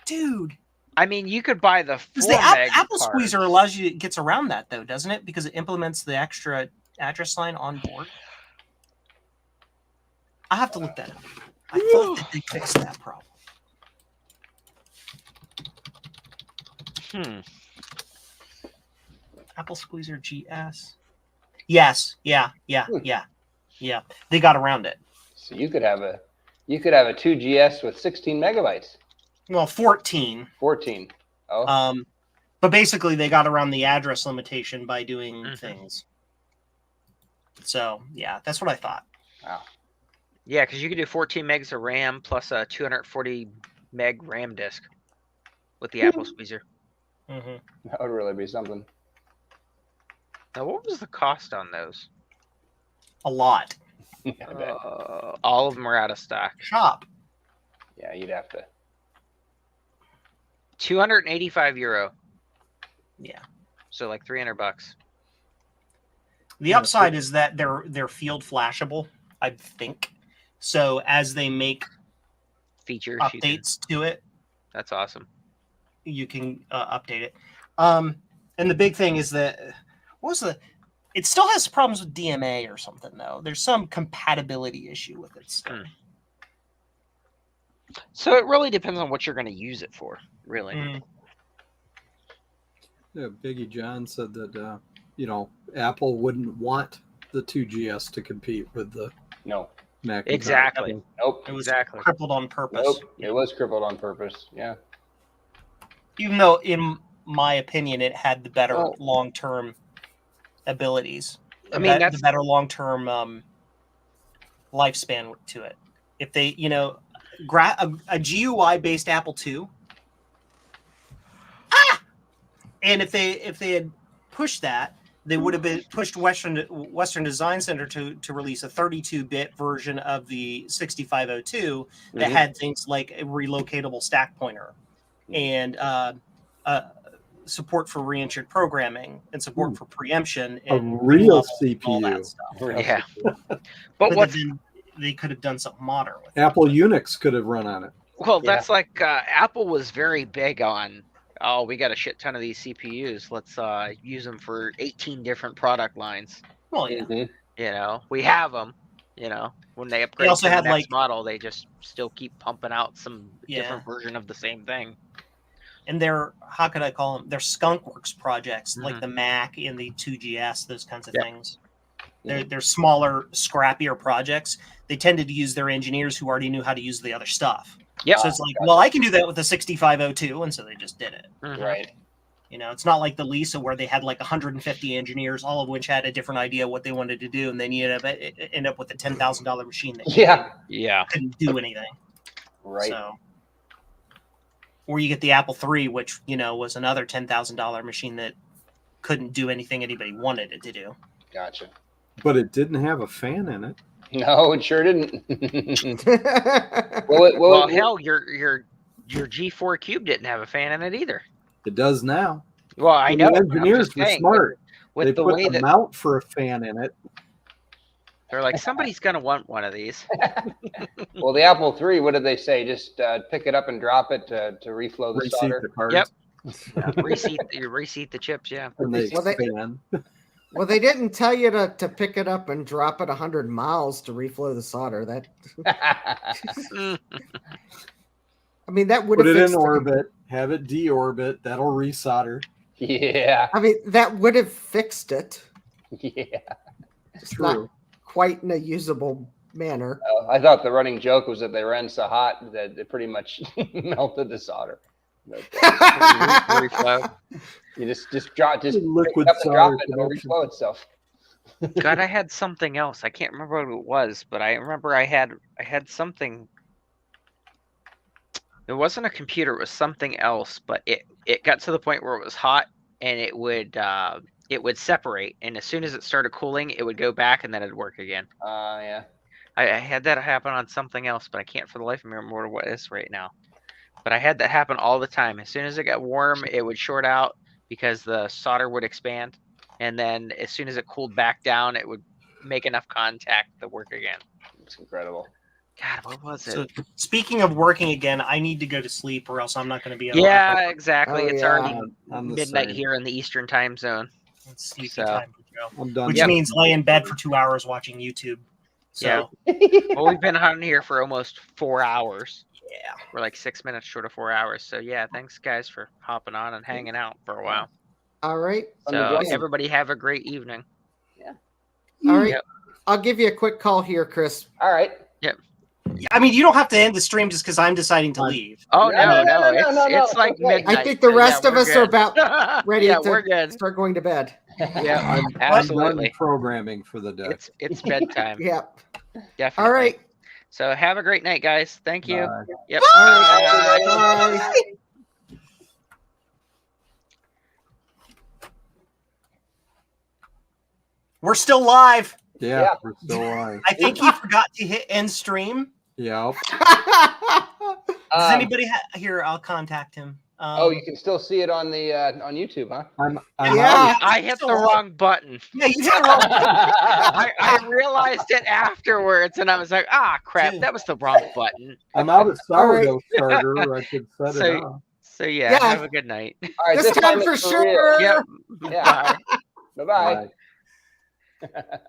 Dude. I mean, you could buy the 4 Because the meg Apple card. Squeezer allows you, it gets around that though, doesn't it? Because it implements the extra address line on board. I have to look that up. I thought that they fixed that problem. Apple Squeezer GS. Yes. Yeah. They got around it. So you could have a 2GS with 16 megabytes. Well, 14. 14. Oh. But basically they got around the address limitation by doing things. So yeah, that's what I thought. Wow. Yeah, because you could do 14 megs of RAM plus a 240 meg RAM disk with the Apple Squeezer. That would really be something. Now, what was the cost on those? A lot. All of them are out of stock. Shop. Yeah, you'd have to. 285 euro. Yeah. So like $300. The upside is that they're field flashable, I think. So as they make features updates to it, that's awesome. You can update it. And the big thing is that it still has problems with DMA or something though. There's some compatibility issue with it still. So it really depends on what you're going to use it for, really. Yeah, Biggie John said that Apple wouldn't want the 2GS to compete with the Mac. Exactly. Nope. It was exactly crippled on purpose. Nope. It was crippled on purpose. Yeah. Even though, in my opinion, it had the better long-term abilities. I mean, the better long-term lifespan to it. If they, a GUI-based Apple II. And if they had pushed that, they would have been pushed Western Design Center to release a 32-bit version of the 6502 that had things like a relocatable stack pointer and support for reentrant programming and support for preemption. A And real CPU. All that stuff. Yeah. But what they could have done something modern with it. Apple Unix could have run on it. Well, that's like Apple was very big on, we got a shit ton of these CPUs. Let's use them for 18 different product lines. Well, yeah. We have them. When they upgrade also to the had, next model, they just still keep pumping out some Yeah. different version of the same thing. And they're, how could I call them? They're skunkworks projects, like the Mac and the 2GS, those kinds of things. They're smaller, scrappier projects. They tended to use their engineers who already knew how to use the other stuff. Yeah. So it's like, well, I can do that with the 6502, and so they just did it. Right. It's not like the Lisa where they had like 150 engineers, all of which had a different idea what they wanted to do, and then you end up with a $10,000 machine that couldn't do anything. Right. So, or you get the Apple III, which was another $10,000 machine that couldn't do anything anybody wanted it to do. Gotcha. But it didn't have a fan in it. No, it sure didn't. Well, hell, your G4 Cube didn't have a fan in it either. It does now. Well, I know. The engineers were smart. With They the put way a that mount for a fan in it. they're like, somebody's gonna want one of these. Well, the Apple III, what did they say? Just pick it up and drop it to reflow the Reseat solder. the cards. Yep. Reseat the chips. Yeah. And they Well, they- expand. Well, they didn't tell you to pick it up and drop it 100 miles to reflow the solder. That I mean, that would Put have it fixed in orbit, have it deorbit, that'll resolder. Yeah. I mean, that would have fixed it. Yeah. It's not quite in a usable manner. I thought the running joke was that they ran so hot that it pretty much melted the solder. But, Reflow. you just drop, just Liquid pick it up and drop solder it, and it'll connection. reflow itself. God, I had something else. I can't remember what it was, but I remember I had something. It wasn't a computer; it was something else. But it got to the point where it was hot, and it would separate. And as soon as it started cooling, it would go back, and then it'd work again. Yeah. I had that happen on something else, but I can't for the life of me remember what it is right now. But I had that happen all the time. As soon as it got warm, it would short out, because the solder would expand, and then as soon as it cooled back down, it would make enough contact to work again. It's incredible. God, what was it? So speaking of working again, I need to go to sleep or else I'm not going to be able Yeah, exactly. Oh, it's yeah. already I'm the midnight same. here in the Eastern time zone. It's sleepy So- time to go. I'm done. Which Yep. means lay in bed for 2 hours watching YouTube. So Well, we've been on here for almost 4 hours. yeah. We're like 6 minutes short of 4 hours. So yeah, thanks guys for hopping on and hanging out for a while. All right. Fun to So join. everybody have a great evening. All right. Yep. I'll give you a quick call here, Chris. All right. I mean, you don't have to end the stream just because I'm deciding to leave. Oh No, no, no, it's like okay. midnight. I think the so, rest yeah, of we're us are good. about ready Yeah, to we're good. start going to bed. Yeah, I'm done absolutely. programming for the day. It's bedtime. Yep. Definitely. All right. So have a great night, guys. Thank you. Bye. Yep. All Bye. right. Bye. We're still live. Yeah, Yeah. we're still on. I think he forgot to hit end stream. Yeah. Does anybody here? I'll contact him. Oh, you can still see it on the on YouTube, huh? I'm Yeah. I hit the wrong button. Yeah, you did it wrong. I realized it afterwards, and I was like, "Ah, crap! That was the wrong button." I'm out of All right. sourdough starter. I could set So- it up. So yeah, Yeah. have a good night. All right, This time for it's real. sure. Yep. Yeah. Bye. Bye bye. Bye.